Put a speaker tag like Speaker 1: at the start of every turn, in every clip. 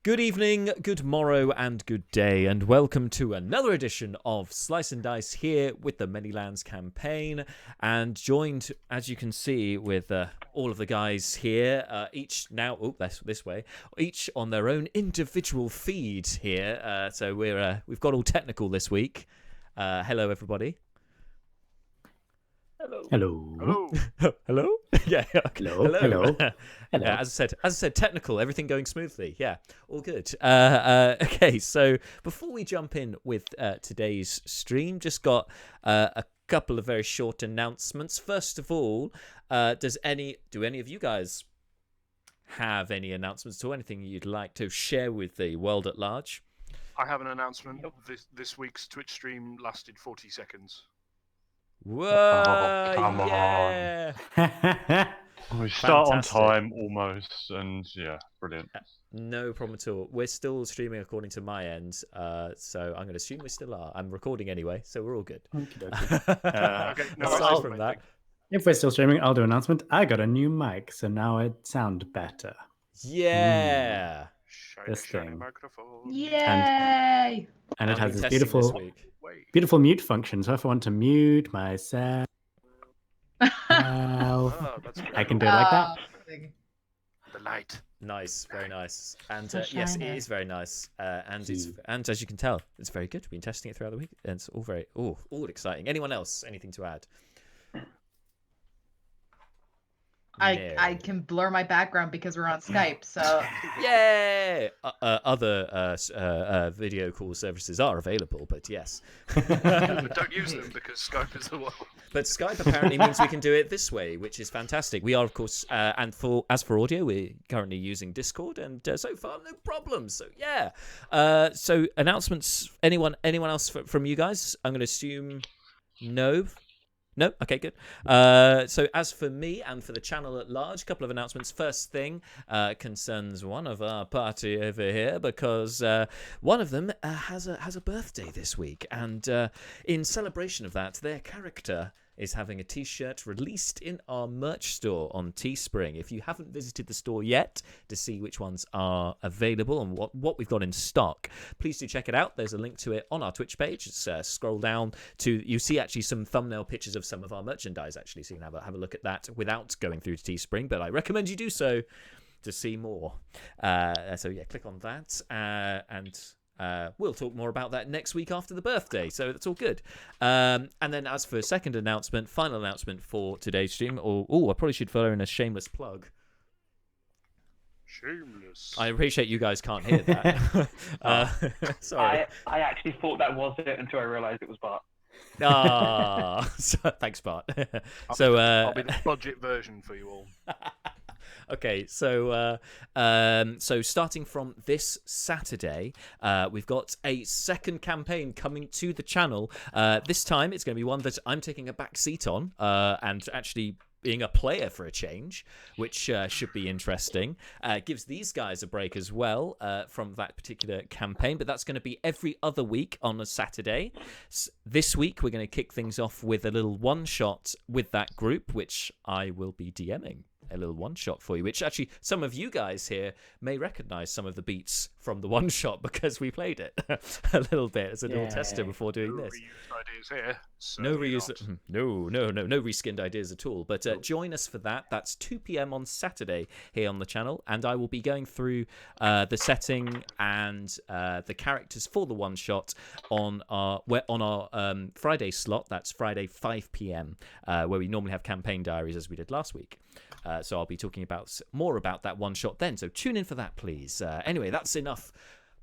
Speaker 1: Good evening, good morrow, and good day, and welcome to another edition of Slice and Dice here with the Manylands campaign, and joined, as you can see, with all of the guys here, each now, this way, each on their own individual feed here. So we've got all technical this week. Hello, everybody.
Speaker 2: Hello.
Speaker 3: Hello.
Speaker 1: Hello. Hello. Yeah. Okay.
Speaker 3: Hello. Hello. Hello.
Speaker 1: As I said, technical, everything going smoothly. Yeah, all good. Okay, so before we jump in with today's stream, just got a couple of very short announcements. First of all, do any of you guys have any announcements or anything you'd like to share with the world at large?
Speaker 2: I have an announcement. This week's Twitch stream lasted 40 seconds.
Speaker 1: Whoa!
Speaker 4: Come
Speaker 1: yeah.
Speaker 4: We start
Speaker 1: Fantastic.
Speaker 4: on time almost, and yeah, brilliant.
Speaker 1: No problem at all. We're still streaming according to my end, so I'm going to assume we still are. I'm recording anyway, so we're all good.
Speaker 2: Okay, no,
Speaker 1: Aside from that,
Speaker 3: If we're still streaming, I'll do an announcement. I got a new mic, so now it sounds better.
Speaker 1: yeah.
Speaker 3: This
Speaker 2: shiny
Speaker 3: thing.
Speaker 2: microphone.
Speaker 5: Yay!
Speaker 3: And it
Speaker 1: I've
Speaker 3: has
Speaker 1: been
Speaker 3: this
Speaker 1: testing
Speaker 3: beautiful,
Speaker 1: week.
Speaker 3: beautiful mute function. So if I want to mute myself,
Speaker 2: Oh, that's great.
Speaker 3: I can do it like that.
Speaker 2: The light.
Speaker 1: Nice, very nice. And
Speaker 5: So
Speaker 1: yes, it
Speaker 5: shiny.
Speaker 1: is very nice. And as you can tell, it's very good. We've been testing it throughout the week, and it's all exciting. Anyone else? Anything to add?
Speaker 5: I can blur my background because we're on Skype, so
Speaker 1: Yay! Other video call services are available, but yes.
Speaker 2: But don't use them because Skype is the one.
Speaker 1: But Skype apparently means we can do it this way, which is fantastic. We are, of course, as for audio, we're currently using Discord, and so far no problems. So yeah. So announcements. Anyone else from you guys? I'm going to assume no. No? Okay, good. So as for me and for the channel at large, a couple of announcements. First thing concerns one of our party over here, because one of them has a birthday this week, and in celebration of that, their character is having a t-shirt released in our merch store on Teespring. If you haven't visited the store yet to see which ones are available and what we've got in stock, please do check it out. There's a link to it on our Twitch page. It's scroll down to, you see actually some thumbnail pictures of some of our merchandise actually, so you can have a look at that without going through to Teespring, but I recommend you do so to see more. So yeah, click on that, and we'll talk more about that next week after the birthday, so that's all good. And then as for second announcement, final announcement for today's stream, I probably should throw in a shameless plug.
Speaker 2: Shameless.
Speaker 1: I appreciate you guys can't hear that. Sorry.
Speaker 6: I actually thought that was it until I realised it was Bart.
Speaker 1: Thanks, Bart.
Speaker 2: I'll be the budget version for you all.
Speaker 1: Okay, so starting from this Saturday, we've got a second campaign coming to the channel. This time, it's going to be one that I'm taking a back seat on, and actually being a player for a change, which should be interesting. Gives these guys a break as well from that particular campaign, but that's going to be every other week on a Saturday. This week, we're going to kick things off with a little one-shot with that group, which I will be DMing. A little one-shot for you, which actually some of you guys here may recognise some of the beats from the one-shot because we played it a little bit as a little tester before doing this.
Speaker 2: Reused ideas here.
Speaker 1: No reuse, no reskinned ideas at all. But join us for that. That's 2 p.m. on Saturday here on the channel, and I will be going through the setting and the characters for the one-shot on our Friday slot. That's Friday 5 p.m. Where we normally have campaign diaries as we did last week. So I'll be talking more about that one shot then. So tune in for that, please. Anyway, that's enough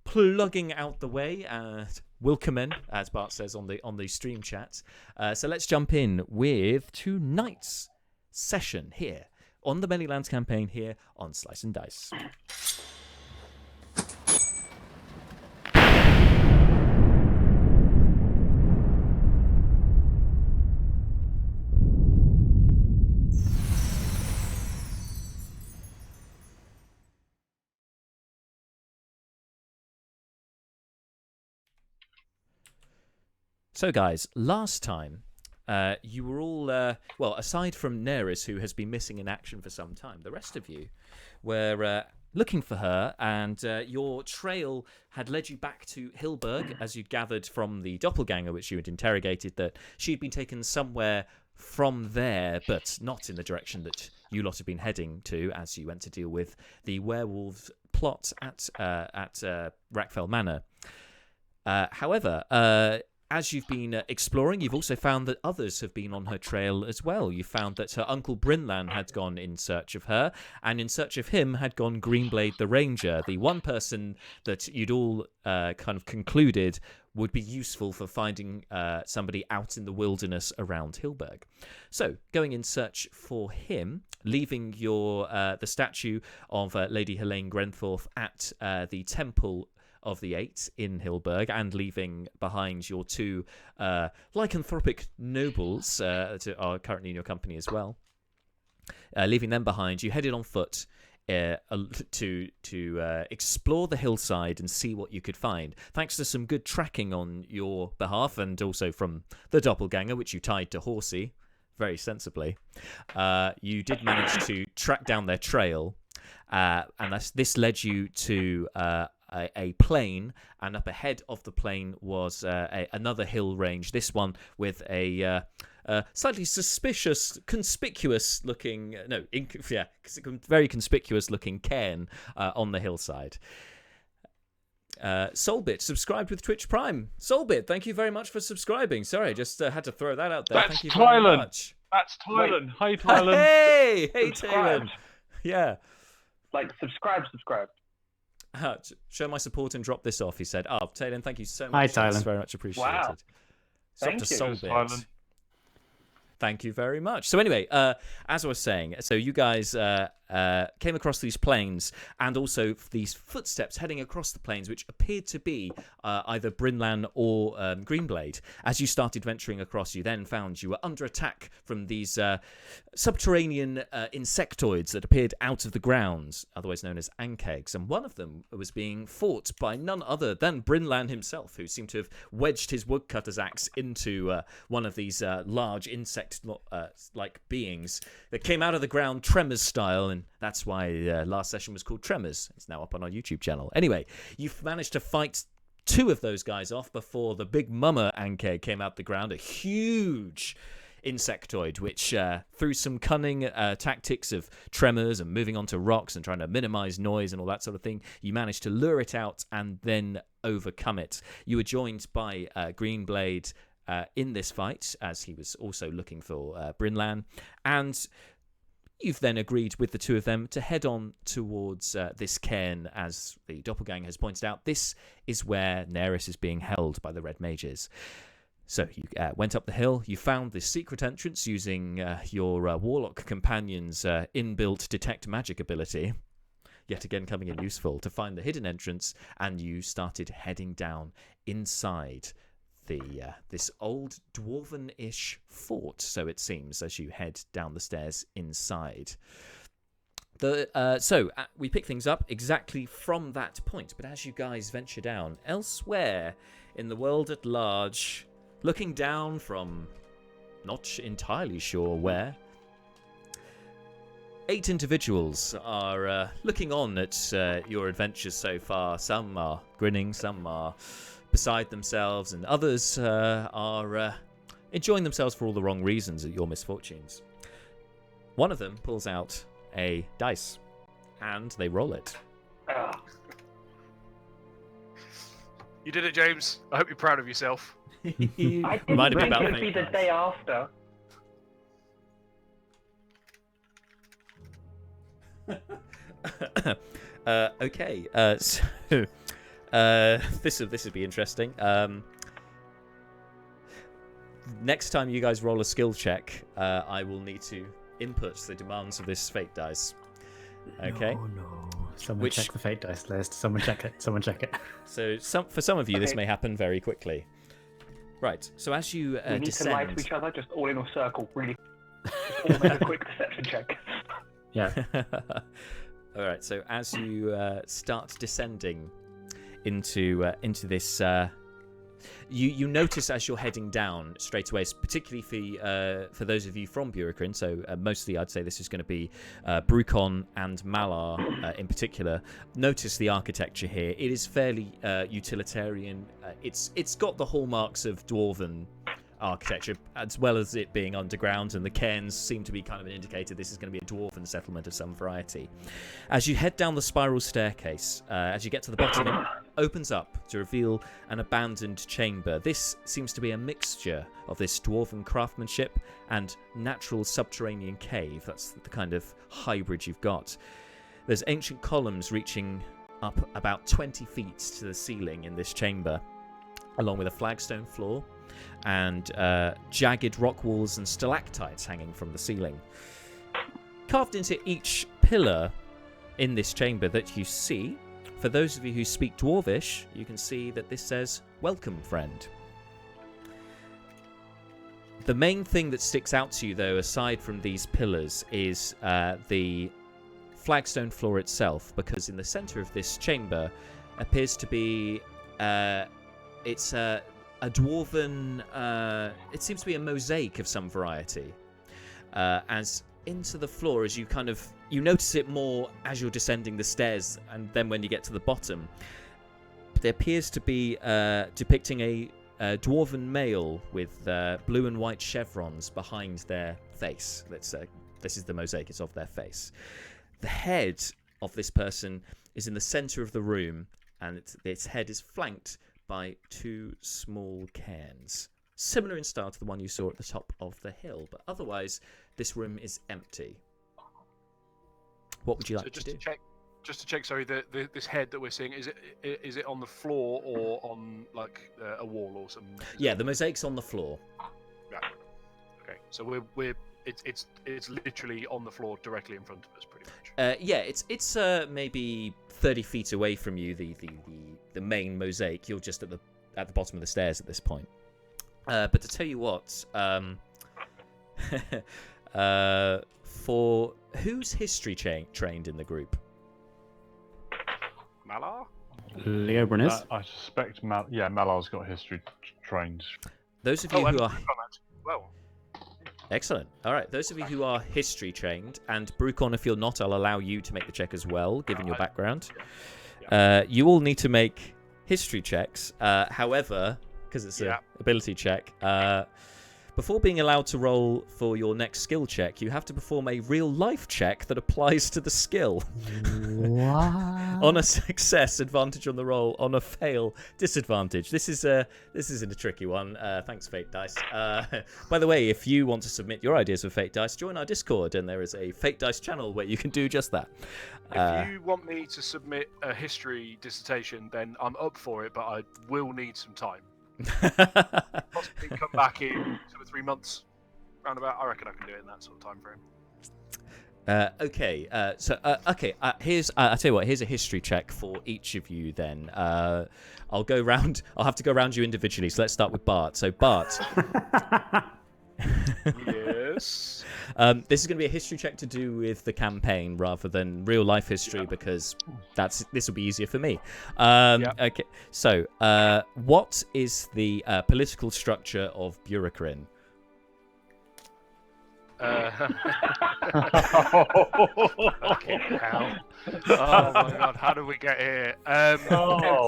Speaker 1: plugging out the way. We'll come in, as Bart says on the stream chat. So let's jump in with tonight's session here on the Manylands campaign here on Slice and Dice. So, guys, last time you were all, well, aside from Naeris, who has been missing in action for some time, the rest of you were looking for her, and your trail had led you back to Hilberg, as you'd gathered from the doppelganger, which you had interrogated, that she'd been taken somewhere from there, but not in the direction that you lot had been heading to, as you went to deal with the werewolves plot at Rackfell Manor. However, as you've been exploring, you've also found that others have been on her trail as well. You found that her uncle Brynlan had gone in search of her, and in search of him had gone Greenblade the Ranger, the one person that you'd all kind of concluded would be useful for finding somebody out in the wilderness around Hilberg. So, going in search for him, leaving your the statue of Lady Helene Grenthorpe at the Temple of the Eight in Hilberg, and leaving behind your two lycanthropic nobles that are currently in your company as well. Leaving them behind, you headed on foot to explore the hillside and see what you could find. Thanks to some good tracking on your behalf, and also from the doppelganger, which you tied to Horsey very sensibly, you did manage to track down their trail, and this led you to a plain, and up ahead of the plain was another hill range, this one with a slightly conspicuous looking very conspicuous looking cairn on the hillside. Solbit subscribed with Twitch Prime. Solbit, thank you very much for subscribing. Sorry, just had to throw that out there.
Speaker 4: That's
Speaker 1: thank you very
Speaker 4: Tylen.
Speaker 1: much.
Speaker 4: That's Tylen. Hi, Tylen.
Speaker 1: Hey
Speaker 6: Subscribe.
Speaker 1: Tylen. Yeah.
Speaker 6: Like, subscribe.
Speaker 1: Show my support and drop this off, he said. Oh, Tylen, thank you so
Speaker 3: Hi,
Speaker 1: much. That's
Speaker 3: Tylen.
Speaker 1: very much appreciated.
Speaker 6: Wow.
Speaker 1: Stop
Speaker 6: Thank
Speaker 1: to
Speaker 6: you.
Speaker 1: Solbit.
Speaker 4: Tylen.
Speaker 1: Thank you very much. So anyway, as I was saying, so you guys came across these plains, and also these footsteps heading across the plains, which appeared to be either Brynlan or Greenblade. As you started venturing across, you then found you were under attack from these subterranean insectoids that appeared out of the ground, otherwise known as ankegs, and one of them was being fought by none other than Brynlan himself, who seemed to have wedged his woodcutter's axe into one of these large insect-like beings that came out of the ground Tremors style, and that's why last session was called Tremors. It's now up on our YouTube channel. Anyway, you've managed to fight two of those guys off before the big mama ankeg came out the ground, a huge insectoid, which through some cunning tactics of tremors and moving onto rocks and trying to minimize noise and all that sort of thing, you managed to lure it out and then overcome it. You were joined by Greenblade in this fight, as he was also looking for Brynlan, and you've then agreed with the two of them to head on towards this cairn. As the doppelganger has pointed out, this is where Naeris is being held by the Red Mages. So you went up the hill, you found this secret entrance using your warlock companion's inbuilt detect magic ability, yet again coming in useful to find the hidden entrance, and you started heading down inside this old dwarven-ish fort, so it seems, as you head down the stairs inside. So we pick things up exactly from that point, but as you guys venture down, elsewhere in the world at large, looking down from not entirely sure where, 8 individuals are looking on at your adventures so far. Some are grinning, some are beside themselves, and others are enjoying themselves for all the wrong reasons at your misfortunes. One of them pulls out a dice, and they roll it.
Speaker 2: You did it, James. I hope you're proud of yourself.
Speaker 6: I didn't
Speaker 1: Reminded me
Speaker 6: think
Speaker 1: about
Speaker 6: it would be the day after.
Speaker 1: Okay, so this would be interesting. Next time you guys roll a skill check, I will need to input the demands of this fate dice. Okay.
Speaker 3: No. Someone check the fate dice list. Someone check it.
Speaker 1: So for some of you, this
Speaker 6: Okay.
Speaker 1: may happen very quickly. Right. So as you
Speaker 6: We need to lie to
Speaker 1: descend.
Speaker 6: each other, just all in a circle, really. Just all make a quick perception check.
Speaker 3: Yeah.
Speaker 1: All right. So as you start descending into this You notice as you're heading down straight away, particularly for those of you from Burikrin, so mostly I'd say this is going to be Brucon and Malar in particular. Notice the architecture here. It is fairly utilitarian. It's got the hallmarks of Dwarven architecture, as well as it being underground, and the cairns seem to be kind of an indicator this is going to be a dwarven settlement of some variety. As you head down the spiral staircase, as you get to the bottom, it opens up to reveal an abandoned chamber. This seems to be a mixture of this dwarven craftsmanship and natural subterranean cave. That's the kind of hybrid you've got. There's ancient columns reaching up about 20 feet to the ceiling in this chamber, along with a flagstone floor and jagged rock walls and stalactites hanging from the ceiling. Carved into each pillar in this chamber that you see, for those of you who speak Dwarvish, you can see that this says, "Welcome, friend." The main thing that sticks out to you, though, aside from these pillars, is the flagstone floor itself, because in the centre of this chamber appears to be it's a dwarven it seems to be a mosaic of some variety, as into the floor, as you notice it more as you're descending the stairs, and then when you get to the bottom, there appears to be depicting a dwarven male with blue and white chevrons behind their face. This is the mosaic, it's of their face. The head of this person is in the center of the room, and its head is flanked by two small cairns, similar in style to the one you saw at the top of the hill, but otherwise this room is empty. What would you like to do?
Speaker 2: Just to check, sorry, this head that we're seeing, is it on the floor or on like a wall or something?
Speaker 1: Yeah, the mosaic's on the floor.
Speaker 2: Right. Okay, so it's literally on the floor directly in front of us, pretty much.
Speaker 1: Yeah, it's maybe 30 feet away from you. The main mosaic. You're just at the bottom of the stairs at this point. But to tell you what, for who's history trained in the group?
Speaker 2: Malar?
Speaker 3: Leobrin is.
Speaker 4: I suspect Malar's got history trained.
Speaker 1: Those of you who are
Speaker 2: well.
Speaker 1: excellent. All right, those of you who are history trained, and Brucon, if you're not, I'll allow you to make the check as well, given your background. You all need to make history checks. However, because it's an ability check, before being allowed to roll for your next skill check, you have to perform a real-life check that applies to the skill.
Speaker 3: What?
Speaker 1: On a success, advantage on the roll. On a fail, disadvantage. This isn't a tricky one. Thanks, Fate Dice. By the way, if you want to submit your ideas for Fate Dice, join our Discord, and there is a Fate Dice channel where you can do just that.
Speaker 2: If you want me to submit a history dissertation, then I'm up for it, but I will need some time. Possibly come back in 2 or 3 months, roundabout. I reckon I can do it in that sort of time frame.
Speaker 1: Here's I'll tell you what. Here's a history check for each of you. Then I'll go round. I'll have to go round you individually. So let's start with Bart. So Bart.
Speaker 2: Yes.
Speaker 1: This is going to be a history check to do with the campaign rather than real life history, because this will be easier for me. Okay. So, what is the political structure of Burikrin?
Speaker 2: Fucking hell. Oh my god, how did we get here?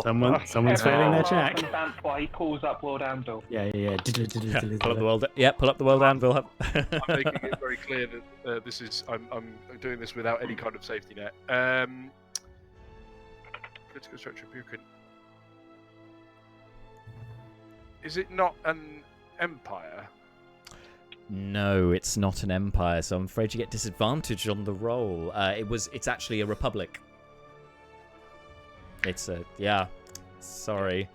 Speaker 3: Someone's failing their check.
Speaker 6: That's why he calls up World Anvil.
Speaker 3: Yeah.
Speaker 1: Pull up the world. Yeah, pull up the world anvil.
Speaker 2: I'm making it very clear that this is. I'm doing this without any kind of safety net. Political structure of Burikrin. Is it not an empire?
Speaker 1: No, it's not an empire, so I'm afraid you get disadvantage on the roll. It's actually a republic. Sorry.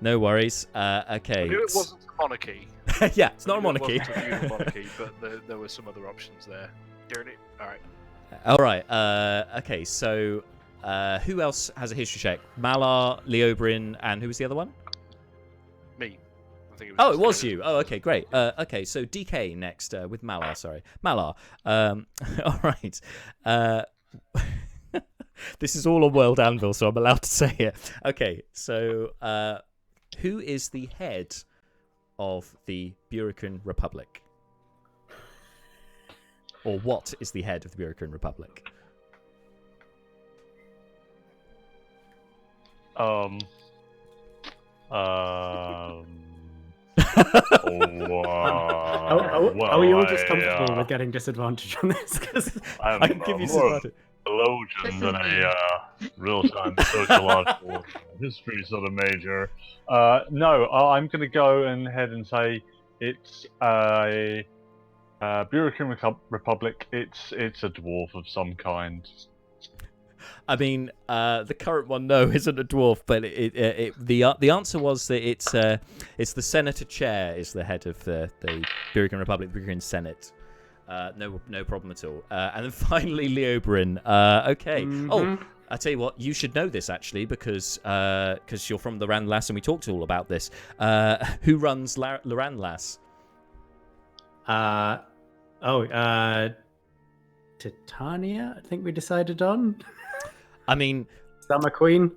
Speaker 1: No worries. Okay.
Speaker 2: I knew it wasn't a monarchy.
Speaker 1: Yeah, it's not a monarchy.
Speaker 2: It wasn't a feudal monarchy, but there were some other options there.
Speaker 1: All right. Okay, so who else has a history check? Malar, Leobrin, and who was the other one?
Speaker 2: Me.
Speaker 1: It was you. Oh, okay, great. Okay, so DK next with Malar. Sorry, Malar. All right. This is all on World Anvil, so I'm allowed to say it. Okay, so who is the head of the Burican Republic? Or what is the head of the Burican Republic?
Speaker 4: Wow.
Speaker 3: Are we all just comfortable with getting disadvantage on this? 'Cause
Speaker 1: I can give you disadvantage.
Speaker 4: Theologian than a real-time sociological history sort of major. No, I'm going to go ahead and say it's a Burican Republic. It's a dwarf of some kind.
Speaker 1: I mean, the current one, no, isn't a dwarf, but the answer was that it's the Senator Chair is the head of the Burican Republic, the Burican Senate. No problem at all. And then finally, Leo Bryn. Okay. Mm-hmm. Oh, I tell you what, you should know this actually because you're from Loranlas and we talked all about this. Who runs Loranlas?
Speaker 3: Titania, I think we decided on.
Speaker 1: I mean,
Speaker 3: Summer Queen.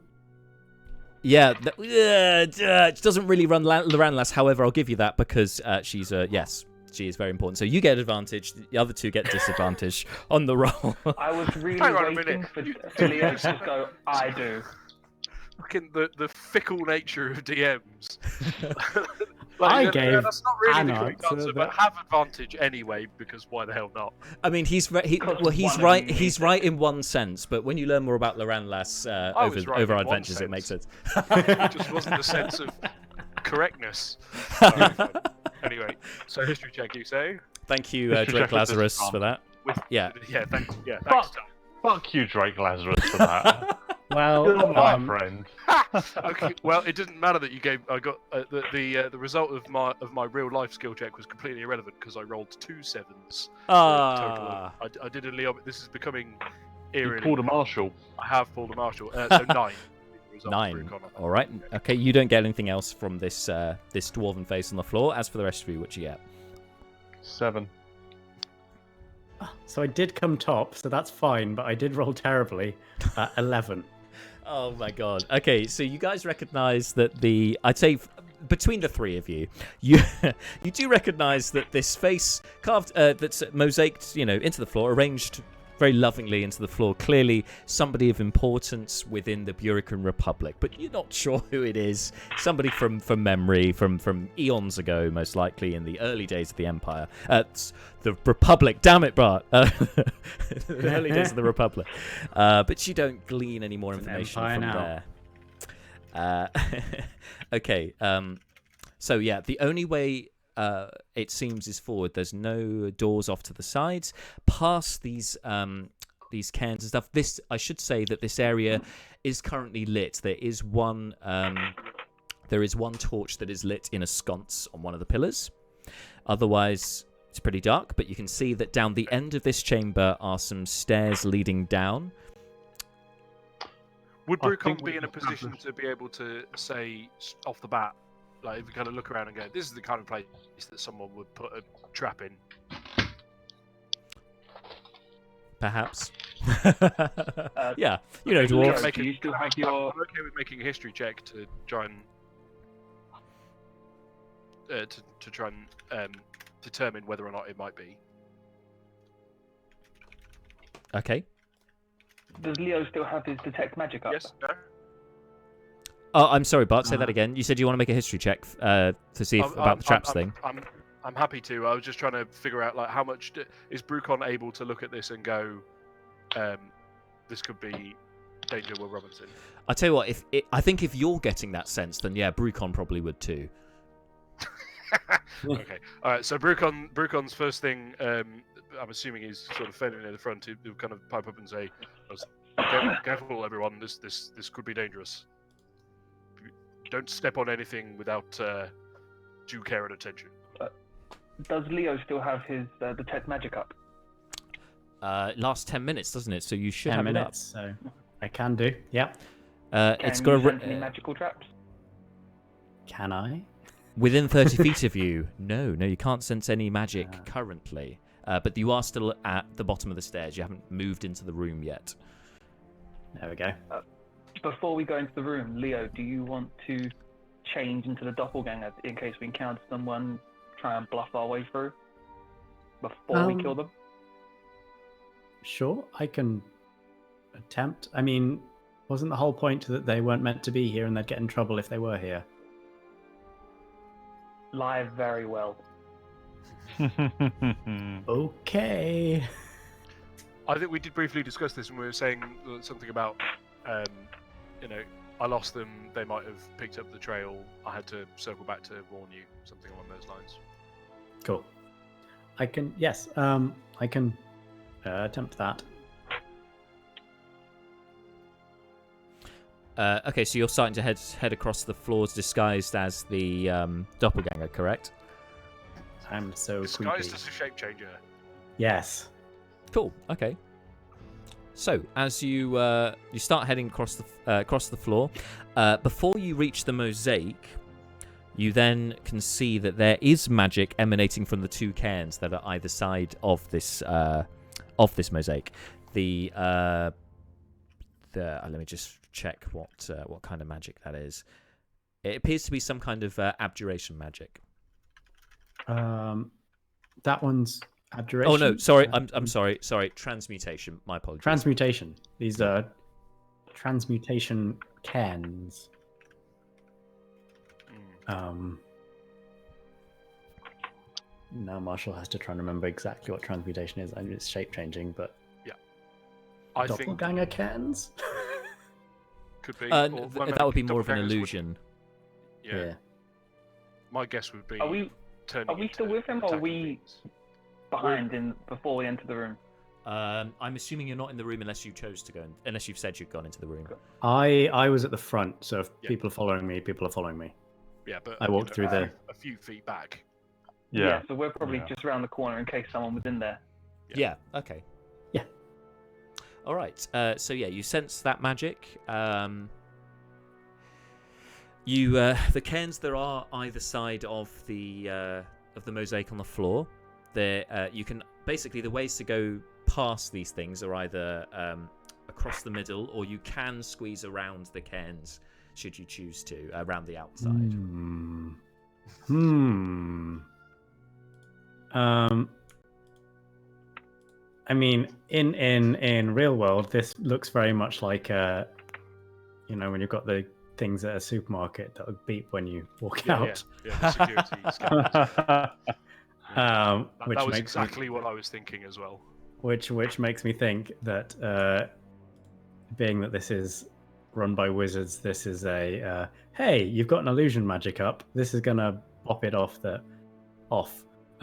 Speaker 1: Yeah, it doesn't really run Loranlas. However, I'll give you that because she's yes, she is very important. So you get advantage. The other two get disadvantage on the roll.
Speaker 6: I was really waiting for Leo to go. I do.
Speaker 2: Fucking the fickle nature of DMs.
Speaker 3: That's
Speaker 2: not really the correct answer, but have advantage anyway because why the hell not?
Speaker 1: I mean, he's right. He's right in one sense, but when you learn more about Loranlas over our adventures, it makes sense.
Speaker 2: It just wasn't the sense of correctness. Anyway, so history check, you say?
Speaker 1: Thank you, Drake Lazarus, for that.
Speaker 2: Thanks.
Speaker 4: Fuck you, Drake Lazarus, for that.
Speaker 3: Well,
Speaker 4: my friend.
Speaker 2: Okay. Well, it didn't matter that you gave. I got the result of my real life skill check was completely irrelevant because I rolled 2 7s. Total. I did a Leo. This is becoming eerie.
Speaker 4: You pulled a Marshall.
Speaker 2: I have pulled a Marshall. So 9.
Speaker 1: 9. All right. Okay. You don't get anything else from this dwarven face on the floor. As for the rest of you, what you get?
Speaker 4: 7.
Speaker 3: So I did come top, so that's fine, but I did roll terribly. 11.
Speaker 1: Oh my god. Okay, so you guys recognize that I'd say between the three of you, you do recognize that this face carved, that's mosaiced, into the floor, arranged very lovingly into the floor, clearly somebody of importance within the Burican Republic, but you're not sure who it is. Somebody from memory, from eons ago, most likely in the early days of the Empire. The Republic, damn it, Bart. The early days of the Republic. But you don't glean any more information from there. Okay, so yeah, the only way it seems is forward. There's no doors off to the sides. Past these cairns and stuff. I should say that this area is currently lit. There is one torch that is lit in a sconce on one of the pillars. Otherwise, it's pretty dark. But you can see that down the end of this chamber are some stairs leading down.
Speaker 2: Would Brucon be in a position to be able to say off the bat? Like, if we kind of look around and go, this is the kind of place that someone would put a trap in.
Speaker 1: Perhaps. Yeah, dwarves.
Speaker 6: Do you still have your...
Speaker 2: I'm okay with making a history check to try and determine whether or not it might be.
Speaker 1: Okay.
Speaker 6: Does Leo still have his detect magic up?
Speaker 2: Yes. No.
Speaker 1: Oh, I'm sorry, Bart. Say that again. You said you want to make a history check to see about the traps thing.
Speaker 2: I'm happy to. I was just trying to figure out how much is Brucon able to look at this and go, this could be danger Will Robinson.
Speaker 1: I tell you what, I think if you're getting that sense, then yeah, Brucon probably would too.
Speaker 2: Okay. All right. So Brucon's first thing, I'm assuming he's sort of fairly near the front. He'll kind of pipe up and say, "Careful, everyone. This could be dangerous. Don't step on anything without due care and attention."
Speaker 6: Does Leo still have his detect magic up?
Speaker 1: Last 10 minutes, doesn't it? So you should
Speaker 3: 10
Speaker 1: have
Speaker 3: minutes,
Speaker 1: it up.
Speaker 3: so I can do. Yeah.
Speaker 1: It's got
Speaker 6: any magical traps?
Speaker 3: Can I?
Speaker 1: Within 30 feet of you, no, you can't sense any magic currently. But you are still at the bottom of the stairs. You haven't moved into the room yet.
Speaker 3: There we go.
Speaker 6: Before we go into the room, Leo, do you want to change into the doppelganger in case we encounter someone, try and bluff our way through before we kill them?
Speaker 3: Sure, I can attempt. I mean, wasn't the whole point that they weren't meant to be here and they'd get in trouble if they were here?
Speaker 6: Lie very well.
Speaker 3: Okay.
Speaker 2: I think we did briefly discuss this when we were saying something about, I lost them. They might have picked up the trail. I had to circle back to warn you. Something along those lines.
Speaker 3: Cool. I can. Yes. I can attempt that.
Speaker 1: Okay, so you're starting to head across the floors disguised as the doppelganger, correct?
Speaker 3: I'm so
Speaker 2: Disguised
Speaker 3: creepy.
Speaker 2: as a shape changer.
Speaker 3: Yes.
Speaker 1: Cool. Okay. So as you start heading across the floor, before you reach the mosaic, you then can see that there is magic emanating from the two cairns that are either side of this mosaic. Let me just check what kind of magic that is. It appears to be some kind of abjuration magic.
Speaker 3: That one's abjuration.
Speaker 1: Oh no, sorry, I'm sorry. Transmutation. My apologies.
Speaker 3: Transmutation. These are transmutation cairns. Now Marshall has to try and remember exactly what transmutation is. I mean, it's shape changing, but
Speaker 2: I think
Speaker 3: doppelganger cairns.
Speaker 2: could be.
Speaker 1: that would be more of an
Speaker 2: doppelgangers would-
Speaker 1: illusion.
Speaker 2: Yeah. My guess would be.
Speaker 6: Are we still with him, or are we behind before we enter the room?
Speaker 1: I'm assuming you're not in the room unless you chose to go, unless you've said you've gone into the room.
Speaker 3: I was at the front, so if
Speaker 2: Yeah.
Speaker 3: people are following me, people are following me.
Speaker 2: Yeah, but
Speaker 3: I walked through
Speaker 2: a few feet back.
Speaker 4: Yeah.
Speaker 6: So we're probably just around the corner in case someone was in there.
Speaker 1: Yeah. Okay.
Speaker 3: Yeah.
Speaker 1: All right. So yeah, you sense that magic. The cairns that are either side of the mosaic on the floor. You can basically, the ways to go past these things are either across the middle, or you can squeeze around the cairns should you choose to, around the outside.
Speaker 3: I mean, in real world, this looks very much like when you've got the things at a supermarket that would beep when you walk out.
Speaker 2: Yeah, the security scanners.
Speaker 3: That
Speaker 2: That was exactly what I was thinking as well.
Speaker 3: Which makes me think that being that this is run by wizards, this is a hey, you've got an illusion magic up. This is gonna pop it off.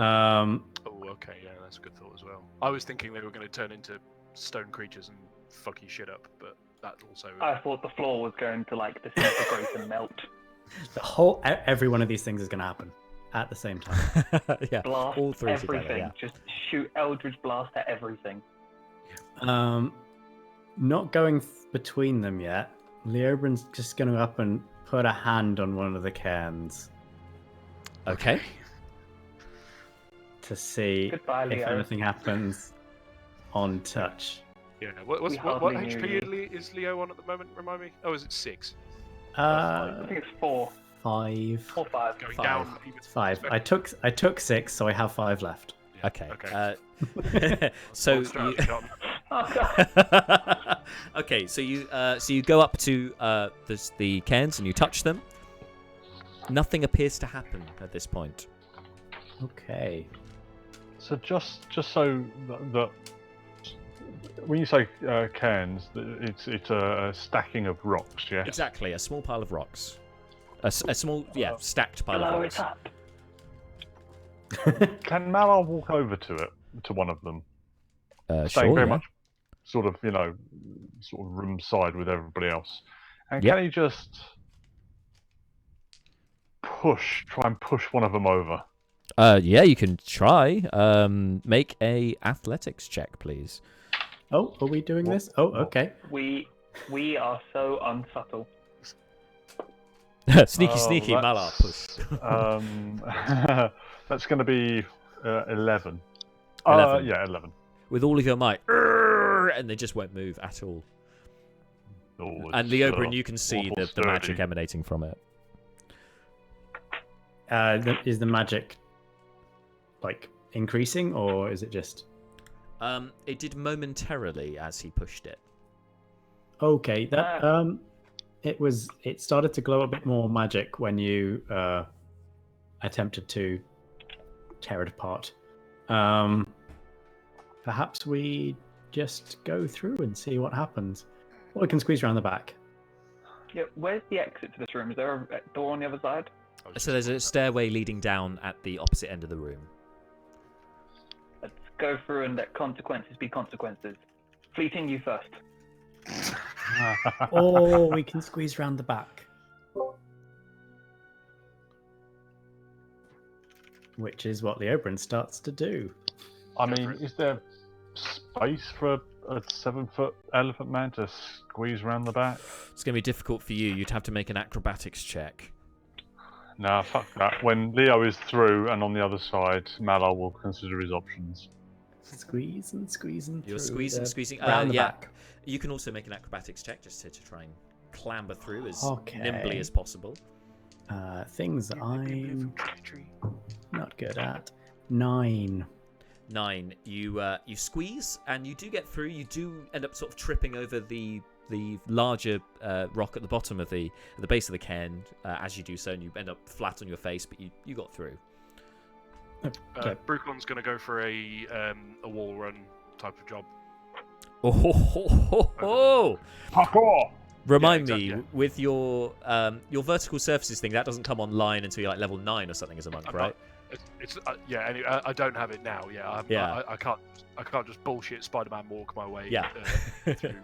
Speaker 2: Oh, okay, yeah, that's a good thought as well. I was thinking they were going to turn into stone creatures and fuck your shit up, but that also.
Speaker 6: I thought the floor was going to disintegrate and melt.
Speaker 3: Every one of these things is gonna happen at the same time.
Speaker 1: Yeah.
Speaker 6: Blast
Speaker 1: all three
Speaker 6: everything.
Speaker 1: together. Yeah.
Speaker 6: Just shoot Eldritch Blast at everything.
Speaker 3: Not going between them yet. Leobrin's just going to up and put a hand on one of the cairns
Speaker 1: Okay.
Speaker 3: to see
Speaker 6: Goodbye,
Speaker 3: if
Speaker 6: Leo.
Speaker 3: anything happens on touch.
Speaker 2: Yeah, what
Speaker 6: We
Speaker 2: HP
Speaker 6: hardly knew
Speaker 2: is Leo on at the moment? Remind me. Oh, is it 6?
Speaker 6: I think it's 4
Speaker 3: 5.
Speaker 6: or 5.
Speaker 2: Going
Speaker 1: Five.
Speaker 2: down. Even
Speaker 3: It's 5. I took 6, so I have 5 left.
Speaker 2: Yeah,
Speaker 1: Okay. So
Speaker 2: Old strategy, Cotton.
Speaker 6: Oh, God.
Speaker 1: okay, so you go up to the cairns and you touch them. Nothing appears to happen at this point.
Speaker 3: Okay.
Speaker 4: So just so that when you say cairns, it's a stacking of rocks, yeah.
Speaker 1: Exactly, a small pile of rocks. A small, stacked pile of
Speaker 6: Blow
Speaker 1: rocks.
Speaker 6: it up.
Speaker 4: Can Malar walk over to one of them, staying
Speaker 1: Sure,
Speaker 4: very
Speaker 1: yeah.
Speaker 4: much sort of room side with everybody else, and
Speaker 1: Yep.
Speaker 4: can he just try and push one of them over?
Speaker 1: Yeah, you can try. Make a athletics check, please.
Speaker 3: Oh, are we doing this? Oh, okay.
Speaker 6: We are so unsubtle.
Speaker 1: Sneaky,
Speaker 4: Oh,
Speaker 1: Malar
Speaker 4: that's-
Speaker 1: push.
Speaker 4: That's going to be 11.
Speaker 1: 11.
Speaker 4: Yeah, 11.
Speaker 1: With all of your might, and they just won't move at all.
Speaker 4: Oh,
Speaker 1: And
Speaker 4: it's,
Speaker 1: Leobrin, you can see
Speaker 4: awful
Speaker 1: the magic
Speaker 4: sturdy.
Speaker 1: emanating from it.
Speaker 3: Is the magic like increasing, or is it just?
Speaker 1: It did momentarily as he pushed it.
Speaker 3: Okay, that it started to glow a bit more magic when you attempted to tear it apart. Perhaps we just go through and see what happens. Or we can squeeze around the back.
Speaker 6: Yeah, where's the exit to this room? Is there a door on the other side?
Speaker 1: So there's a stairway leading down at the opposite end of the room.
Speaker 6: Let's go through and let consequences be consequences. Fleeting, you first.
Speaker 3: Or we can squeeze around the back. Which is what Leobrin starts to do.
Speaker 4: I mean, is there space for a 7-foot elephant man to squeeze around the back?
Speaker 1: It's going to be difficult for you. You'd have to make an acrobatics check.
Speaker 4: Nah, fuck that. When Leo is through and on the other side, Malar will consider his options.
Speaker 3: Squeeze and squeezing.
Speaker 1: You're
Speaker 3: through
Speaker 1: squeezing.
Speaker 3: around the
Speaker 1: Yeah.
Speaker 3: back.
Speaker 1: You can also make an acrobatics check just to try and clamber through as
Speaker 3: Okay.
Speaker 1: nimbly as possible.
Speaker 3: Things that I'm not good at. 9.
Speaker 1: 9. You squeeze and you do get through. You do end up sort of tripping over the larger rock at the bottom of at the base of the cairn as you do so, and you end up flat on your face, but you got through.
Speaker 3: Okay.
Speaker 2: Brucon's going to go for a wall run type of job.
Speaker 1: Oh!
Speaker 4: Parkour!
Speaker 1: Remind
Speaker 2: Yeah,
Speaker 1: me,
Speaker 2: exactly.
Speaker 1: with your vertical surfaces thing, that doesn't come online until you're like level 9 or something as a monk, right?
Speaker 2: It's anyway, I don't have it now. Yeah, I can't just bullshit Spider-Man walk my way through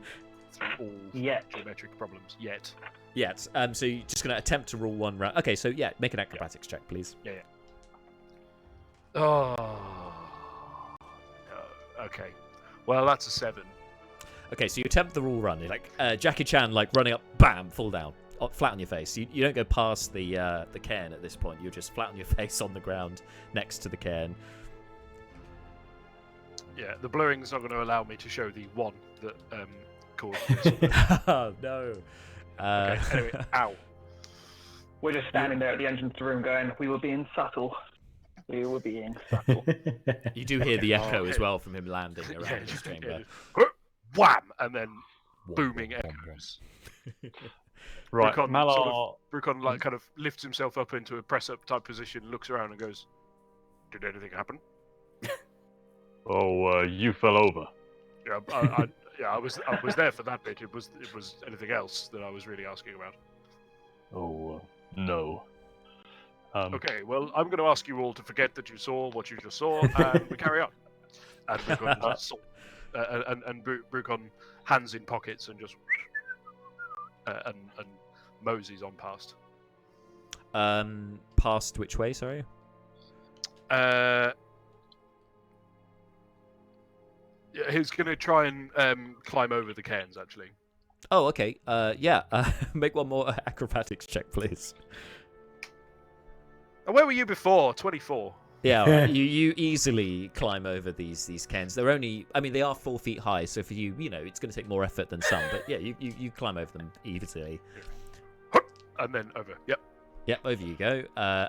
Speaker 2: all geometric problems yet.
Speaker 1: Yet. So you're just going to attempt to rule one round. Okay, so yeah, make an acrobatics check, please.
Speaker 2: Yeah. Oh. No. Okay. Well, that's a 7.
Speaker 1: Okay, so you attempt the rule run. You're like Jackie Chan, like running up, bam, fall down, flat on your face. You don't go past the cairn at this point. You're just flat on your face on the ground next to the cairn.
Speaker 2: Yeah, the blurring's not going to allow me to show the 1 that caused this.
Speaker 1: Oh, no.
Speaker 2: Okay, anyway, ow.
Speaker 6: We're just standing there at the entrance to the room going, we were being subtle. We were being subtle.
Speaker 1: You do hear the echo
Speaker 2: okay.
Speaker 1: as well from him landing around his chamber.
Speaker 2: Wham! And then booming echoes.
Speaker 4: Right,
Speaker 2: Brucon
Speaker 4: Malar...
Speaker 2: Brucon like kind of lifts himself up into a press-up type position, looks around and goes, "Did anything happen?"
Speaker 4: Oh, you fell over.
Speaker 2: Yeah, I was there for that bit. It was anything else that I was really asking about.
Speaker 4: Oh, no.
Speaker 2: Okay, well, I'm going to ask you all to forget that you saw what you just saw, and we carry on. And Brucon hands in pockets and just and moseys on past.
Speaker 1: Past which way? Sorry.
Speaker 2: Yeah, he's going to try and climb over the cairns, actually.
Speaker 1: Oh, okay. Yeah. Make one more acrobatics check, please.
Speaker 2: And where were you before? 24.
Speaker 1: Yeah, you easily climb over these cairns. They're only, I mean, they are 4 feet high, so for you, it's going to take more effort than some. But yeah, you climb over them easily.
Speaker 2: And then over. Yep.
Speaker 1: Yep, over you go.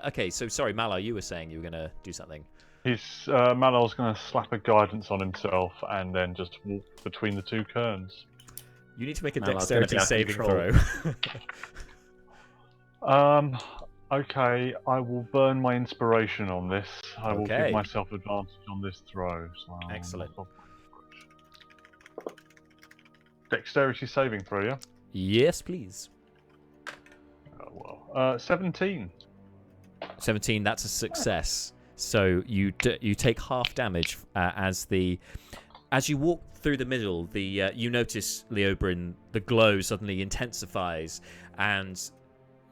Speaker 1: Okay, so sorry, Malar, you were saying you were going to do something.
Speaker 4: Malar's going to slap a guidance on himself and then just walk between the 2 cairns.
Speaker 1: You need to make a
Speaker 3: Malar's
Speaker 1: dexterity
Speaker 3: gonna be
Speaker 1: saving
Speaker 3: out
Speaker 1: throw.
Speaker 4: Okay, I will burn my inspiration on this. I will
Speaker 1: Okay.
Speaker 4: give myself advantage on this throw. So
Speaker 1: Excellent.
Speaker 4: Dexterity saving throw, yeah?
Speaker 1: Yes, please.
Speaker 4: 17.
Speaker 1: 17, that's a success. So you take half damage as you walk through the middle. You notice, Leobrin, the glow suddenly intensifies, and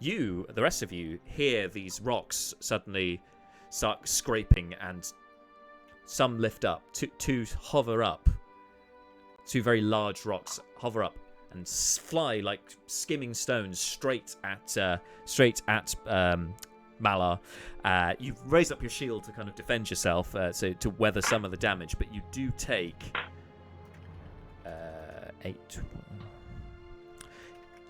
Speaker 1: the rest of you, hear these rocks suddenly start scraping, and some lift up. Two hover up. 2 very large rocks hover up and fly like skimming stones straight at Malar. You've raised up your shield to kind of defend yourself, so to weather some of the damage, but you do take 8.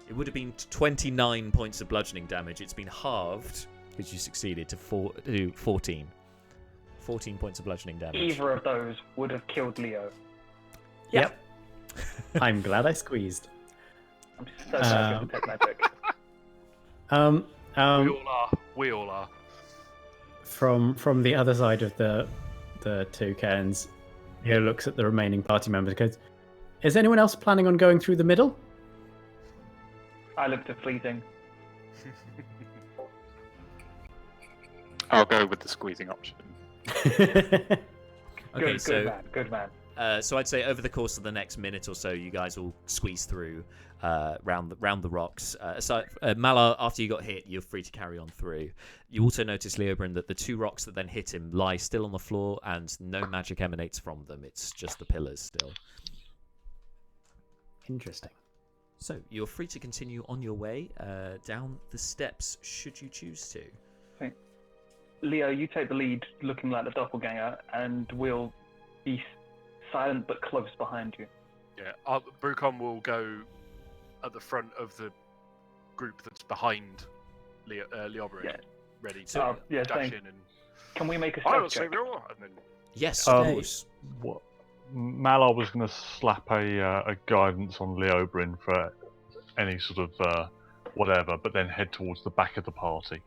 Speaker 1: It would have been 29 points of bludgeoning damage. It's been halved which you succeeded to 14. 14 points of bludgeoning damage.
Speaker 6: Either of those would have killed Leo.
Speaker 3: Yep. I'm glad I squeezed.
Speaker 6: I'm so glad to take magic.
Speaker 2: We all are.
Speaker 3: From the other side of the two cairns, he looks at the remaining party members and goes, is anyone else planning on going through the middle?
Speaker 6: I looked at Fleeting.
Speaker 7: I'll go with the squeezing option.
Speaker 1: Okay,
Speaker 6: Good man.
Speaker 1: So I'd say over the course of the next minute or so, you guys will squeeze through round the rocks. Malar, after you got hit, you're free to carry on through. You also notice, Leobryn, that the 2 rocks that then hit him lie still on the floor, and no magic emanates from them. It's just the pillars still.
Speaker 3: Interesting.
Speaker 1: So you're free to continue on your way down the steps, should you choose to.
Speaker 6: Okay. Leo, you take the lead, looking like the doppelganger, and we'll be silent but close behind you.
Speaker 2: Yeah, Brucon will go at the front of the group that's behind Leobryn, ready to dash in and...
Speaker 6: Can we make a
Speaker 2: I will
Speaker 6: stealth check?
Speaker 2: save you all, and then...
Speaker 1: Yes, of course.
Speaker 4: What? Malar was going to slap a guidance on Leobryn for any sort of whatever, but then head towards the back of the party.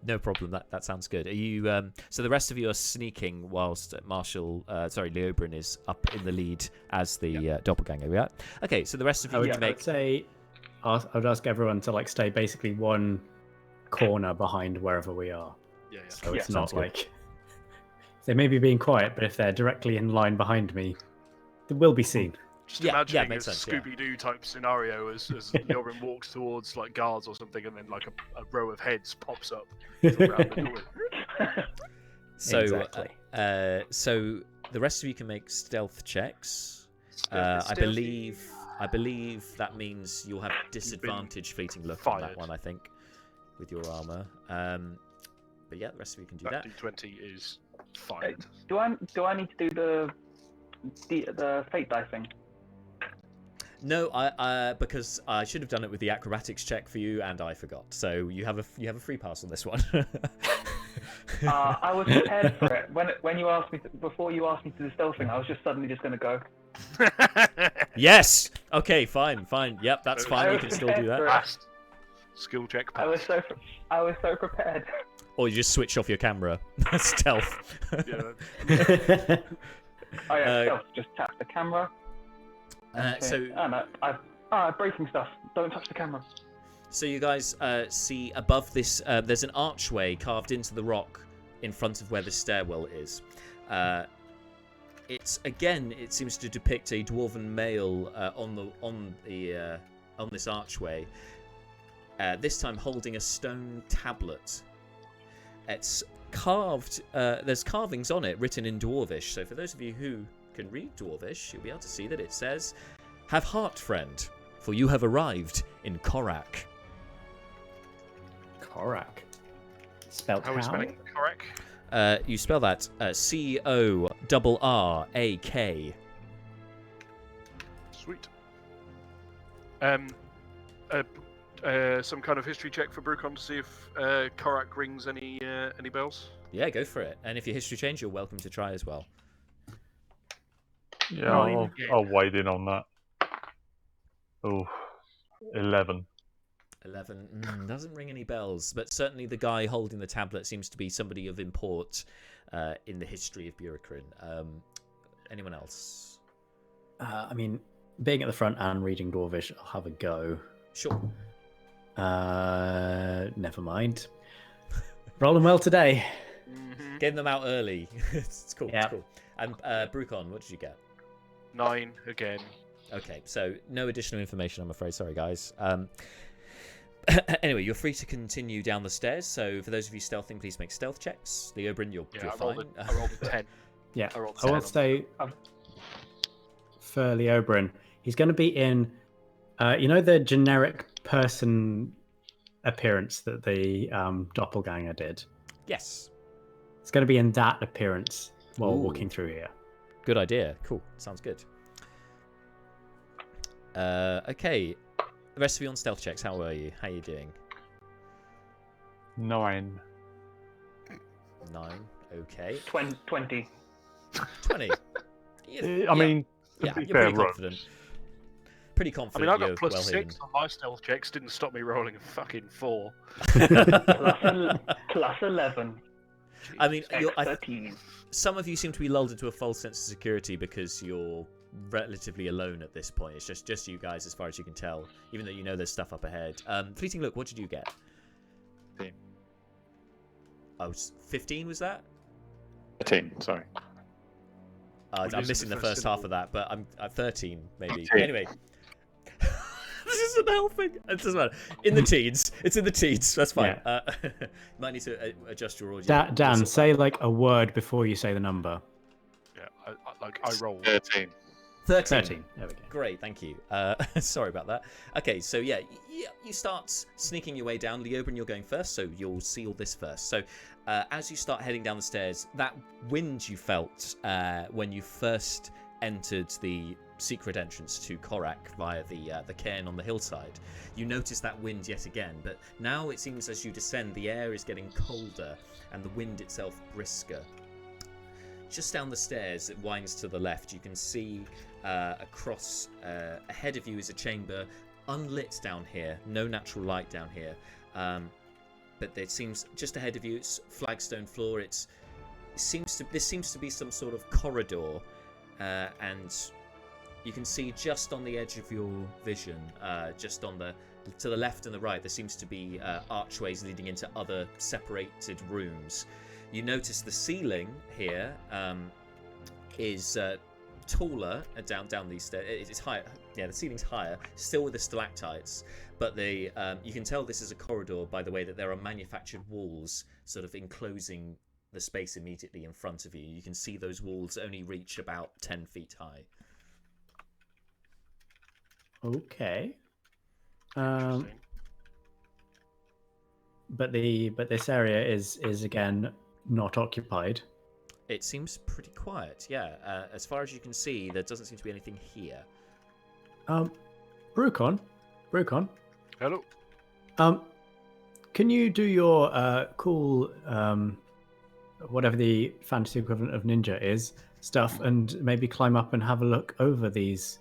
Speaker 1: No problem. That sounds good. Are you? So the rest of you are sneaking whilst Leobryn is up in the lead as the doppelganger. Yeah. Okay. So the rest of you need to make.
Speaker 3: I would ask everyone to stay basically one corner behind wherever we are.
Speaker 2: Yeah.
Speaker 3: So it's not like they may be being quiet, but if they're directly in line behind me, they will be seen.
Speaker 2: Just imagining a
Speaker 1: makes sense,
Speaker 2: Scooby-Doo type scenario as Leobryn walks towards guards or something, and then a row of heads pops up from around the door.
Speaker 1: So,
Speaker 3: exactly.
Speaker 1: So the rest of you can make stealth checks. I believe that means you'll have disadvantage fleeting look on that one. I think with your armor. But yeah, the rest of you can do that.
Speaker 2: D20 is fired.
Speaker 6: Do I need to do the fate dicing?
Speaker 1: No, because I should have done it with the acrobatics check for you, and I forgot. So you have a free pass on this one.
Speaker 6: I was prepared for it when you asked me before you asked me to do the stealth thing. I was just suddenly just going to go.
Speaker 1: Yes. Okay. Fine. Yep. That's fine. You can still do that.
Speaker 2: Last skill check pass.
Speaker 6: I was so prepared.
Speaker 1: Or you just switch off your camera. Stealth.
Speaker 2: Yeah.
Speaker 6: Stealth. Just tap the camera. Breaking stuff. Don't touch the camera.
Speaker 1: So you guys see above this, there's an archway carved into the rock in front of where the stairwell is. It seems to depict a dwarven male on this archway. This time holding a stone tablet. It's carved. There's carvings on it written in Dwarvish. So for those of you who can read Dwarvish, you'll be able to see that it says, "Have heart, friend, for you have arrived in Corrak."
Speaker 3: Corrak. Spelled
Speaker 2: How are we spelling Corrak?
Speaker 1: You spell that C-O-R-R-A-K.
Speaker 2: Sweet. Some kind of history check for Brucon to see if Corrak rings any bells.
Speaker 1: Yeah, go for it. And if your history change, you're welcome to try as well.
Speaker 4: Yeah, I'll wade in on that. Oh, 11.
Speaker 1: 11 doesn't ring any bells, but certainly the guy holding the tablet seems to be somebody of import in the history of Burikrin. Anyone else?
Speaker 3: I mean, being at the front and reading Dwarvish, I'll have a go.
Speaker 1: Sure.
Speaker 3: Never mind. Rolling well today.
Speaker 2: Mm-hmm.
Speaker 1: Getting them out early. It's cool.
Speaker 3: Yeah.
Speaker 1: It's cool. And Brucon, what did you get?
Speaker 2: 9 again.
Speaker 1: Okay, so no additional information, I'm afraid. Sorry, guys. Anyway, you're free to continue down the stairs. So for those of you stealthing, please make stealth checks. Leobryn, you're fine.
Speaker 2: I rolled a 10.
Speaker 3: Yeah,
Speaker 2: I rolled
Speaker 3: I will say for Leobryn, he's going to be in, the generic person appearance that the doppelganger did.
Speaker 1: Yes.
Speaker 3: It's going to be in that appearance while walking through here.
Speaker 1: Good idea. Cool. Sounds good. Okay. The rest of you on stealth checks, how are you? How are you doing?
Speaker 4: 9.
Speaker 1: 9. Okay.
Speaker 6: 20.
Speaker 1: 20.
Speaker 4: I mean, to
Speaker 1: yeah,
Speaker 4: be
Speaker 1: you're
Speaker 4: fair,
Speaker 1: pretty confident. Pretty
Speaker 2: I
Speaker 1: confident.
Speaker 2: mean, I got
Speaker 1: you're
Speaker 2: plus
Speaker 1: well
Speaker 2: 6
Speaker 1: hidden.
Speaker 2: on my stealth checks. Didn't stop me rolling a fucking 4.
Speaker 6: Plus 11.
Speaker 1: I mean,
Speaker 6: X 13.
Speaker 1: some of you seem to be lulled into a false sense of security because you're relatively alone at this point. It's just you guys as far as you can tell, even though you know there's stuff up ahead. Fleeting look, what did you get?
Speaker 7: 15.
Speaker 1: Oh, 15 was that?
Speaker 7: 13, sorry.
Speaker 1: I'm
Speaker 2: losing
Speaker 1: missing
Speaker 2: the
Speaker 1: the
Speaker 2: first
Speaker 1: first half of that, but I'm 13 maybe.
Speaker 7: 13.
Speaker 1: Anyway. This isn't helping. It doesn't matter. In the teens. It's in the teens. That's fine.
Speaker 3: Yeah.
Speaker 1: Might need to adjust your audio.
Speaker 3: Dan, say like a word before you say the number.
Speaker 2: Yeah, I rolled.
Speaker 7: 13.
Speaker 3: 13. There we go.
Speaker 1: Great, thank you. Sorry about that. Okay, so yeah, you start sneaking your way down. Leoben, you're going first, so you'll see all this first. So as you start heading down the stairs, that wind you felt when you first entered the secret entrance to Corrak via the cairn on the hillside, you notice that wind yet again, but now it seems as you descend, the air is getting colder and the wind itself brisker. Just down the stairs, it winds to the left. You can see across ahead of you is a chamber, unlit down here, no natural light down here. But it seems just ahead of you, it's flagstone floor. This seems to be some sort of corridor, and you can see just on the edge of your vision, just to the left and the right, there seems to be archways leading into other separated rooms. You notice the ceiling here is taller down these stairs. It's higher. Yeah, the ceiling's higher, still with the stalactites. But you can tell this is a corridor by the way that there are manufactured walls sort of enclosing the space immediately in front of you. You can see those walls only reach about 10 feet high.
Speaker 3: Okay. But this area is again not occupied.
Speaker 1: It seems pretty quiet, yeah. As far as you can see, there doesn't seem to be anything here.
Speaker 3: Brucon.
Speaker 2: Hello.
Speaker 3: Can you do your cool whatever the fantasy equivalent of ninja is stuff and maybe climb up and have a look over these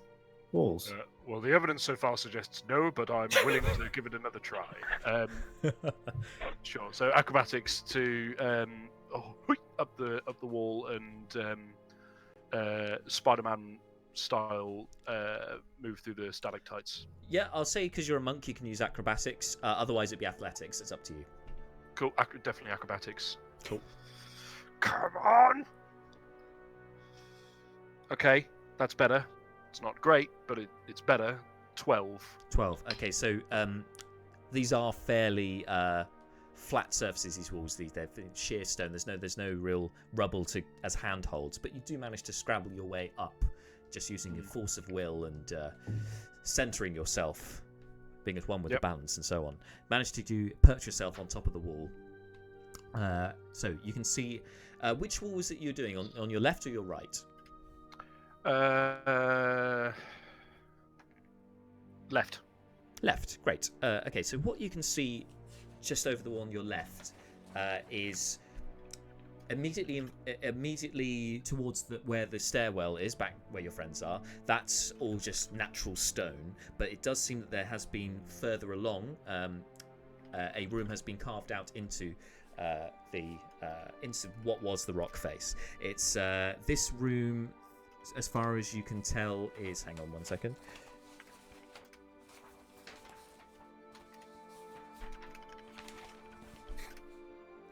Speaker 3: walls?
Speaker 2: Well, the evidence so far suggests no, but I'm willing to give it another try. Sure. So acrobatics to up the wall and Spider-Man style move through the stalactites.
Speaker 1: Yeah, I'll say because you're a monk, you can use acrobatics. Otherwise, it'd be athletics. It's up to you.
Speaker 2: Cool. Definitely acrobatics.
Speaker 1: Cool.
Speaker 2: Come on. Okay, that's better. It's not great, but it's better. 12.
Speaker 1: 12. Okay, so these are fairly flat surfaces. These walls, they're sheer stone. There's no real rubble as handholds, but you do manage to scrabble your way up, just using your force of will and centering yourself, being at one with the balance and so on. Manage to perch yourself on top of the wall. So you can see which wall was it you're doing on your left or your right?
Speaker 2: Left.
Speaker 1: Left, great. Okay, so what you can see just over the wall on your left is immediately towards where the stairwell is, back where your friends are. That's all just natural stone, but it does seem that there has been further along a room has been carved out into into what was the rock face. It's this room, as far as you can tell, is... Hang on one second.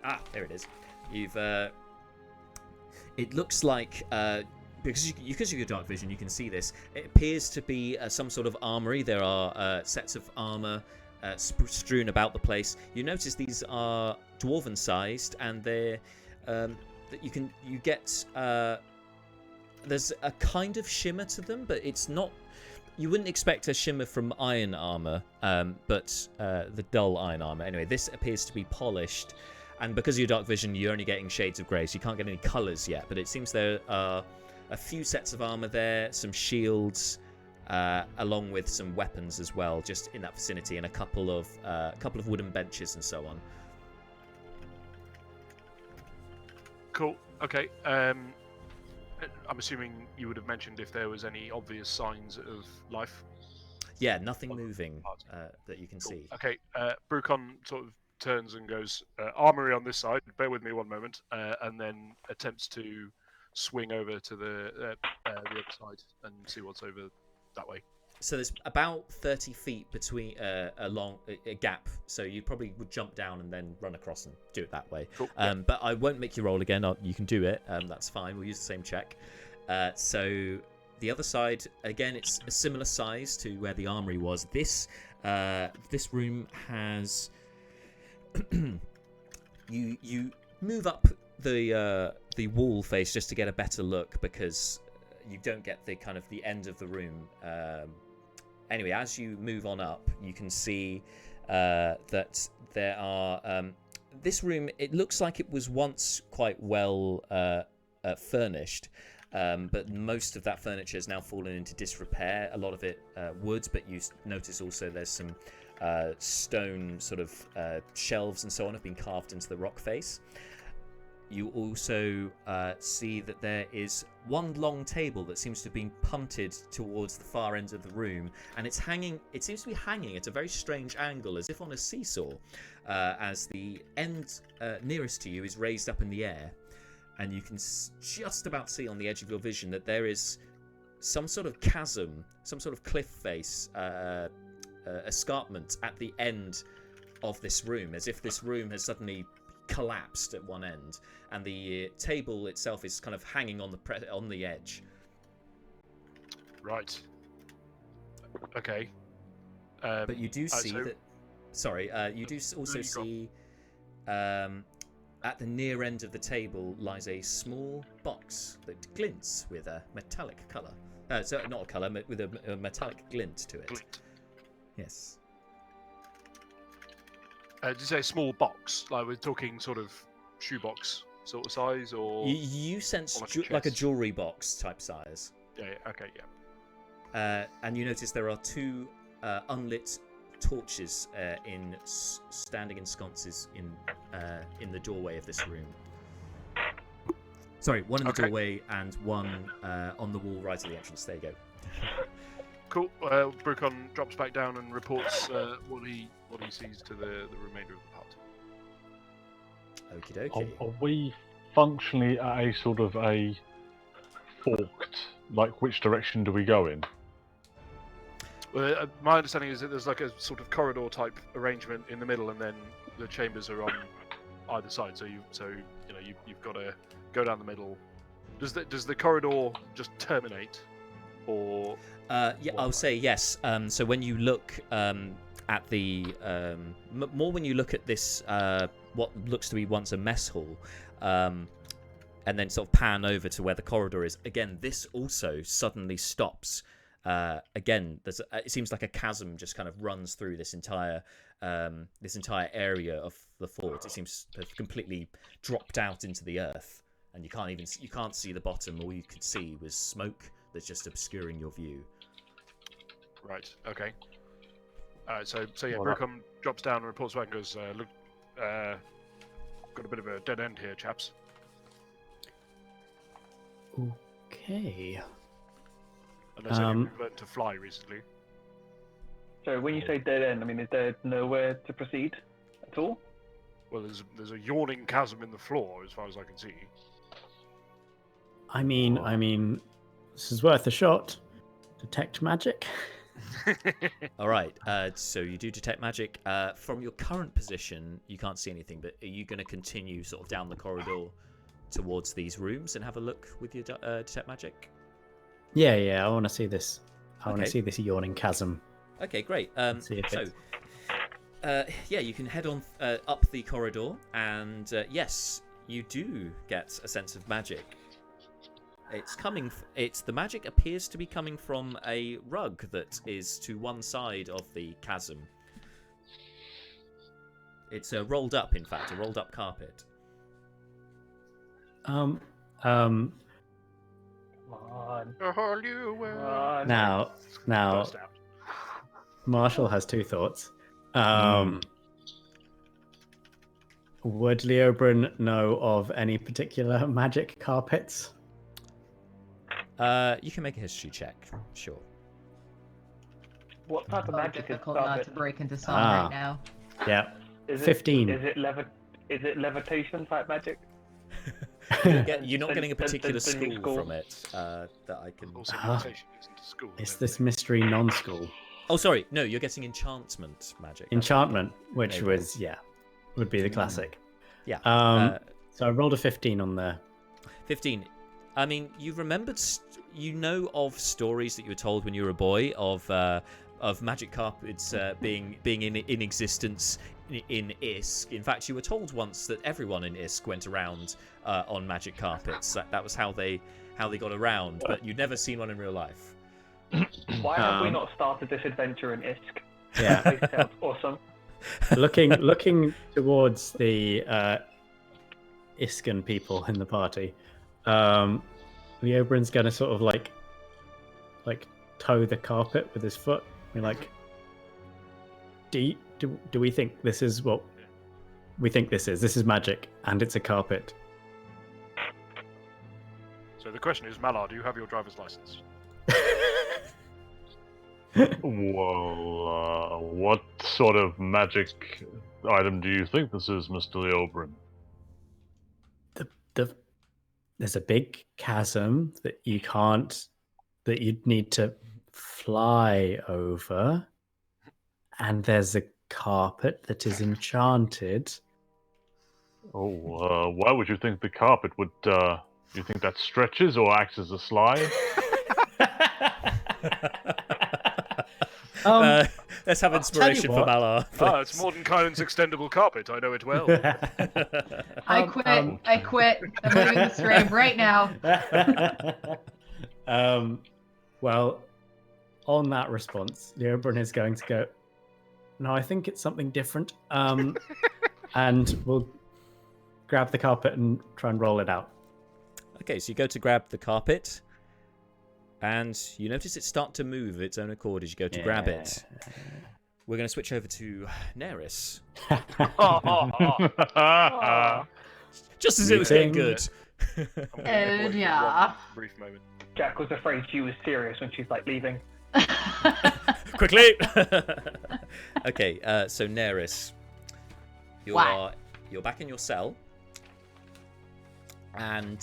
Speaker 1: Ah, there it is. You've... it looks like... because you get dark vision, you can see this. It appears to be some sort of armory. There are sets of armor strewn about the place. You notice these are dwarven sized, and they're... you get... there's a kind of shimmer to them, but it's not... You wouldn't expect a shimmer from iron armor, but the dull iron armor. Anyway, this appears to be polished, and because of your dark vision, you're only getting shades of grey, so you can't get any colours yet. But it seems there are a few sets of armor there, some shields, along with some weapons as well, just in that vicinity, and a couple of wooden benches and so on.
Speaker 2: Cool. Okay. I'm assuming you would have mentioned if there was any obvious signs of life.
Speaker 1: Yeah, nothing moving that you can
Speaker 2: Cool.
Speaker 1: see.
Speaker 2: Okay. Brucon sort of turns and goes, armory on this side. Bear with me one moment, and then attempts to swing over to the other side and see what's over that way.
Speaker 1: So there's about 30 feet between a gap. So you probably would jump down and then run across and do it that way.
Speaker 2: Cool.
Speaker 1: But I won't make you roll again. You can do it. That's fine. We'll use the same check. So the other side, again, it's a similar size to where the armory was. This room has you move up the wall face just to get a better look, because you don't get the kind of the end of the room. Anyway, as you move on up, you can see that there are this room. It looks like it was once quite well furnished, but most of that furniture has now fallen into disrepair. A lot of it wood, but you notice also there's some stone sort of shelves and so on have been carved into the rock face. You also see that there is one long table that seems to have been punted towards the far end of the room, and it's hanging. It seems to be hanging at a very strange angle, as if on a seesaw, as the end nearest to you is raised up in the air, and you can just about see on the edge of your vision that there is some sort of chasm, some sort of cliff face, escarpment at the end of this room, as if this room has suddenly collapsed at one end, and the table itself is kind of hanging on the edge.
Speaker 2: Right. Okay.
Speaker 1: But you do see that. Sorry, you do also see at the near end of the table lies a small box that glints with a metallic color. So not a color, but with a metallic glint to it.
Speaker 2: Glint.
Speaker 1: Yes.
Speaker 2: Did you say small box? Like we're talking sort of shoebox sort of size, or
Speaker 1: You sense
Speaker 2: or
Speaker 1: like a jewelry box type size.
Speaker 2: Yeah. Okay. Yeah.
Speaker 1: And you notice there are two unlit torches standing in sconces in the doorway of this room. Sorry, one in the doorway and one on the wall right at the entrance. There you go.
Speaker 2: Cool. Brucon drops back down and reports what he sees to the remainder of the party.
Speaker 1: Okie dokie.
Speaker 4: Are we functionally at a sort of a forked, like which direction do we go in?
Speaker 2: Well, my understanding is that there's like a sort of corridor type arrangement in the middle, and then the chambers are on either side. So you've got to go down the middle. Does the corridor just terminate, or?
Speaker 1: Yeah, I'll say yes. So when you look at the more when you look at this what looks to be once a mess hall, and then sort of pan over to where the corridor is, again this also suddenly stops. Again, it seems like a chasm just kind of runs through this entire area of the fort. It seems to have completely dropped out into the earth, and you can't see the bottom. All you could see was smoke that's just obscuring your view.
Speaker 2: Right. Okay. So yeah, Brucom drops down and reports back and goes, "Look, got a bit of a dead end here, chaps."
Speaker 3: Okay.
Speaker 2: Unless anyone learned to fly recently.
Speaker 6: So when you say dead end, I mean, is there nowhere to proceed at all?
Speaker 2: Well, there's a yawning chasm in the floor, as far as I can see.
Speaker 3: I mean, this is worth a shot. Detect magic.
Speaker 1: All right. So you do detect magic. From your current position, you can't see anything. But are you going to continue sort of down the corridor towards these rooms and have a look with your detect magic?
Speaker 3: Yeah. I want to see this. I want
Speaker 1: Okay.
Speaker 3: to see this yawning chasm.
Speaker 1: Okay, great.
Speaker 3: See if
Speaker 1: So, yeah, you can head on up the corridor, and yes, you do get a sense of magic. The magic appears to be coming from a rug that is to one side of the chasm. It's rolled up, in fact, a rolled up carpet.
Speaker 6: Come on.
Speaker 3: Now,
Speaker 2: Burst out.
Speaker 3: Marshall has two thoughts. Would Leobrun know of any particular magic carpets?
Speaker 1: You can make a history check. Sure.
Speaker 6: What type of
Speaker 5: So
Speaker 6: magic is
Speaker 5: difficult not
Speaker 6: carpet?
Speaker 5: to break into song
Speaker 3: Ah.
Speaker 5: right now.
Speaker 3: Yeah.
Speaker 6: Is it,
Speaker 3: 15.
Speaker 6: Is it levitation type magic?
Speaker 1: You're not getting a particular
Speaker 6: the new
Speaker 1: school from it that I can.
Speaker 2: Also,
Speaker 3: Ah.
Speaker 2: mutation isn't a school.
Speaker 3: It's
Speaker 2: don't
Speaker 3: this
Speaker 2: they?
Speaker 3: mystery non-school.
Speaker 1: Oh, sorry. No, you're getting enchantment magic. That's
Speaker 3: Enchantment, which
Speaker 1: Maybe.
Speaker 3: was, would be the classic.
Speaker 1: Yeah.
Speaker 3: So I rolled a 15 on there.
Speaker 1: 15. I mean, you've remembered, you know of stories that you were told when you were a boy of magic carpets being in existence in Isk. In fact, you were told once that everyone in Isk went around on magic carpets. That was how they got around, but you'd never seen one in real life.
Speaker 6: Why have we not started this adventure in Isk?
Speaker 3: Yeah.
Speaker 6: This sounds awesome.
Speaker 3: looking towards the Iskan people in the party, Leobrun's gonna sort of like toe the carpet with his foot. We're like, do we think this is what we think this is? This is magic, and it's a carpet.
Speaker 2: So the question is, Malar, do you have your driver's license?
Speaker 4: Well, what sort of magic item do you think this is, Mr. Leobrun?
Speaker 3: There's a big chasm that you'd need to fly over, and there's a carpet that is enchanted.
Speaker 4: Oh, why would you think the carpet would, do you think that stretches or acts as a slide?
Speaker 1: Let's have inspiration for Malar.
Speaker 2: Ah, it's Mordenkainen's extendable carpet. I know it well.
Speaker 5: I quit. I quit. I'm leaving this rave right now.
Speaker 3: Well, on that response, Leobrun is going to go, no, I think it's something different. And we'll grab the carpet and try and roll it out.
Speaker 1: Okay, so you go to grab the carpet, and you notice it start to move of its own accord as you go to grab it. We're going to switch over to Naeris. Just as it was getting good.
Speaker 5: And yeah.
Speaker 2: Brief moment.
Speaker 6: Jack was afraid she was serious when she's like leaving.
Speaker 1: Quickly! Okay, so Naeris, you're back in your cell, and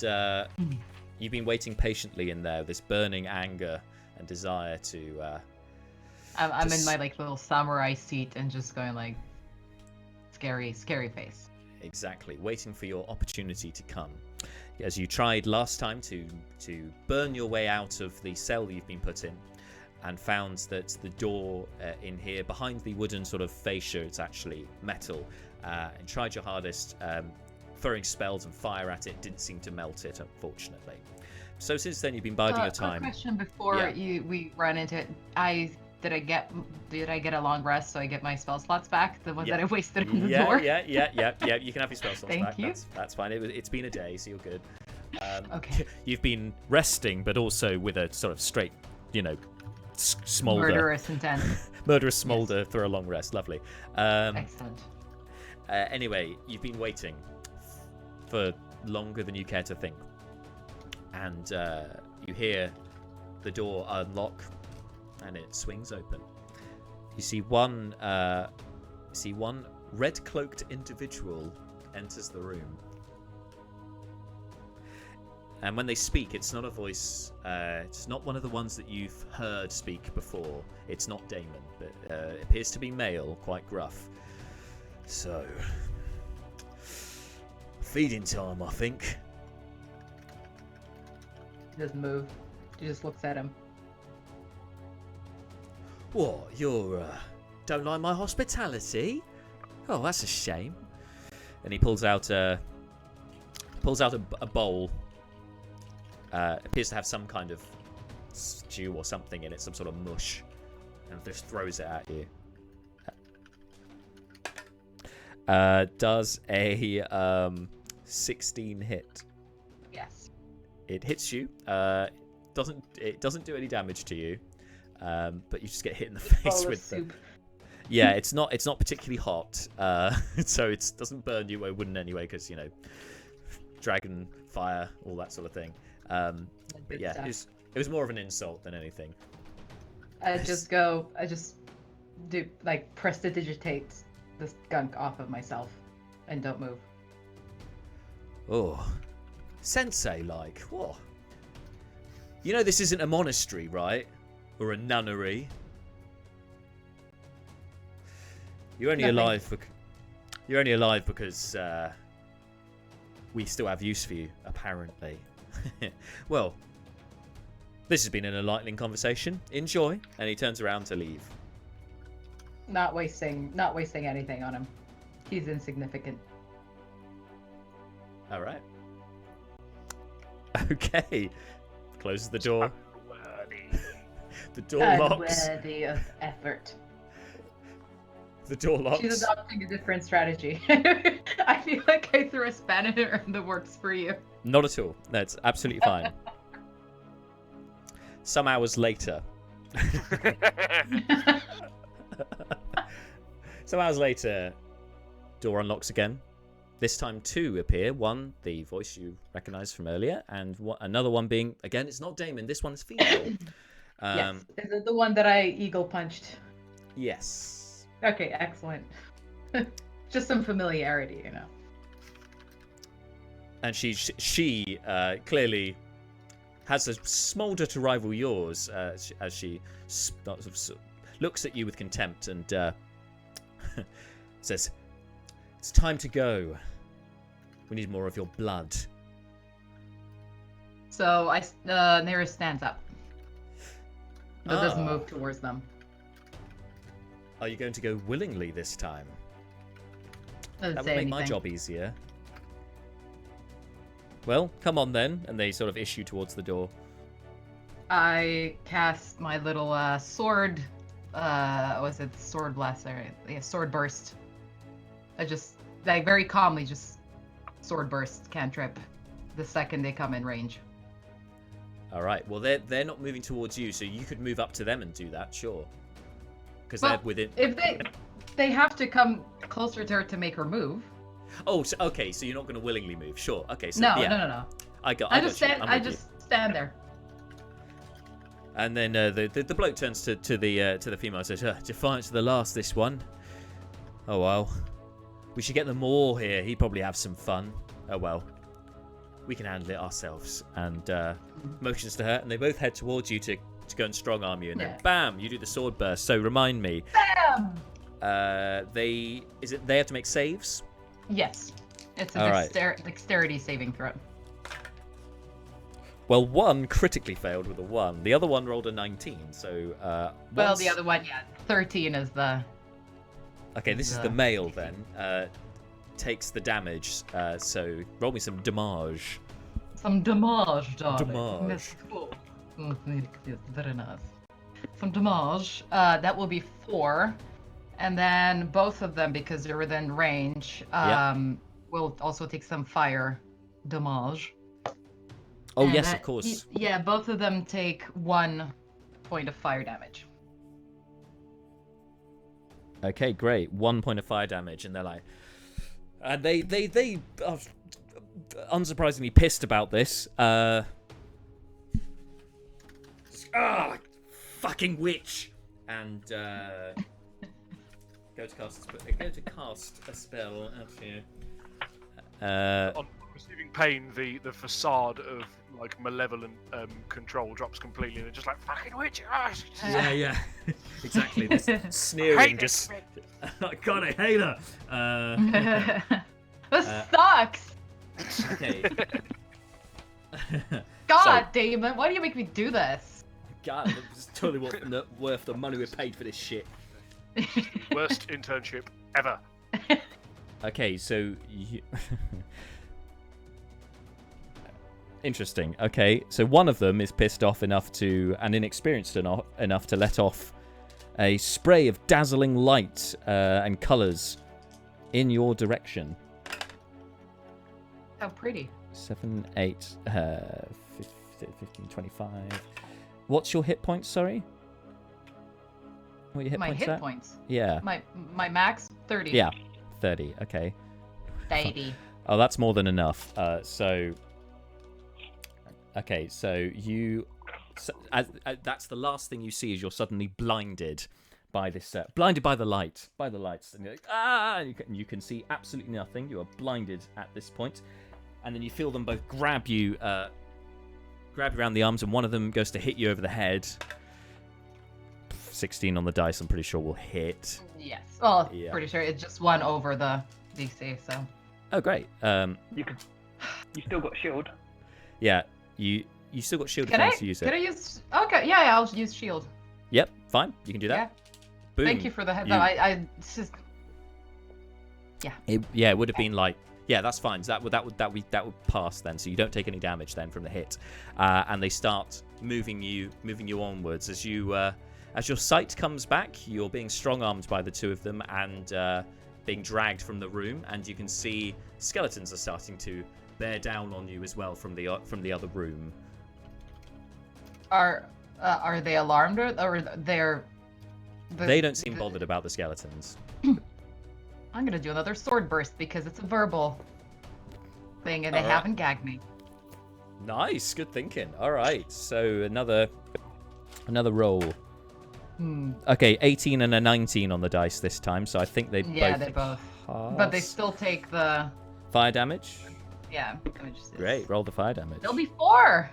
Speaker 1: you've been waiting patiently in there, this burning anger and desire to.
Speaker 5: I'm in my like little samurai seat and just going like, scary face.
Speaker 1: Exactly, waiting for your opportunity to come. As you tried last time to burn your way out of the cell you've been put in, and found that the door in here, behind the wooden sort of fascia, it's actually metal, and tried your hardest, throwing spells and fire at it, didn't seem to melt it, unfortunately. So since then, you've been biding your time.
Speaker 5: Quick question before we run into it. Did I get a long rest so I get my spell slots back? The ones that I wasted on the door?
Speaker 1: Yeah. You can have your spell slots back.
Speaker 5: Thank you.
Speaker 1: That's fine. It's been a day, so you're good.
Speaker 5: Okay.
Speaker 1: You've been resting, but also with a sort of straight, smolder.
Speaker 5: Murderous intent.
Speaker 1: Murderous smolder for a long rest. Lovely.
Speaker 5: Excellent.
Speaker 1: Anyway, you've been waiting for longer than you care to think. And you hear the door unlock, and it swings open. You see one red-cloaked individual enters the room. And when they speak, it's not a voice, it's not one of the ones that you've heard speak before. It's not Damon, but it appears to be male, quite gruff. So, feeding time, I think.
Speaker 5: He doesn't move. He just looks at him.
Speaker 1: What, you're, don't like my hospitality? Oh, that's a shame. And he pulls out a bowl. Appears to have some kind of stew or something in it, some sort of mush, and just throws it at you. Does a 16 hit?
Speaker 5: Yes.
Speaker 1: It hits you. It doesn't do any damage to you, but you just get hit in the face with
Speaker 5: soup.
Speaker 1: Yeah, it's not particularly hot, so it doesn't burn you. It wouldn't anyway, because dragon fire, all that sort of thing. But yeah, it was more of an insult than anything.
Speaker 5: I just do like prestidigitate this gunk off of myself and don't move.
Speaker 1: Oh, sensei, like what? This isn't a monastery, right? Or a nunnery. You're only alive because we still have use for you, apparently. Well, this has been an enlightening conversation. Enjoy. And he turns around to leave.
Speaker 5: Not wasting anything on him. He's insignificant.
Speaker 1: All right. Okay. Closes the door. The door locks.
Speaker 5: Unworthy of effort.
Speaker 1: The door locks.
Speaker 5: She's adopting a different strategy. I feel like I threw a spanner in the works for you.
Speaker 1: Not at all. That's absolutely fine. Some hours later. Some hours later, door unlocks again. This time two appear. One, the voice you recognise from earlier, and another one being, again, it's not Damon. This one's female.
Speaker 5: Yes. Is it the one that I eagle punched?
Speaker 1: Yes.
Speaker 5: Okay, excellent. Just some familiarity,
Speaker 1: And she clearly has a smoulder to rival yours as she looks at you with contempt and says, "It's time to go. We need more of your blood."
Speaker 5: So Naeris stands up. But doesn't move towards them.
Speaker 1: Are you going to go willingly this time?
Speaker 5: Doesn't
Speaker 1: That
Speaker 5: say
Speaker 1: would make
Speaker 5: anything.
Speaker 1: my job easier. Well, come on then. And they sort of issue towards the door.
Speaker 5: I cast my little sword. Was it sword blast? Sword burst. I just very calmly just sword burst cantrip the second they come in range.
Speaker 1: All right. Well, they're not moving towards you, so you could move up to them and do that, sure. Because they're within.
Speaker 5: If they have to come closer to her to make her move.
Speaker 1: Oh, so, okay. So you're not going to willingly move, sure? Okay. So
Speaker 5: No.
Speaker 1: I just
Speaker 5: stand there.
Speaker 1: And then the bloke turns to the female and says, "Defiance to the last, this one. Oh well, we should get them all here. He'd probably have some fun. Oh well, we can handle it ourselves." And motions to her, and they both head towards you to go and strong arm you. And then bam, you do the sword burst. So remind me,
Speaker 5: Bam!
Speaker 1: they have to make saves?
Speaker 5: Yes, it's a dexterity saving throw.
Speaker 1: Well, one critically failed with a 1. The other one rolled a 19. So
Speaker 5: the other one, 13 is the.
Speaker 1: Okay, this is the male then. Takes the damage. So roll me some damage.
Speaker 5: Some damage, darling.
Speaker 1: Damage.
Speaker 5: That's cool. Very nice. Some damage. That will be 4. And then both of them, because they're within range, will also take some fire damage.
Speaker 1: Oh,
Speaker 5: And
Speaker 1: yes, of course.
Speaker 5: Both of them take 1 point of fire damage.
Speaker 1: Okay, great. 1 point of fire damage, and they're like, and they are unsurprisingly pissed about this. Fucking witch! And go to cast a spell at you.
Speaker 2: On receiving pain, the facade of like malevolent control drops completely, and they're just like fucking witch.
Speaker 1: Yeah, exactly. This sneering, just God, I hate her.
Speaker 5: This sucks.
Speaker 1: Okay.
Speaker 5: God, Damon, why do you make me do this?
Speaker 1: God, it's totally worth the money we paid for this shit.
Speaker 2: Worst internship ever.
Speaker 1: Okay, so interesting. Okay, so one of them is pissed off enough and inexperienced enough to let off a spray of dazzling light and colours in your direction.
Speaker 5: How pretty.
Speaker 1: 7, 8, 15, 25. What's your hit points, sorry? What are your hit
Speaker 5: My
Speaker 1: points
Speaker 5: hit
Speaker 1: at?
Speaker 5: points.
Speaker 1: Yeah.
Speaker 5: My max 30.
Speaker 1: Yeah. 30. Okay.
Speaker 5: 30.
Speaker 1: Oh, that's more than enough. Okay, so you... that's the last thing you see is you're suddenly blinded by this... blinded by the light. By the lights. And you're like, ah! And you can see absolutely nothing. You are blinded at this point. And then you feel them both grab you around the arms, and one of them goes to hit you over the head. 16 on the dice, I'm pretty sure will hit.
Speaker 5: Yes. Well,
Speaker 1: Yeah.
Speaker 5: pretty sure it's just one over the DC, so.
Speaker 1: Oh, great.
Speaker 6: You still got shield.
Speaker 1: Yeah, you still got shield
Speaker 5: Can
Speaker 1: defense
Speaker 5: I,
Speaker 1: to use
Speaker 5: can I
Speaker 1: it.
Speaker 5: use... Okay, yeah, I'll use shield.
Speaker 1: Yep, fine. You can do that.
Speaker 5: Yeah.
Speaker 1: Boom.
Speaker 5: Thank you for the heads
Speaker 1: You-
Speaker 5: up. It's just...
Speaker 1: It would have been like, yeah, that's fine. So that would pass then. So you don't take any damage then from the hit, and they start moving you onwards as your sight comes back. You're being strong armed by the two of them and being dragged from the room, and you can see skeletons are starting to bear down on you as well from the other room.
Speaker 5: Are they alarmed or they're...
Speaker 1: They don't seem bothered about the skeletons.
Speaker 5: I'm gonna do another sword burst because it's a verbal thing and they
Speaker 1: Alright.
Speaker 5: haven't gagged me.
Speaker 1: Nice, good thinking. All right, so another roll. Okay, 18 and a 19 on the dice this time, so I think they
Speaker 5: Yeah,
Speaker 1: both
Speaker 5: they both.
Speaker 1: pass.
Speaker 5: But they still take the...
Speaker 1: Fire damage.
Speaker 5: Yeah. let me just-
Speaker 1: Great, roll the fire damage.
Speaker 5: There'll be 4!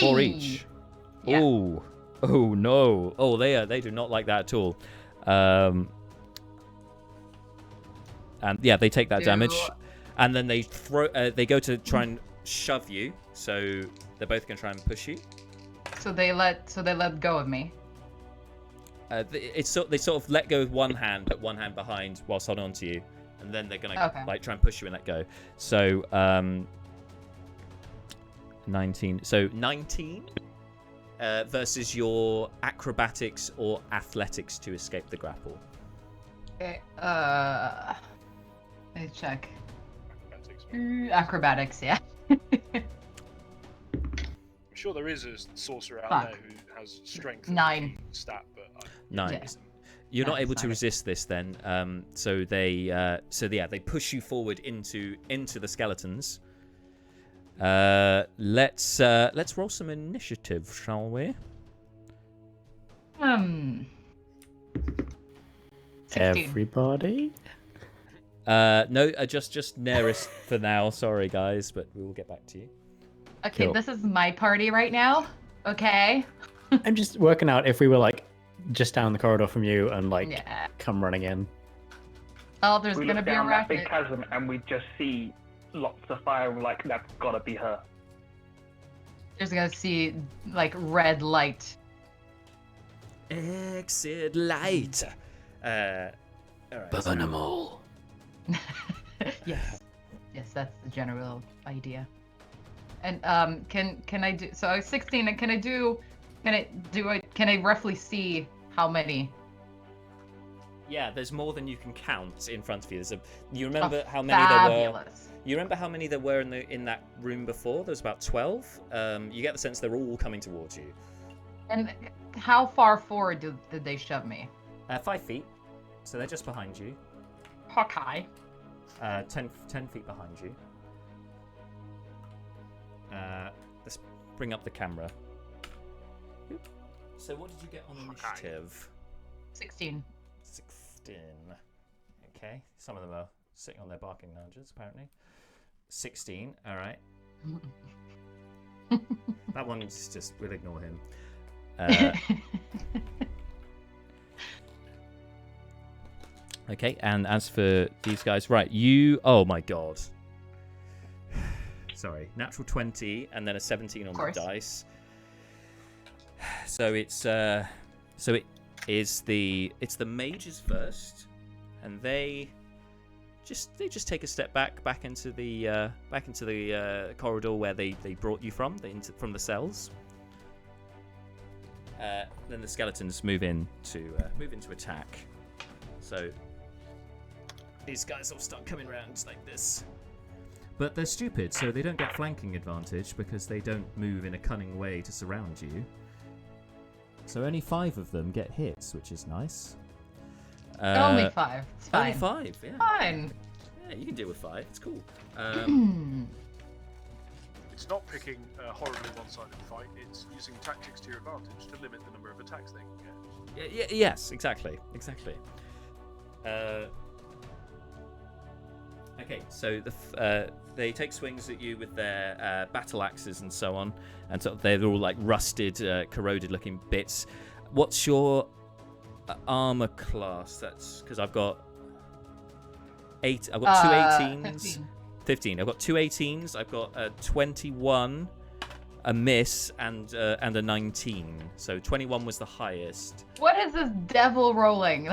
Speaker 1: 4
Speaker 5: Hey!
Speaker 1: each.
Speaker 5: Yeah.
Speaker 1: Oh no. Oh, they do not like that at all. And yeah, they take that damage, and then they go to try and shove you. So they're both gonna try and push you.
Speaker 5: So they let go of me.
Speaker 1: They sort of let go with one hand, put one hand behind whilst holding on to you, and then they're gonna
Speaker 5: Okay.
Speaker 1: like try and push you and let go. So 19. So 19 versus your acrobatics or athletics to escape the grapple.
Speaker 5: Okay. Let me check. Acrobatics, yeah.
Speaker 2: I'm sure there is a sorcerer out
Speaker 5: Fuck.
Speaker 2: there who has strength.
Speaker 5: 9.
Speaker 2: Stat, but
Speaker 1: 9.
Speaker 5: Yeah.
Speaker 1: You're not
Speaker 5: Nice,
Speaker 1: able to
Speaker 5: okay.
Speaker 1: resist this then. So they push you forward into the skeletons. Let's roll some initiative, shall we?
Speaker 5: 16.
Speaker 3: Everybody?
Speaker 1: No, just Naeris for now. Sorry, guys, but we will get back to you.
Speaker 5: Okay,
Speaker 3: Cool.
Speaker 5: this is my party right now. Okay.
Speaker 3: I'm just working out if we were like just down the corridor from you and like
Speaker 5: Yeah.
Speaker 3: come running in.
Speaker 5: Oh, there's
Speaker 6: We
Speaker 5: gonna
Speaker 6: look
Speaker 5: be a
Speaker 6: down that big
Speaker 5: racket.
Speaker 6: chasm and we just see lots of fire. And we're like, that's gotta be her.
Speaker 5: There's gonna see like red light.
Speaker 1: Exit light. All right.
Speaker 3: Burn them all.
Speaker 5: Yes. Yes, that's the general idea. And can I do so? I was 16, and can I roughly see how many?
Speaker 1: Yeah, there's more than you can count in front of you. You remember how many there were?
Speaker 5: Fabulous.
Speaker 1: You remember how many there were in that room before? There was about 12. You get the sense they're all coming towards you.
Speaker 5: And how far forward did they shove me?
Speaker 1: 5 feet. So they're just behind you.
Speaker 5: Hawkeye.
Speaker 1: 10 feet behind you. Let's bring up the camera. So what did you get on initiative?
Speaker 5: 16.
Speaker 1: 16. Okay. Some of them are sitting on their barking lounges, apparently. 16. All right. That one's just, we'll ignore him. Okay, and as for these guys, right, oh my god. Sorry, natural 20 and then a 17 on the
Speaker 5: course.
Speaker 1: dice. So it's it's the mages first, and they just take a step back into the corridor where they brought you from the cells. Then the skeletons move into attack. So these guys all start coming around like this. But they're stupid, so they don't get flanking advantage because they don't move in a cunning way to surround you. So only 5 of them get hits, which is nice.
Speaker 5: Only 5. It's fine.
Speaker 1: Only 5, yeah.
Speaker 5: Fine.
Speaker 1: Yeah, you can deal with 5. It's cool.
Speaker 2: It's not picking a horribly one-sided fight. It's using tactics to your advantage to limit the number of attacks they can get.
Speaker 1: Yes, exactly. Okay, so they take swings at you with their battle axes and so on, and so they're all like rusted, corroded-looking bits. What's your armor class? That's because I've got 8. I've got 2 18s. 15. I've got 2 18s. I've got a 21, a miss, and a 19. So 21 was the highest.
Speaker 5: What is this devil rolling?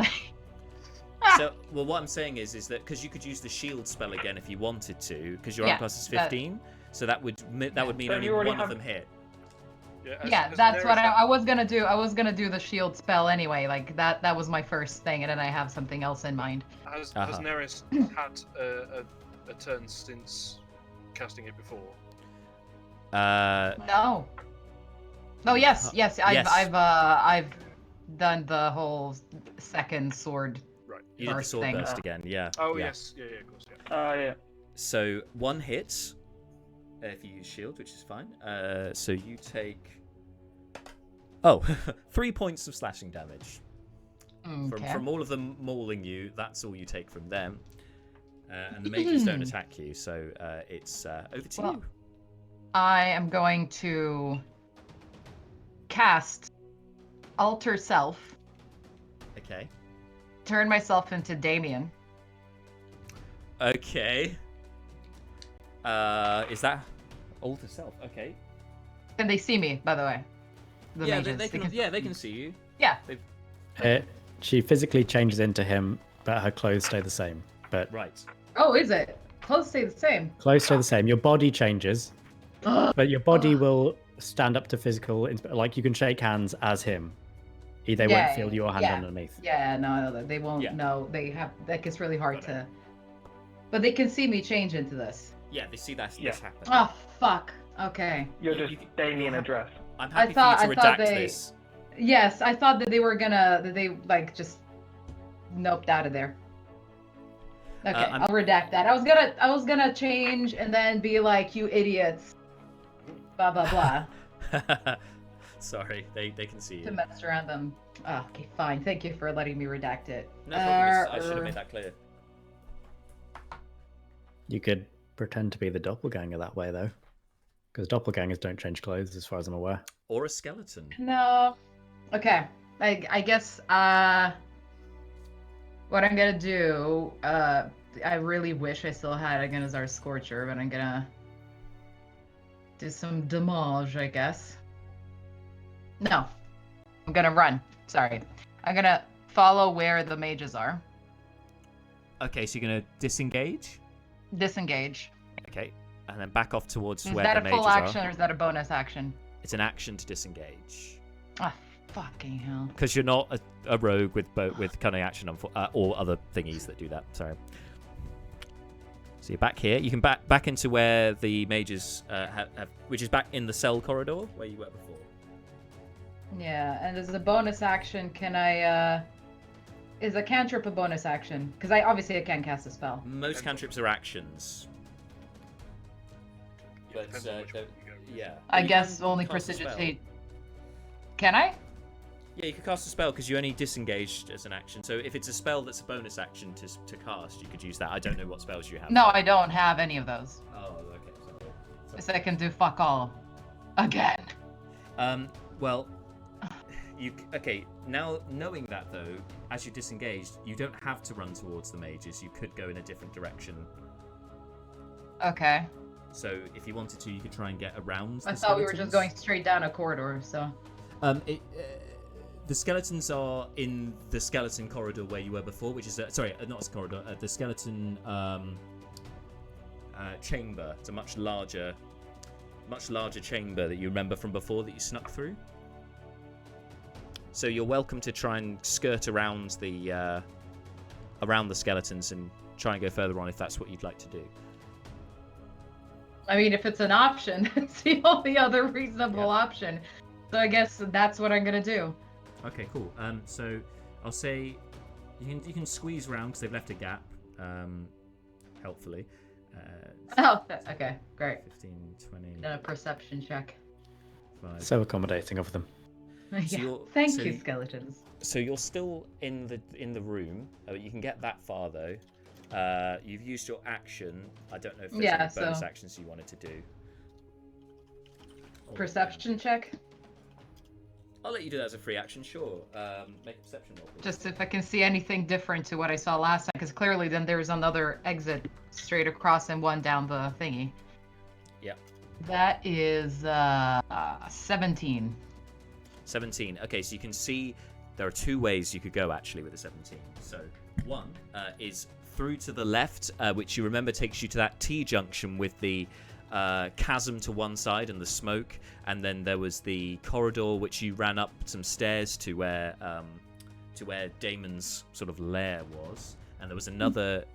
Speaker 1: So, well, what I'm saying is that because you could use the shield spell again if you wanted to, because your armor class is 15, so that would mean
Speaker 6: Don't
Speaker 1: only
Speaker 6: you already
Speaker 1: one of them hit.
Speaker 5: Yeah, that's what I was gonna do. I was gonna do the shield spell anyway. Like that was my first thing, and then I have something else in mind.
Speaker 2: Has Naeris had a turn since casting it before?
Speaker 5: No. Oh yes. I've done the whole second sword.
Speaker 2: Right.
Speaker 1: You did the
Speaker 5: First
Speaker 1: sword
Speaker 5: thing.
Speaker 1: burst again, yeah.
Speaker 2: Oh
Speaker 1: yeah.
Speaker 2: yes, yeah, of course, yeah.
Speaker 6: Yeah.
Speaker 1: So 1 hit if you use shield, which is fine. So you take 3 points of slashing damage
Speaker 5: Okay.
Speaker 1: from all of them mauling you. That's all you take from them, and the mages don't attack you. So it's over to you.
Speaker 5: I am going to cast Alter Self.
Speaker 1: Okay.
Speaker 5: Turn myself into Damien.
Speaker 1: Okay. Is that alter self? Okay.
Speaker 5: Can they see me, by the way? The
Speaker 1: Yeah,
Speaker 5: mages,
Speaker 1: they can. Yeah, they can see you.
Speaker 5: Yeah.
Speaker 3: She physically changes into him, but her clothes stay the same. But
Speaker 1: Right.
Speaker 5: Oh, is it? Clothes stay the same.
Speaker 3: clothes stay the same. Your body changes, but your body will stand up to physical. Like you can shake hands as him. They won't feel your hand underneath.
Speaker 5: Yeah, no, they won't.
Speaker 1: Yeah.
Speaker 5: No, they have. That gets really hard to. But they can see me change into this.
Speaker 1: Yeah, they see this happen.
Speaker 5: Oh fuck. Okay.
Speaker 6: You're just Damien a dress.
Speaker 1: I'm happy
Speaker 5: thought-
Speaker 1: for you to
Speaker 5: I thought
Speaker 1: redact
Speaker 5: they-
Speaker 1: this.
Speaker 5: Yes, I thought that they were gonna. That they like just noped out of there. Okay, I'll redact that. I was gonna change and then be like, you idiots. Blah blah blah.
Speaker 1: Sorry, they can see
Speaker 5: To
Speaker 1: you.
Speaker 5: mess around them. Oh, okay, fine. Thank you for letting me redact it.
Speaker 1: No problem. I should have made that clear.
Speaker 3: You could pretend to be the doppelganger that way, though, because doppelgangers don't change clothes, as far as I'm aware.
Speaker 1: Or a skeleton.
Speaker 5: No. Okay. I guess what I'm gonna do, I really wish I still had a Gunazar Scorcher, but I'm gonna do some damage, I guess. No. I'm gonna run. Sorry. I'm gonna follow where the mages are.
Speaker 1: Okay, so you're gonna disengage.
Speaker 5: Disengage.
Speaker 1: Okay, and then back off towards
Speaker 5: Is
Speaker 1: where
Speaker 5: that
Speaker 1: the
Speaker 5: a
Speaker 1: mages
Speaker 5: full action
Speaker 1: are.
Speaker 5: or is that a bonus action?
Speaker 1: It's an action to disengage.
Speaker 5: Ah, fucking hell.
Speaker 1: Because you're not a rogue with cunning action or other thingies that do that. Sorry. So you're back here. You can back into where the mages have, which is back in the cell corridor where you were before.
Speaker 5: Yeah, and as a bonus action, can I, is a cantrip a bonus action? Because I can't cast a spell.
Speaker 1: Most cantrips are actions. But
Speaker 2: Depends on which one you go with.
Speaker 1: yeah.
Speaker 5: I
Speaker 1: You
Speaker 5: guess
Speaker 1: can
Speaker 5: only
Speaker 1: cast a spell.
Speaker 5: prestidigitate. Can I?
Speaker 1: Yeah, you could cast a spell because you only disengaged as an action. So if it's a spell that's a bonus action to cast, you could use that. I don't know what spells you have.
Speaker 5: No, I don't have any of those.
Speaker 1: Oh, okay. Sorry.
Speaker 5: So I can do fuck all. Again.
Speaker 1: Well, now knowing that though, as you're disengaged, you don't have to run towards the mages. You could go in a different direction.
Speaker 5: Okay.
Speaker 1: So if you wanted to, you could try and get around.
Speaker 5: I
Speaker 1: the
Speaker 5: thought we were just
Speaker 1: skeletons.
Speaker 5: going straight down a corridor, so.
Speaker 1: The skeletons are in the skeleton corridor where you were before, which is not a corridor. The skeleton chamber. It's a much larger chamber that you remember from before that you snuck through. So you're welcome to try and skirt around the skeletons and try and go further on if that's what you'd like to do.
Speaker 5: I mean, if it's an option, it's the only other reasonable option. So I guess that's what I'm gonna do.
Speaker 1: Okay, cool. So I'll say you can squeeze round because they've left a gap. Helpfully.
Speaker 5: Okay, great.
Speaker 1: 15, 20.
Speaker 5: A perception check.
Speaker 1: 5.
Speaker 3: So accommodating of them.
Speaker 5: Yeah. Thank you, skeletons.
Speaker 1: So you're still in the room. You can get that far though. You've used your action. I don't know if there's any bonus actions you wanted to do.
Speaker 5: Perception check.
Speaker 1: I'll let you do that as a free action, sure. Make a perception roll. Please.
Speaker 5: Just if I can see anything different to what I saw last time, because clearly then there's another exit straight across and one down the thingy.
Speaker 1: Yep.
Speaker 5: That is 17.
Speaker 1: 17. Okay, so you can see there are two ways you could go actually with a 17. So one is through to the left, which you remember takes you to that T-junction with the chasm to one side and the smoke, and then there was the corridor which you ran up some stairs to where Damon's sort of lair was, and there was another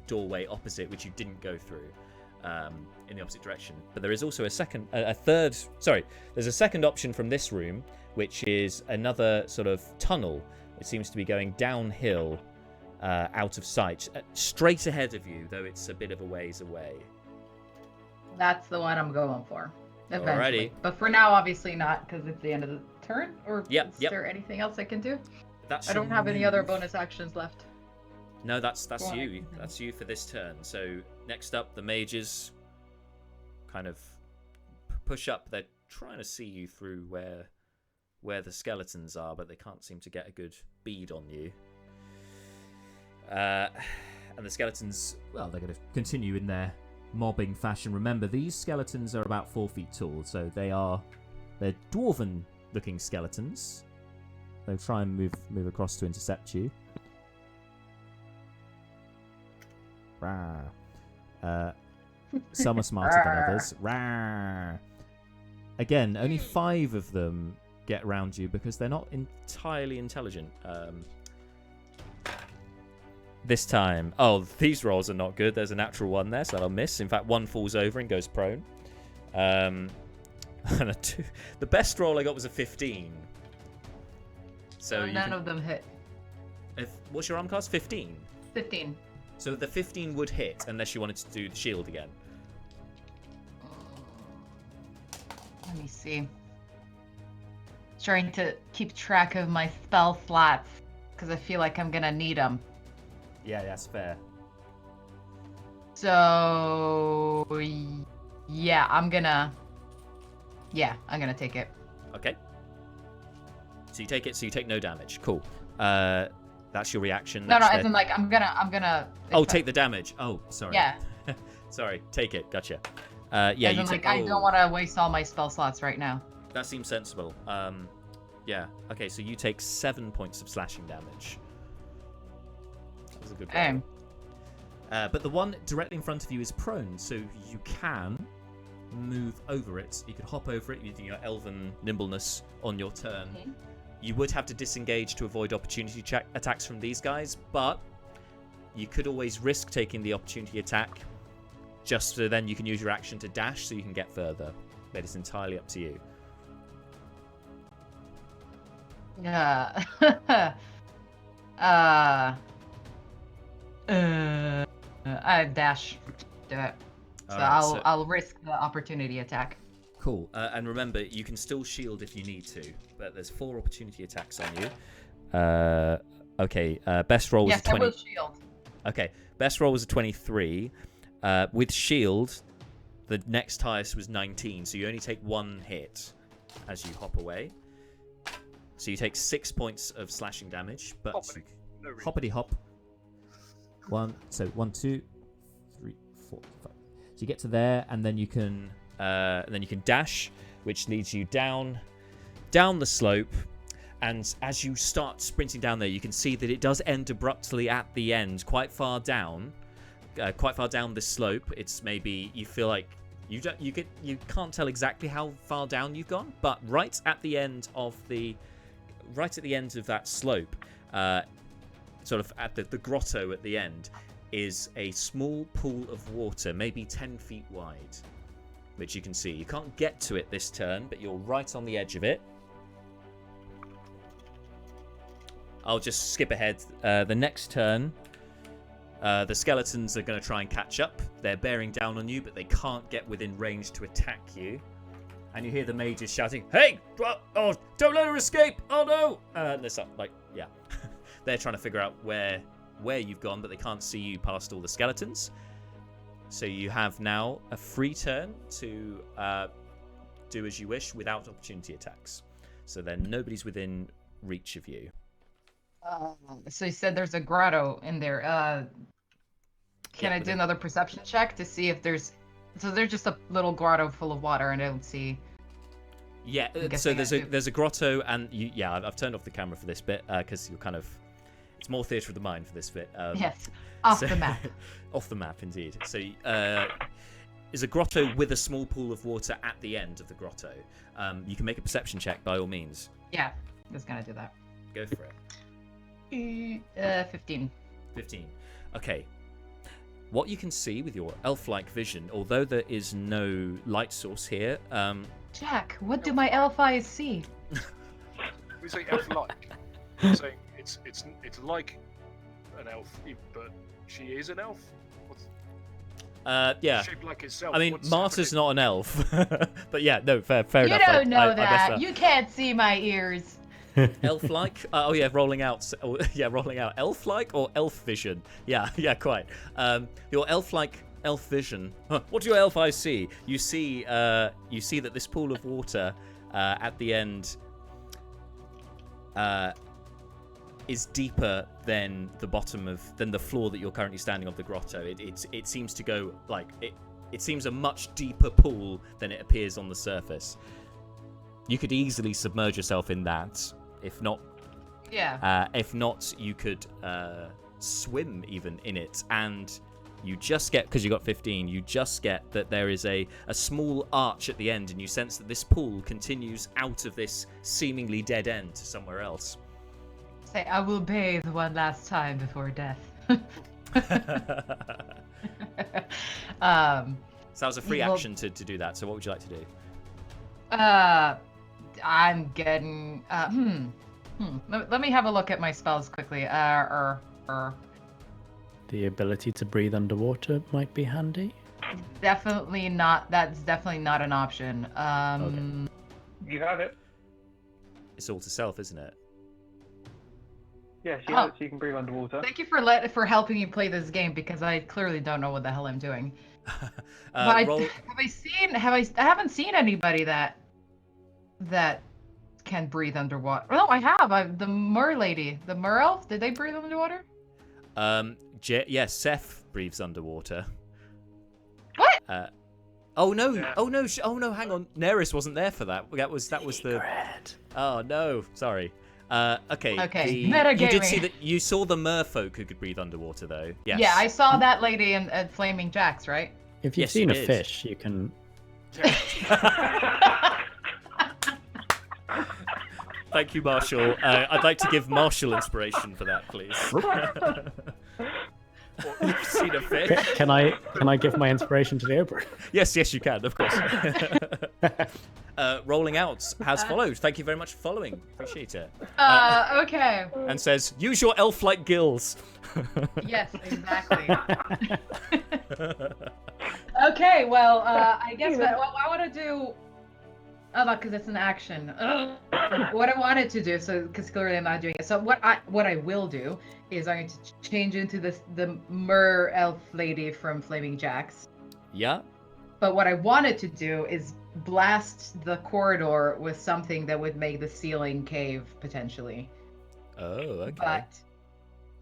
Speaker 1: doorway opposite which you didn't go through in the opposite direction. But there is also there's a second option from this room, which is another sort of tunnel. It seems to be going downhill out of sight, straight ahead of you, though it's a bit of a ways away.
Speaker 5: That's the one I'm going for. Eventually.
Speaker 1: Alrighty.
Speaker 5: But for now, obviously not, because it's the end of the turn. Or
Speaker 1: Yep,
Speaker 5: is there anything else I can do?
Speaker 1: That's
Speaker 5: I don't have any other bonus actions left.
Speaker 1: No, that's you. That's you for this turn. So next up, the mages kind of push up. They're trying to see you through where the skeletons are, but they can't seem to get a good bead on you. And the skeletons, well, they're going to continue in their mobbing fashion. Remember, these skeletons are about 4 feet tall, so they're dwarven looking skeletons. They'll try and move across to intercept you. Rawr. Some are smarter than others. Rawr. Again, only 5 of them get around you because they're not entirely intelligent. This time, these rolls are not good. There's a natural 1 there, so that'll miss. In fact, 1 falls over and goes prone. And a 2. The best roll I got was a 15. So
Speaker 5: none of them hit.
Speaker 1: What's your arm class? 15.
Speaker 5: 15.
Speaker 1: So the 15 would hit unless you wanted to do the shield again.
Speaker 5: Let me see. Trying to keep track of my spell slots because I feel like I'm gonna need them.
Speaker 1: Yeah, that's fair.
Speaker 5: So yeah, I'm gonna take it.
Speaker 1: Okay. So you take it. So you take no damage. Cool. That's your reaction.
Speaker 5: No, as in like I'm gonna.
Speaker 1: Take the damage. Oh, sorry.
Speaker 5: Yeah.
Speaker 1: Sorry. Take it. Gotcha. Yeah.
Speaker 5: You take. I don't want to waste all my spell slots right now.
Speaker 1: That seems sensible. Yeah. Okay. So you take 7 points of slashing damage. That was a good roll. But the one directly in front of you is prone, so you can move over it. You can hop over it using your elven nimbleness on your turn.
Speaker 5: Okay.
Speaker 1: You would have to disengage to avoid opportunity attacks from these guys, but you could always risk taking the opportunity attack just so then you can use your action to dash so you can get further. But it's entirely up to you.
Speaker 5: Yeah. I dash. Do it. So
Speaker 1: Alright,
Speaker 5: I'll risk the opportunity attack.
Speaker 1: Cool. And remember, you can still shield if you need to, but there's 4 opportunity attacks on you. Okay. Best roll was a 20.
Speaker 5: I will shield.
Speaker 1: Okay. Best roll was a 23. With shield, the next highest was 19, so you only take 1 hit as you hop away. So you take 6 points of slashing damage, but hoppity hop. 1, 2, 3, 4, 5. So you get to there, and then you can dash, which leads you down the slope. And as you start sprinting down there, you can see that it does end abruptly at the end, quite far down this slope. It's maybe you feel like you can't tell exactly how far down you've gone, but right at the end of that slope, sort of at the grotto at the end, is a small pool of water, maybe 10 feet wide, which you can see. You can't get to it this turn, but you're right on the edge of it. I'll just skip ahead. The next turn, the skeletons are going to try and catch up. They're bearing down on you, but they can't get within range to attack you. And you hear the mages shouting, "Hey! Oh, don't let her escape! Oh no!" There's like, yeah. They're trying to figure out where you've gone, but they can't see you past all the skeletons. So you have now a free turn to do as you wish without opportunity attacks. So then nobody's within reach of you.
Speaker 5: So you said there's a grotto in there. Can I do another perception check to see if there's... So there's just a little grotto full of water, and I don't see...
Speaker 1: Yeah, so there's a grotto, and I've turned off the camera for this bit, because you're kind of... It's more theatre of the mind for this bit.
Speaker 5: Yes, off the map.
Speaker 1: Off the map, indeed. So there's a grotto with a small pool of water at the end of the grotto. You can make a perception check, by all means.
Speaker 5: Yeah, I was going to do that.
Speaker 1: Go for
Speaker 5: it. 15.
Speaker 1: 15. Okay. What you can see with your elf-like vision, although there is no light source here...
Speaker 5: Jack, what do my elf eyes see?
Speaker 2: We say elf-like. We're saying it's like an elf, but she is an elf?
Speaker 1: Yeah.
Speaker 2: Shaped like itself.
Speaker 1: I mean,
Speaker 2: What's
Speaker 1: Marta's
Speaker 2: happening?
Speaker 1: not an elf. But yeah, no, fair enough.
Speaker 5: You don't know that. You can't see my ears.
Speaker 1: Elf-like? Oh yeah, rolling out. Rolling out. Elf-like or elf vision? Yeah, quite. Your elf-like elf vision. What do your elf eyes see? You see that this pool of water at the end is deeper than the floor that you're currently standing on the grotto. It seems to go like it seems a much deeper pool than it appears on the surface. You could easily submerge yourself in that. If not, you could swim even in it, and you just get, because you got 15, you just get that there is a small arch at the end, and you sense that this pool continues out of this seemingly dead end to somewhere else.
Speaker 5: Say, I will bathe one last time before death.
Speaker 1: So that was a free action to do that. So what would you like to do?
Speaker 5: I'm getting... Let me have a look at my spells quickly.
Speaker 3: The ability to breathe underwater might be handy.
Speaker 5: Definitely not. That's definitely not an option.
Speaker 3: Okay.
Speaker 6: You have it.
Speaker 1: It's all to self, isn't it?
Speaker 6: Yeah, she has it, so you can breathe underwater.
Speaker 5: Thank you for helping me play this game, because I clearly don't know what the hell I'm doing. I haven't seen anybody that can breathe underwater. Oh, I have. The mer lady, the mer elf. Did they breathe underwater?
Speaker 1: Yes, Seth breathes underwater.
Speaker 5: What?
Speaker 1: Oh no!
Speaker 2: Yeah.
Speaker 1: Oh no! Hang on. Naeris wasn't there for that. That was the. Oh no! Sorry. Okay.
Speaker 5: Okay.
Speaker 1: You did see that. You saw the merfolk who could breathe underwater, though. Yes.
Speaker 5: Yeah, I saw that lady at Flaming Jacks, right?
Speaker 3: If you've
Speaker 1: Yes,
Speaker 3: seen
Speaker 1: you
Speaker 3: a
Speaker 1: did.
Speaker 3: fish, you can.
Speaker 1: Thank you, Marshall. I'd like to give Marshall inspiration for that, please. You've seen a fish?
Speaker 3: Can I give my inspiration to the Oberon?
Speaker 1: Yes, you can, of course. Rolling out has followed. Thank you very much for following. Appreciate it.
Speaker 5: Okay.
Speaker 1: And says, use your elf-like gills.
Speaker 5: Yes, exactly. Okay, well, I guess what I want to do... Oh, no, because it's an action. What I wanted to do, because clearly I'm not doing it. So what I will do is I'm going to change into the mer elf lady from Flaming Jacks.
Speaker 1: Yeah.
Speaker 5: But what I wanted to do is blast the corridor with something that would make the ceiling cave potentially.
Speaker 1: Oh, okay.
Speaker 5: But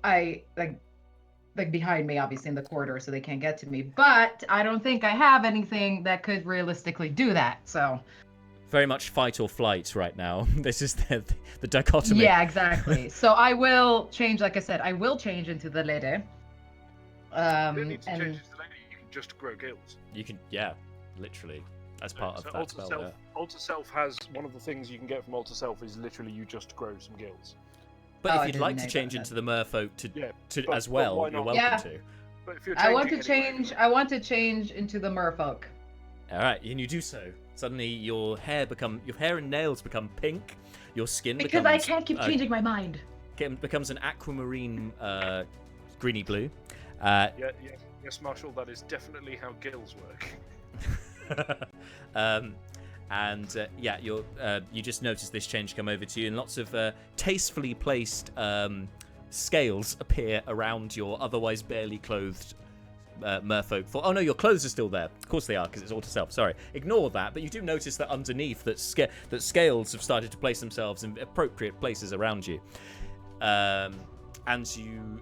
Speaker 5: I like behind me, obviously in the corridor, so they can't get to me. But I don't think I have anything that could realistically do that. So.
Speaker 1: Very much fight or flight right now. This is the dichotomy.
Speaker 5: Yeah, exactly. So I will change, like I said, I will change into the lady.
Speaker 2: You don't need to change it to the lady, you can just grow gills.
Speaker 1: You can, yeah, literally, as part of that spell. Yeah.
Speaker 2: Alter Self has one of the things you can get from Alter Self is literally you just grow some gills.
Speaker 1: But
Speaker 5: Oh, I
Speaker 1: if you'd
Speaker 5: didn't
Speaker 1: like
Speaker 5: know
Speaker 1: to change
Speaker 5: that.
Speaker 1: into the merfolk
Speaker 2: but
Speaker 1: as well,
Speaker 2: why
Speaker 1: you're
Speaker 2: not?
Speaker 1: welcome
Speaker 5: Yeah.
Speaker 1: to.
Speaker 2: But if you're
Speaker 5: I want to
Speaker 2: changing
Speaker 5: change. I want to change into the merfolk.
Speaker 1: All right, and you do so. Suddenly, your hair and nails become pink. Your skin
Speaker 5: Because
Speaker 1: becomes.
Speaker 5: I can't keep changing my mind.
Speaker 1: becomes an aquamarine greeny blue.
Speaker 2: Yes, Marshall. That is definitely how gills work.
Speaker 1: You just notice this change come over to you, and lots of tastefully placed scales appear around your otherwise barely clothed merfolk. Oh no, your clothes are still there. Of course they are, because it's all to self. Sorry, ignore that. But you do notice that underneath that scales have started to place themselves in appropriate places around you. And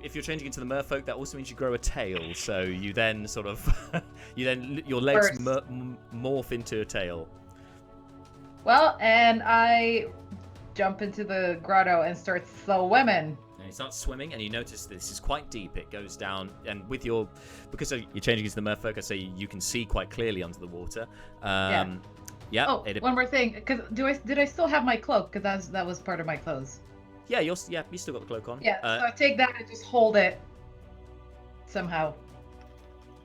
Speaker 1: if you're changing into the merfolk, that also means you grow a tail. So you then sort of, your legs morph into a tail.
Speaker 5: Well, and I jump into the grotto and start swimming.
Speaker 1: And you start swimming, and you notice this is quite deep. It goes down, and because you're changing into the merfolk, I say you can see quite clearly under the water. Yeah.
Speaker 5: Oh, one more thing, because did I still have my cloak? Because that was part of my clothes.
Speaker 1: Yeah, you still got the cloak on.
Speaker 5: Yeah, so I take that and just hold it somehow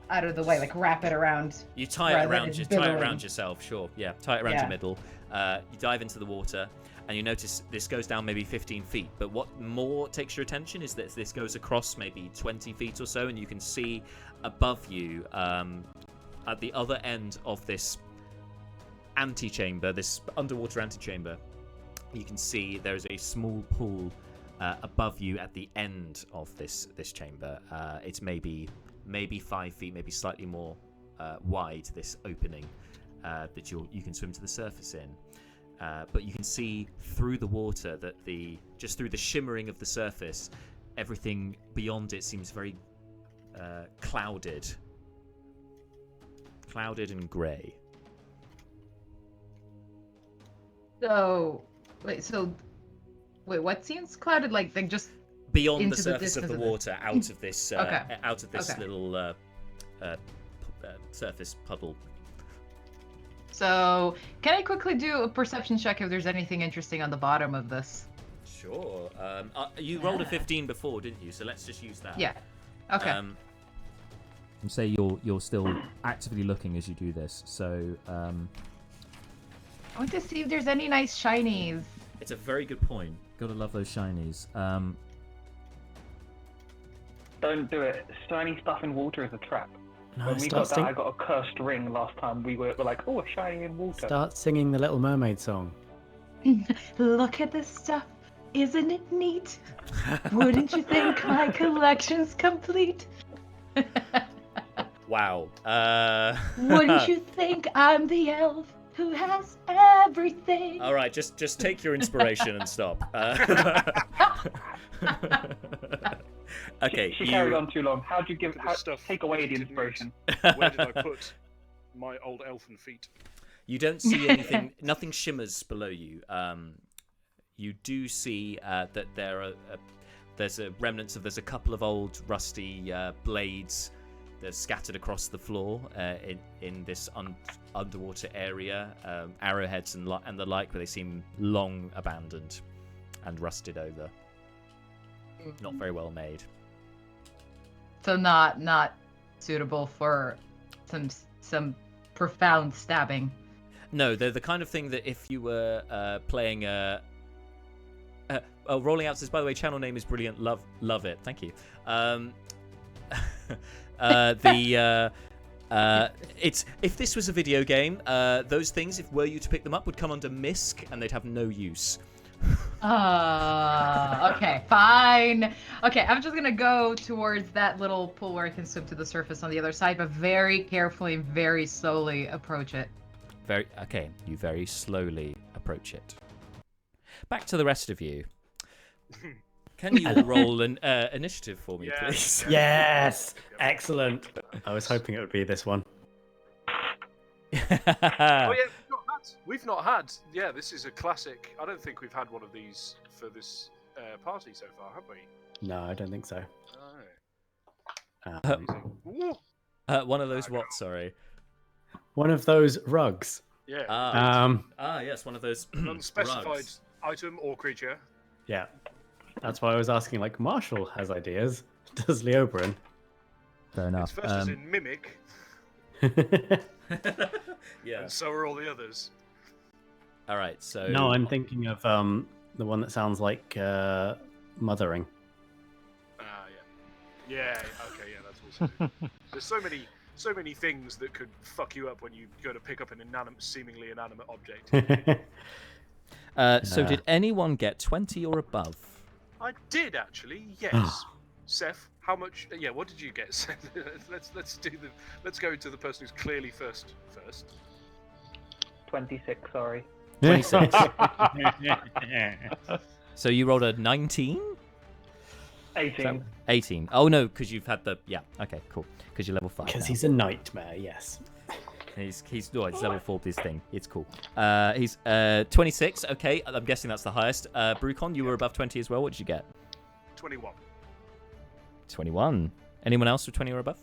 Speaker 5: out of the way, like wrap it around.
Speaker 1: You tie it around yourself, sure. Yeah, tie it around your middle. You dive into the water, and you notice this goes down maybe 15 feet. But what more takes your attention is that this goes across maybe 20 feet or so, and you can see above you, at the other end of this antechamber, this underwater antechamber, you can see there is a small pool above you at the end of this chamber. It's maybe 5 feet, maybe slightly more wide, this opening that you can swim to the surface in. But you can see through the water that just through the shimmering of the surface, everything beyond it seems very clouded and grey.
Speaker 5: So, what seems clouded? Like just
Speaker 1: beyond the surface of the water, out of this little surface puddle.
Speaker 5: So, can I quickly do a perception check if there's anything interesting on the bottom of this?
Speaker 1: Sure. You rolled a 15 before, didn't you? So let's just use that.
Speaker 5: Yeah. Okay.
Speaker 8: And say you're still actively looking as you do this. So.
Speaker 5: I want to see if there's any nice shinies.
Speaker 1: It's a very good point.
Speaker 8: Gotta love those shinies.
Speaker 6: Don't do it. Shiny stuff in water is a trap.
Speaker 3: No,
Speaker 6: When we got that, I got a cursed ring last time. We were like, oh, a shiny in water.
Speaker 3: Start singing the Little Mermaid song.
Speaker 5: Look at this stuff. Isn't it neat? Wouldn't you think my collection's complete?
Speaker 1: Wow.
Speaker 5: Wouldn't you think I'm the elf who has everything?
Speaker 1: All right, just take your inspiration and stop. Okay.
Speaker 6: She carried on too long. How'd you take away the
Speaker 2: Didn't
Speaker 6: inspiration?
Speaker 2: Where did I put my old elfin feet?
Speaker 1: You don't see anything. Nothing shimmers below you. You do see that there's a couple of old rusty blades that are scattered across the floor in this underwater area, arrowheads and the like, where they seem long abandoned and rusted over. Not very well made.
Speaker 5: So not suitable for some profound stabbing.
Speaker 1: No, they're the kind of thing that if you were playing Rolling Out says, by the way, channel name is brilliant. Love it. Thank you. It's if this was a video game, those things, were you to pick them up, would come under misc and they'd have no use.
Speaker 5: Okay, fine. Okay, I'm just gonna go towards that little pool where I can swim to the surface on the other side, but very carefully, very slowly approach it.
Speaker 1: You very slowly approach it. Back to the rest of you. Can you roll an initiative for me, please?
Speaker 3: Yes! Excellent. I was hoping it would be this one.
Speaker 2: Oh yeah, we've not had. Yeah, this is a classic. I don't think we've had one of these for this party so far, have we?
Speaker 3: No, I don't think so.
Speaker 2: Ooh.
Speaker 1: One of those what? Sorry.
Speaker 3: One of those rugs.
Speaker 2: Yeah.
Speaker 1: Yes, one of those
Speaker 2: Unspecified
Speaker 1: rugs.
Speaker 2: item or creature.
Speaker 3: Yeah. That's why I was asking, like, Marshall has ideas. Does Leobrin?
Speaker 8: Fair enough.
Speaker 2: It's first as in mimic,
Speaker 1: Yeah.
Speaker 2: and so are all the others.
Speaker 1: All right. So.
Speaker 3: No, I'm thinking of the one that sounds like mothering.
Speaker 2: Yeah. Okay. Yeah, that's also. There's so many things that could fuck you up when you go to pick up an seemingly inanimate object.
Speaker 1: So did anyone get 20 or above?
Speaker 2: I did actually. Yes. Seth, how much? Yeah. What did you get? Seth? Let's go to the person who's clearly first.
Speaker 6: 26. Sorry.
Speaker 1: 26. So you rolled a 19?
Speaker 6: 18.
Speaker 1: 18. Oh no, because you've had the okay, cool. Because you're level 5.
Speaker 3: Because he's a nightmare, yes.
Speaker 1: He's level 4 this thing. It's cool. He's 26. Okay, I'm guessing that's the highest. Brucon, you were above 20 as well. What did you get?
Speaker 2: 21.
Speaker 1: 21. Anyone else with 20 or above?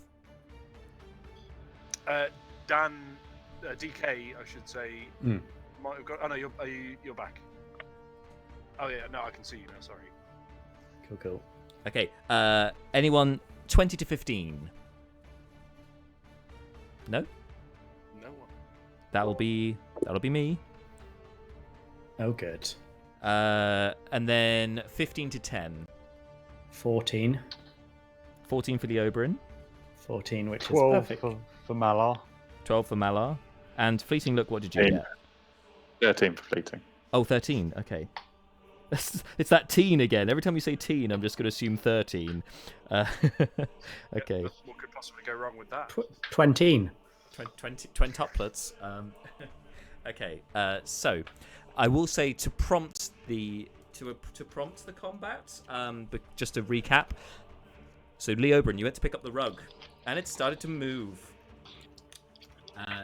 Speaker 2: Dan, DK, I should say, might have got. Oh no, you're back. Oh yeah, no, I can see you now. Sorry.
Speaker 3: Cool.
Speaker 1: Okay. Anyone 20 to 15? No.
Speaker 2: No one.
Speaker 1: That'll be me.
Speaker 3: Oh, good.
Speaker 1: And then 15 to 10.
Speaker 3: 14.
Speaker 1: 14 for the Oberyn.
Speaker 3: 14, which is
Speaker 4: 12
Speaker 3: perfect.
Speaker 4: for Malar.
Speaker 1: 12 for Malar. And Fleeting Look, what did you
Speaker 7: 13.
Speaker 1: get?
Speaker 7: 13 for fleeting.
Speaker 1: Oh, 13. Okay. It's that teen again. Every time you say teen, I'm just going to assume 13. Okay.
Speaker 2: What could possibly go wrong with that?
Speaker 3: 20.
Speaker 1: 20 tuplets. Okay. So, I will say to prompt the combat. But just to recap. So, Lee Oberyn, you had to pick up the rug, and it started to move.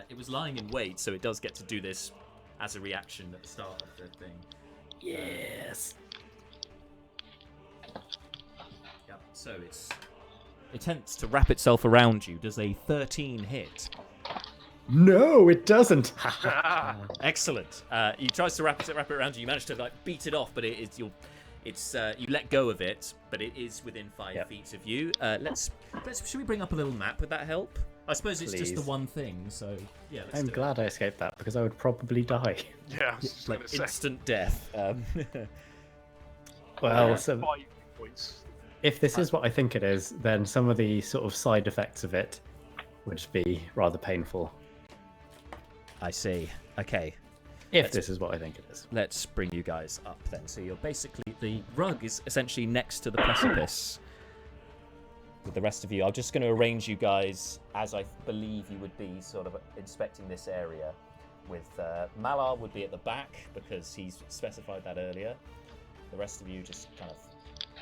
Speaker 1: It was lying in wait, so it does get to do this as a reaction at the start of the thing.
Speaker 3: Yes.
Speaker 1: Yeah. So it attempts to wrap itself around you. Does a 13 hit?
Speaker 3: No, it doesn't.
Speaker 1: Excellent. He tries to wrap it around you. You manage to beat it off, but you let go of it, but it is within 5 feet of you. Should we bring up a little map? Would that help? I suppose it's just the one thing, so yeah.
Speaker 3: I'm glad I escaped that because I would probably die.
Speaker 2: Yeah, I was just gonna say.
Speaker 1: Instant death.
Speaker 3: Well, so
Speaker 2: 5 points.
Speaker 3: if this is what I think it is, then some of the sort of side effects of it would be rather painful.
Speaker 1: I see. Okay.
Speaker 3: If this is what I think it is.
Speaker 1: Let's bring you guys up then. So you're basically, the rug is essentially next to the precipice with the rest of you. I'm just going to arrange you guys as I believe you would be sort of inspecting this area. With Malar would be at the back because he's specified that earlier. The rest of you just kind of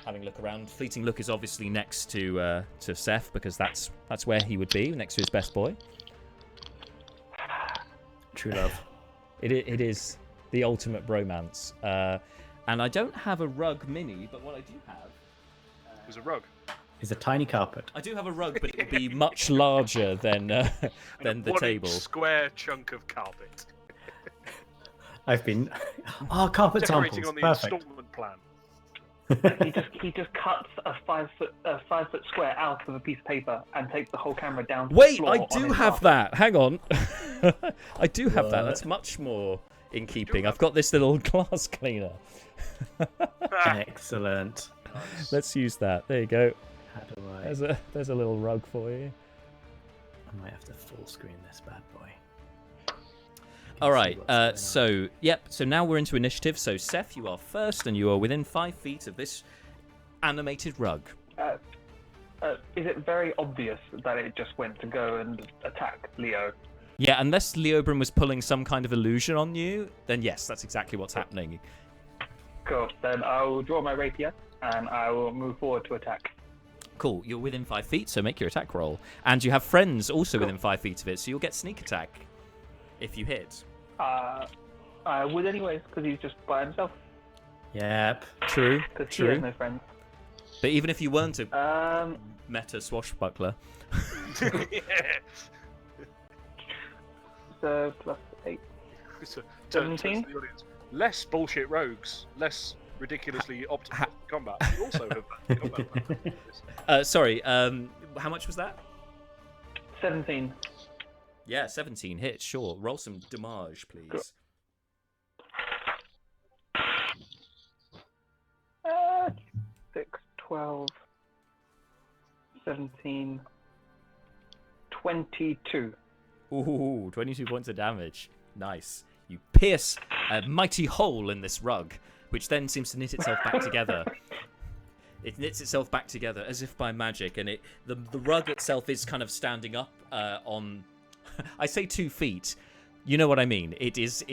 Speaker 1: having a look around. Fleeting Look is obviously next to Seth because that's where he would be, next to his best boy.
Speaker 3: True love.
Speaker 1: It is the ultimate bromance. And I don't have a rug mini, but what I do have...
Speaker 2: There's a rug.
Speaker 3: Is a tiny carpet.
Speaker 1: I do have a rug, but it would be much larger than the table.
Speaker 2: 1 square chunk of carpet.
Speaker 3: I've been... carpet
Speaker 2: Decorating
Speaker 3: samples.
Speaker 2: on the
Speaker 3: Perfect.
Speaker 2: installment plan.
Speaker 6: He just cuts a 5 foot square out of a piece of paper and takes the whole camera down to
Speaker 1: Wait,
Speaker 6: the floor
Speaker 1: I
Speaker 6: on
Speaker 1: do
Speaker 6: his
Speaker 1: have
Speaker 6: carpet.
Speaker 1: that. Hang on. I do have that.
Speaker 3: What?
Speaker 1: That's much more in keeping. I've got this little glass cleaner.
Speaker 3: Excellent.
Speaker 2: Nice.
Speaker 1: Let's use that. There you go.
Speaker 3: How do I...
Speaker 1: There's a little rug for you.
Speaker 3: I might have to full screen this bad boy.
Speaker 1: All right. So now we're into initiative. So Seth, you are first, and you are within 5 feet of this animated rug.
Speaker 6: Is it very obvious that it just went to go and attack Leo?
Speaker 1: Yeah, unless Leobrin was pulling some kind of illusion on you, then yes, that's exactly what's happening.
Speaker 6: Cool. Then I will draw my rapier and I will move forward to attack.
Speaker 1: Cool. You're within 5 feet, so make your attack roll. And you have friends also within 5 feet of it, so you'll get sneak attack if you hit.
Speaker 6: I would anyways, because he's just by himself.
Speaker 1: Yep. True.
Speaker 6: Because he has no friends.
Speaker 1: But even if you weren't a meta swashbuckler.
Speaker 2: Yeah.
Speaker 6: So plus 8.
Speaker 2: So,
Speaker 6: 17?
Speaker 2: to the audience. Less bullshit rogues, less ridiculously optimal combat. You also have combat.
Speaker 1: Sorry, how much was that?
Speaker 6: 17.
Speaker 1: Yeah, 17 hits, sure. Roll some damage, please.
Speaker 6: Cool. 12, 17, 22.
Speaker 1: Ooh, 22 points of damage. Nice. You pierce a mighty hole in this rug, which then seems to knit itself back together. It knits itself back together as if by magic, and the rug itself is kind of standing up on. I say 2 feet. You know what I mean. It is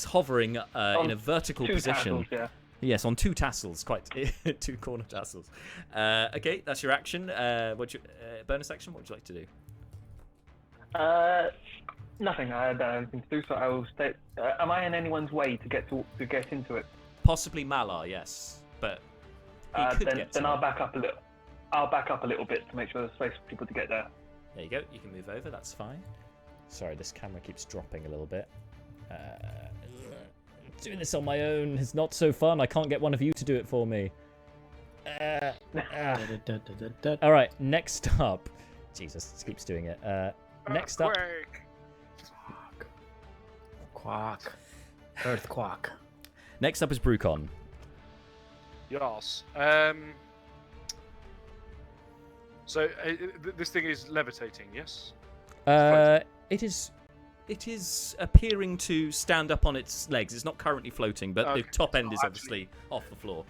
Speaker 1: hovering in a vertical position.
Speaker 6: Tassels, yeah.
Speaker 1: Yes, on 2 tassels, quite 2 corner tassels. Okay, that's your action. Bonus action? What would you like to do?
Speaker 6: Nothing. I don't have anything to do, so I will stay. Am I in anyone's way to get into it?
Speaker 1: Possibly Malar, yes, but he could get to
Speaker 6: then I'll back up a little. I'll back up a little bit to make sure there's space for people to get there.
Speaker 1: There you go. You can move over. That's fine. Sorry, this camera keeps dropping a little bit. Doing this on my own is not so fun. I can't get one of you to do it for me. All right, next up. Jesus, this keeps doing it. Next up.
Speaker 3: Quack. Earthquack.
Speaker 1: Next up is Brucon.
Speaker 2: Yes. So this thing is levitating, yes?
Speaker 1: It is appearing to stand up on its legs. It's not currently floating, but
Speaker 2: Okay.
Speaker 1: the top end is
Speaker 2: Actually-
Speaker 1: obviously off the floor.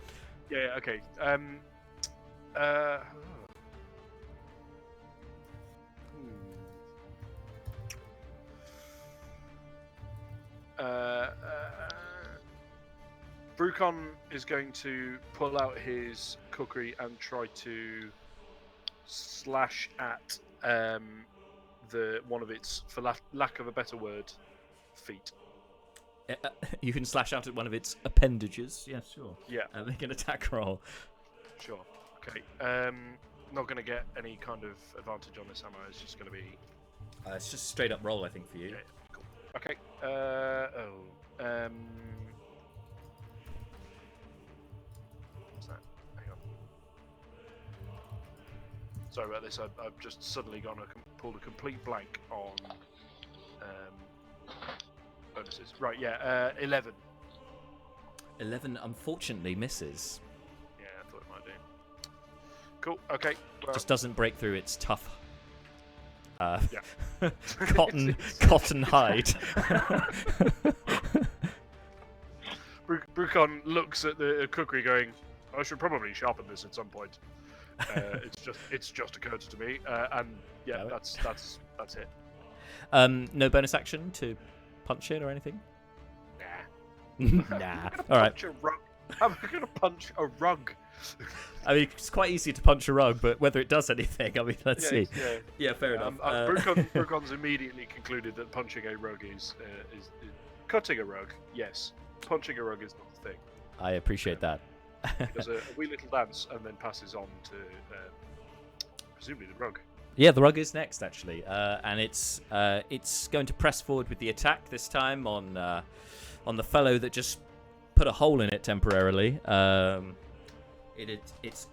Speaker 2: Yeah, okay. Brucon is going to pull out his kukri and try to slash at one of its, for lack of a better word, feet.
Speaker 1: You can slash out at one of its appendages. Yes, sure.
Speaker 2: Yeah,
Speaker 1: Make an attack roll.
Speaker 2: sure. Okay. Not going to get any kind of advantage on this, am I? It's just going to be...
Speaker 1: It's just a straight up roll, I think, for you.
Speaker 2: Yeah, cool. Okay. What's that? Hang on. Sorry about this. I've just suddenly pulled a complete blank on bonuses. Right, yeah. 11.
Speaker 1: 11 unfortunately misses.
Speaker 2: Yeah, I thought it might do. Cool. Okay. Well,
Speaker 1: Just doesn't break through its tough
Speaker 2: yeah.
Speaker 1: cotton hide.
Speaker 2: Brucon looks at the kukri, going, "I should probably sharpen this at some point." It's just occurred to me, and yeah,
Speaker 1: Damn it.
Speaker 2: that's it.
Speaker 1: No bonus action to punch it or anything.
Speaker 2: Nah.
Speaker 1: Nah. All right.
Speaker 2: I'm gonna punch a rug.
Speaker 1: I mean, it's quite easy to punch a rug, but whether it does anything, I mean, let's see.
Speaker 2: Yeah.
Speaker 1: Yeah, fair enough.
Speaker 2: Brucon's immediately concluded that punching a rug is cutting a rug. Yes, punching a rug is not the thing.
Speaker 1: I appreciate that.
Speaker 2: He does a wee little dance and then passes on to presumably the rug.
Speaker 1: Yeah, the rug is next actually, and it's going to press forward with the attack this time on the fellow that just put a hole in it temporarily. It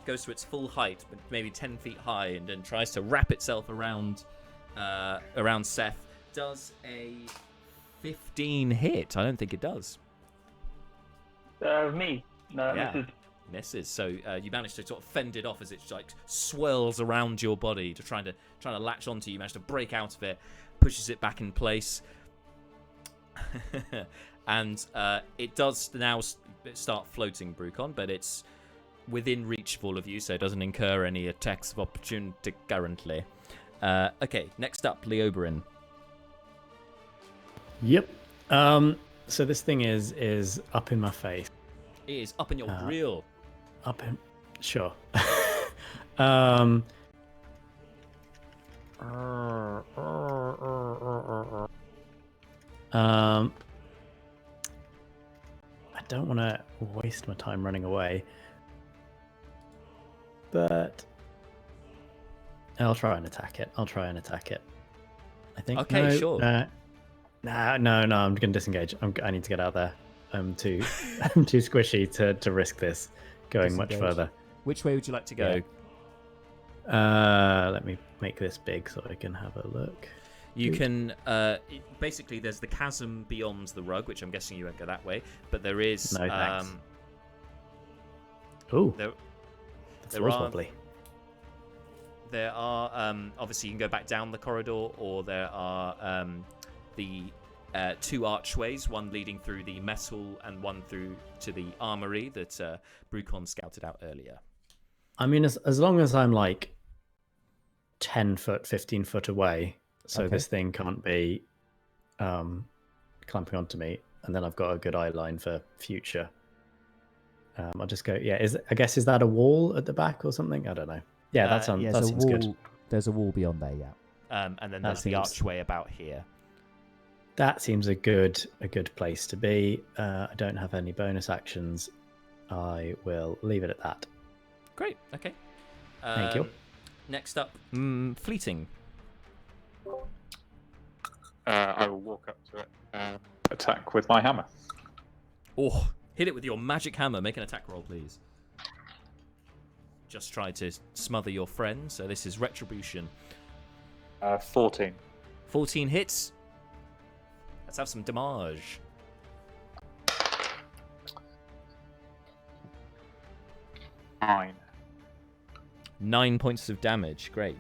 Speaker 1: goes to its full height, but maybe 10 feet high, and then tries to wrap itself around Seth. Does a 15 hit? I don't think it does.
Speaker 6: Me. No,
Speaker 1: Yeah.
Speaker 6: this is...
Speaker 1: Misses. So you manage to sort of fend it off as it like swirls around your body to trying to latch onto you. You manage to break out of it, pushes it back in place, and it does now start floating, Brucon, but it's within reach of all of you, so it doesn't incur any attacks of opportunity currently. Okay, next up, Leoberin.
Speaker 3: Yep. So this thing is up in my face.
Speaker 1: It is up in your grill.
Speaker 3: Up in... Sure. I don't want to waste my time running away, but I'll try and attack it. I think.
Speaker 1: Okay,
Speaker 3: no,
Speaker 1: sure.
Speaker 3: No. I'm going to disengage. I need to get out there. I'm too squishy to risk this going much
Speaker 8: Disengage.
Speaker 3: further.
Speaker 8: Which way would you like to go?
Speaker 3: Let me make this big so I can have a look.
Speaker 1: You can basically there's the chasm beyond the rug, which I'm guessing you won't go that way, but there is
Speaker 3: No, thanks. Ooh.
Speaker 1: There
Speaker 3: was
Speaker 1: are-
Speaker 3: wobbly.
Speaker 1: There are obviously you can go back down the corridor, or there are the two archways, one leading through the metal and one through to the armory that Brucon scouted out earlier.
Speaker 3: I mean, as long as I'm like 10 foot, 15 foot away, so
Speaker 8: Okay.
Speaker 3: this thing can't be clamping onto me, and then I've got a good eye line for future. I'll just go. Yeah, I guess is that a wall at the back or something? I don't know. Yeah, that sounds
Speaker 8: Yeah,
Speaker 3: that
Speaker 8: there's a
Speaker 3: seems
Speaker 8: wall.
Speaker 3: good.
Speaker 8: There's a wall beyond there. Yeah.
Speaker 1: And then
Speaker 3: That
Speaker 1: there's the
Speaker 3: seems-
Speaker 1: archway about here.
Speaker 3: That seems a good place to be. I don't have any bonus actions. I will leave it at that.
Speaker 1: Great. Okay.
Speaker 3: Thank you.
Speaker 1: Next up, fleeting.
Speaker 7: I will walk up to it. Attack with my hammer.
Speaker 1: Oh, hit it with your magic hammer. Make an attack roll, please. Just try to smother your friend. So this is retribution.
Speaker 7: 14.
Speaker 1: 14 hits. Let's have some damage.
Speaker 7: 9.
Speaker 1: 9 points of damage. Great.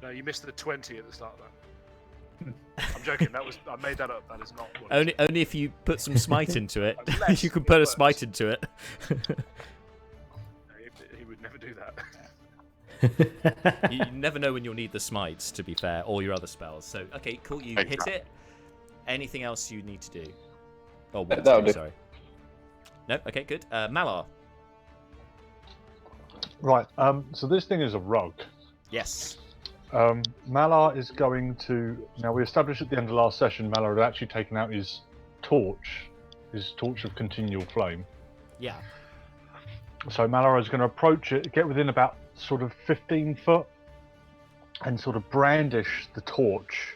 Speaker 2: No, you missed the 20 at the start of that. I'm joking. I made that up. That is not what
Speaker 1: Only if you put some smite into it.
Speaker 2: Unless
Speaker 1: You can
Speaker 2: it
Speaker 1: put a
Speaker 2: works.
Speaker 1: smite into it.
Speaker 2: he would never do that.
Speaker 1: You never know when you'll need the smites, to be fair, or your other spells. So, okay, cool. You hit
Speaker 7: Exactly.
Speaker 1: it. Anything else you need to do? Oh, what
Speaker 7: that'll
Speaker 1: to
Speaker 7: do.
Speaker 1: sorry. No, okay, good. Malar.
Speaker 4: Right. So this thing is a rogue.
Speaker 1: Yes.
Speaker 4: Malar is going to. Now we established at the end of last session, Malar had actually taken out his torch of continual flame.
Speaker 1: Yeah.
Speaker 4: So Malar is going to approach it, get within about sort of 15 foot, and sort of brandish the torch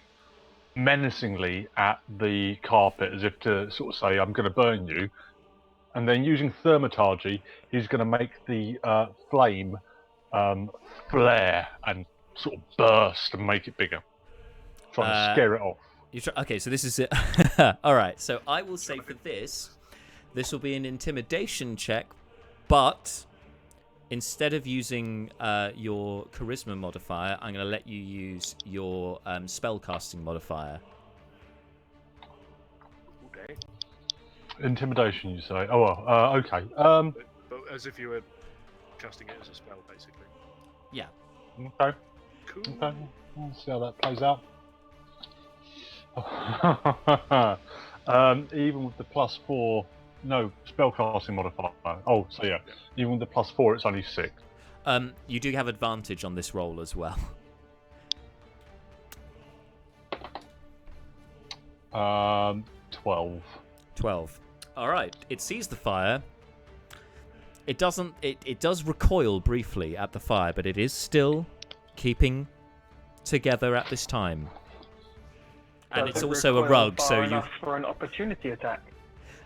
Speaker 4: menacingly at the carpet as if to sort of say, I'm going to burn you. And then using thaumaturgy, he's going to make the flame flare and sort of burst and make it bigger. Trying to scare it off.
Speaker 1: Okay, so this is it. All right, so I will say for this will be an intimidation check, but instead of using your charisma modifier, I'm going to let you use your spellcasting modifier.
Speaker 2: Okay.
Speaker 4: Intimidation, you say? Oh, well, okay.
Speaker 2: But as if you were casting it as a spell, basically.
Speaker 1: Yeah.
Speaker 4: Okay.
Speaker 2: Cool.
Speaker 4: Okay. We'll see how that plays out. Even with the +4, no, spellcasting modifier. Oh, so yeah. Even with the +4, it's only 6.
Speaker 1: You do have advantage on this roll as well.
Speaker 4: 12.
Speaker 1: 12. All right. It sees the fire. It doesn't. It does recoil briefly at the fire, but it is still keeping together at this time. And
Speaker 6: Does
Speaker 1: it's
Speaker 6: it
Speaker 1: also a
Speaker 6: recoil
Speaker 1: rug,
Speaker 6: far
Speaker 1: so you.
Speaker 6: enough for an opportunity attack.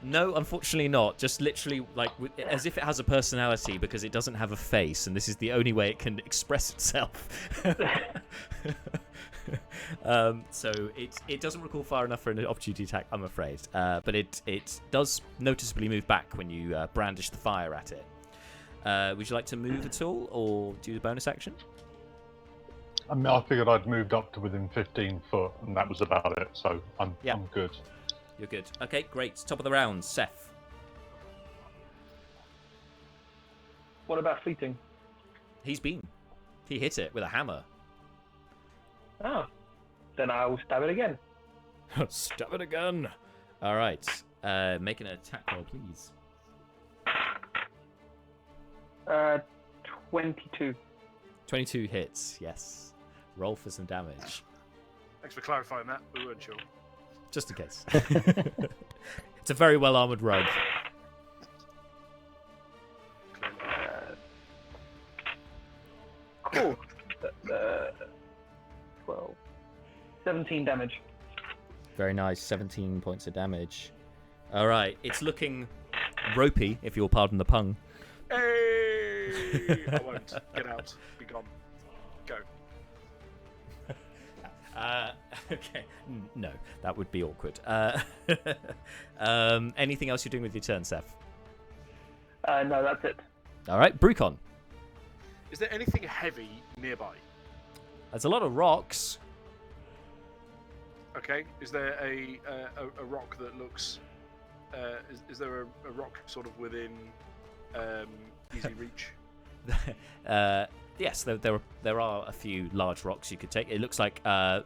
Speaker 1: No, unfortunately not. Just literally, like, as if it has a personality because it doesn't have a face, and this is the only way it can express itself. So it doesn't recall far enough for an opportunity attack, I'm afraid. But it does noticeably move back when you brandish the fire at it. Would you like to move at all, or do the bonus action?
Speaker 4: I mean, I figured I'd moved up to within 15 foot, and that was about it. So I'm good.
Speaker 1: You're good. Okay, great. Top of the round, Seth.
Speaker 6: What about fleeting?
Speaker 1: He hit it with a hammer.
Speaker 6: Oh, then I will stab it again.
Speaker 1: Stab it again. All right. Make an attack roll, please.
Speaker 6: 22.
Speaker 1: 22 hits. Yes. Roll for some damage,
Speaker 2: Thanks for clarifying that. We weren't sure.
Speaker 1: just in case. It's a very well armored rug.
Speaker 6: Cool. 12. 17 damage.
Speaker 1: Very nice. 17 points of damage. All right. It's looking ropey, if you'll pardon the pun.
Speaker 2: Hey! I won't. Get out. Be gone. Go.
Speaker 1: Okay. No, that would be awkward. Anything else you're doing with your turn, Seth?
Speaker 6: No, that's it.
Speaker 1: All right, Brucon.
Speaker 2: Is there anything heavy nearby?
Speaker 1: There's a lot of rocks.
Speaker 2: Okay. Is there a rock that looks? Is there a rock sort of within easy reach?
Speaker 1: Yes, there are a few large rocks you could take. It looks like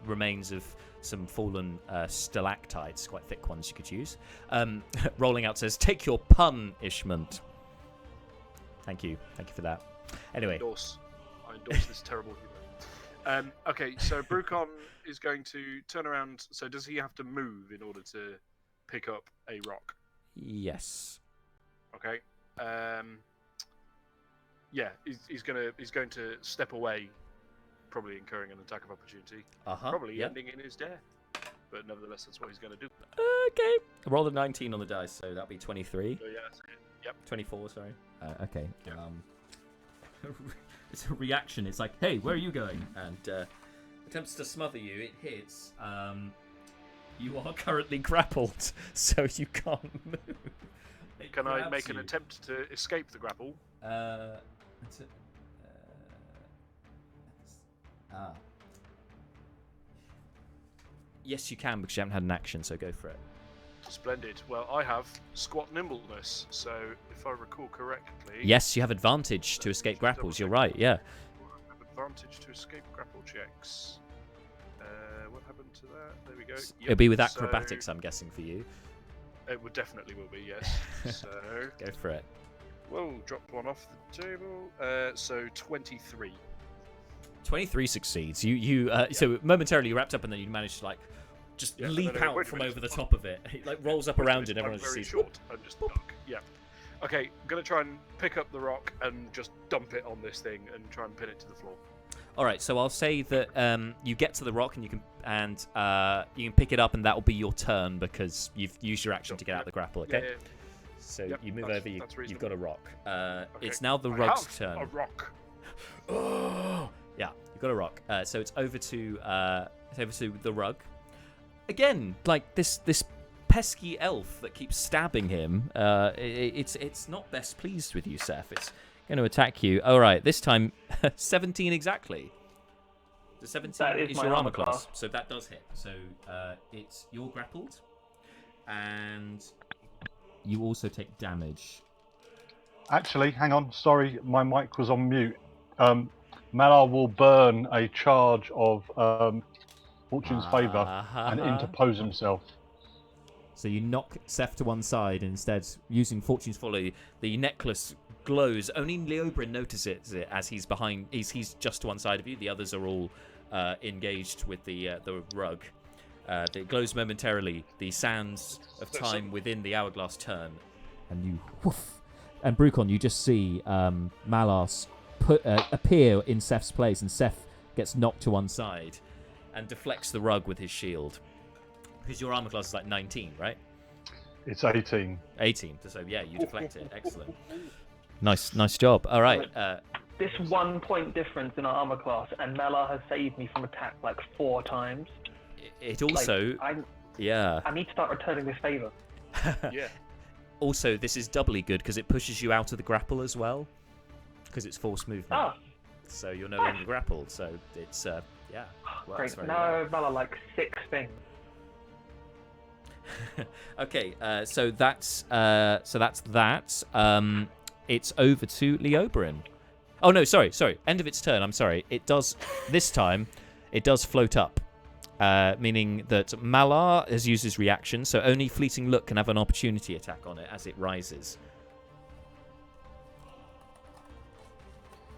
Speaker 1: remains of some fallen stalactites, quite thick ones you could use. Rolling Out says, "Take your punishment." Thank you for that. Anyway,
Speaker 2: I endorse this terrible humor. Okay, so Brucon is going to turn around. So does he have to move in order to pick up a rock?
Speaker 1: yes.
Speaker 2: Okay. Yeah, he's going to step away, probably incurring an attack of opportunity, probably
Speaker 1: yeah.
Speaker 2: ending in his death. But nevertheless, that's what he's going to do.
Speaker 1: Okay. Roll a 19 on the dice, so that'll be 23.
Speaker 2: So yeah, that's it. Yep.
Speaker 1: 24, sorry.
Speaker 8: Okay.
Speaker 2: Yeah.
Speaker 8: It's a reaction. It's like, hey, where are you going?
Speaker 1: And attempts to smother you. It hits. You are currently grappled, so you can't move.
Speaker 2: Can I make an attempt to escape the grapple?
Speaker 1: Yes, you can, because you haven't had an action, so go for it.
Speaker 2: Splendid. Well, I have squat nimbleness, so if I recall correctly...
Speaker 1: Yes, you have advantage to escape grapples. You're right, yeah.
Speaker 2: I have advantage to escape grapple checks. What happened to that? There we go. Yep.
Speaker 1: It'll be with acrobatics, I'm guessing, for you.
Speaker 2: It would definitely will be, yes. So...
Speaker 1: Go for it.
Speaker 2: Whoa, dropped one off the table. So 23.
Speaker 1: 23 succeeds. So momentarily you wrapped up, and then you managed to just leap out from over the top of it. It rolls up around it, and everyone just
Speaker 2: very
Speaker 1: sees.
Speaker 2: Short and just duck. Yeah. Okay, I'm gonna try and pick up the rock and just dump it on this thing and try and pin it to the floor.
Speaker 1: All right, so I'll say that you get to the rock and you can pick it up, and that will be your turn because you've used your action to get out of the grapple. Okay.
Speaker 2: Yeah.
Speaker 1: So
Speaker 2: Yep,
Speaker 1: you move
Speaker 2: that's-
Speaker 1: over.
Speaker 2: that's
Speaker 1: You've got a rock.
Speaker 2: Okay.
Speaker 1: It's now the
Speaker 2: I
Speaker 1: rug's
Speaker 2: have
Speaker 1: turn.
Speaker 2: A rock.
Speaker 1: Oh, yeah, you've got a rock. So it's over to the rug. Again, this pesky elf that keeps stabbing him. It's not best pleased with you, Seth. It's going to attack you. All right, this time 17 exactly. The 17
Speaker 6: That is my
Speaker 1: your
Speaker 6: armor
Speaker 1: armor class,
Speaker 6: class.
Speaker 1: so that does hit. So you're grappled, and
Speaker 8: You also take damage.
Speaker 4: Actually, hang on. Sorry, my mic was on mute. Malar will burn a charge of Fortune's Favour and interpose himself.
Speaker 8: So you knock Seth to one side, and instead,
Speaker 1: using Fortune's Folly, the necklace glows. Only Leobrin notices it as he's behind. He's just to one side of you. The others are all engaged with the rug. It glows momentarily. The sands of time within the hourglass turn.
Speaker 8: and you woof. And Brucon, you just see Malas appear in Seth's place, and Seth gets knocked to one side.
Speaker 1: Side and deflects the rug with his shield. Because your armor class is 19, right?
Speaker 4: It's 18.
Speaker 1: 18. So yeah, you deflect it. Excellent. Nice job. All right.
Speaker 6: This 1 point difference in our armor class, and Mela has saved me from attack 4 times.
Speaker 1: It also,
Speaker 6: I need to start returning this favor.
Speaker 2: Yeah.
Speaker 1: Also, this is doubly good because it pushes you out of the grapple as well. Because it's forced movement.
Speaker 6: Ah,
Speaker 1: So you're no longer grappled. So it's works
Speaker 6: great.
Speaker 1: very
Speaker 6: Now Mela 6 things.
Speaker 1: Okay, so that's that. It's over to Leobrin. Oh no, sorry. End of its turn. I'm sorry. It does this time. It does float up, meaning that Malar has used his reaction, so only Fleeting Look can have an opportunity attack on it as it rises.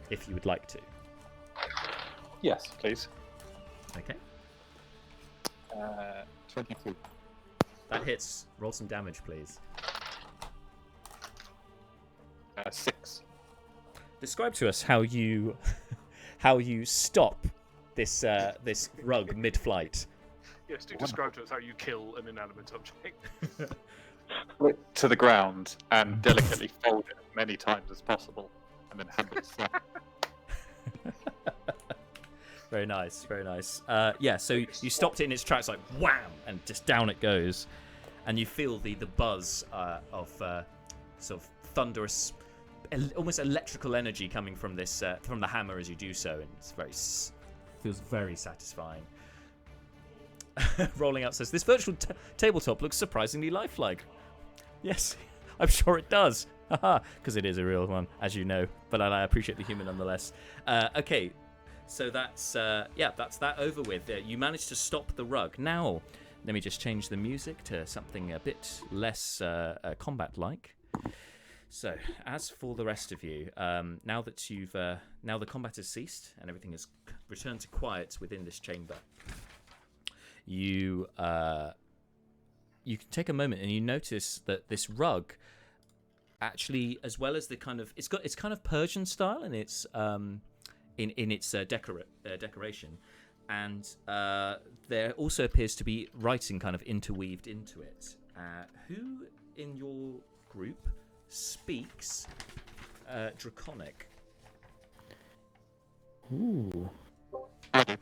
Speaker 1: If you would like to.
Speaker 7: Yes, please.
Speaker 1: Okay.
Speaker 7: 22.
Speaker 1: That hits. Roll some damage, please.
Speaker 7: 6.
Speaker 1: Describe to us how you stop this rug mid-flight.
Speaker 2: Yes, do describe to us how you kill an inanimate object.
Speaker 7: Flip to the ground and delicately fold it as many times as possible, and then hand it slap.
Speaker 1: Very nice, very nice. So you stopped it in its tracks, wham, and just down it goes, and you feel the buzz of sort of thunderous almost electrical energy coming from this from the hammer as you do so, and it's feels very satisfying. Rolling Out says this virtual tabletop looks surprisingly lifelike. Yes, I'm sure it does. Because it is a real one, as you know. But I appreciate the humor nonetheless. Okay, so that's that over with. You managed to stop the rug. Now, let me just change the music to something a bit less combat-like. So, as for the rest of you, now that now the combat has ceased and everything has returned to quiet within this chamber, you can take a moment and you notice that this rug, actually, as well as the kind of it's kind of Persian style in its decoration, and there also appears to be writing kind of interweaved into it. Who in your group speaks Draconic?
Speaker 3: Ooh.
Speaker 4: The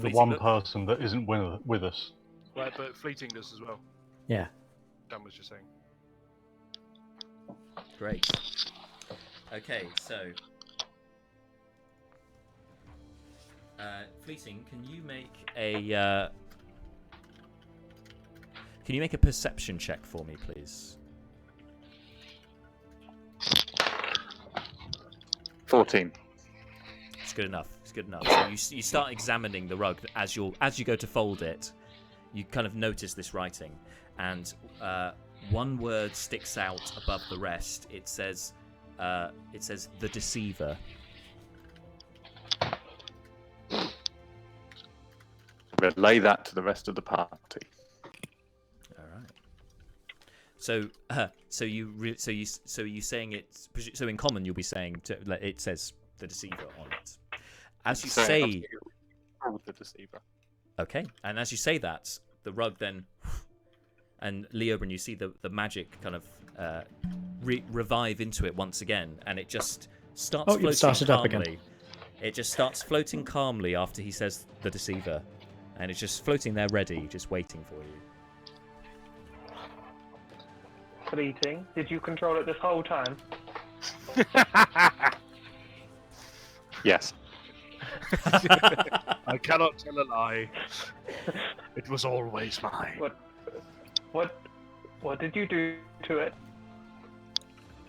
Speaker 1: Fleeting
Speaker 4: one
Speaker 1: look.
Speaker 4: person that isn't with us.
Speaker 2: Right, but Fleeting does as well.
Speaker 3: Yeah.
Speaker 2: Dan was just saying.
Speaker 1: Great. Okay, so Fleeting, can you make a perception check for me, please?
Speaker 7: 14.
Speaker 1: It's good enough. It's good enough. So you start examining the rug as you go to fold it. You kind of notice this writing, and one word sticks out above the rest. It says the Deceiver.
Speaker 7: Relay that to the rest of the party.
Speaker 1: All right. So you saying it. So in common, you'll be saying it says the Deceiver on it. As you say,
Speaker 7: the Deceiver.
Speaker 1: Okay, and as you say that, the rug then, and Leobryn, you see the magic kind of revive into it once again, and it just starts floating
Speaker 3: started up
Speaker 1: calmly.
Speaker 3: again.
Speaker 1: It just starts floating calmly after he says the Deceiver, and it's just floating there ready, just waiting for you.
Speaker 6: Fleeting, did you control it this whole time?
Speaker 7: Yes.
Speaker 2: I cannot tell a lie. It was always mine.
Speaker 6: What did you do to it?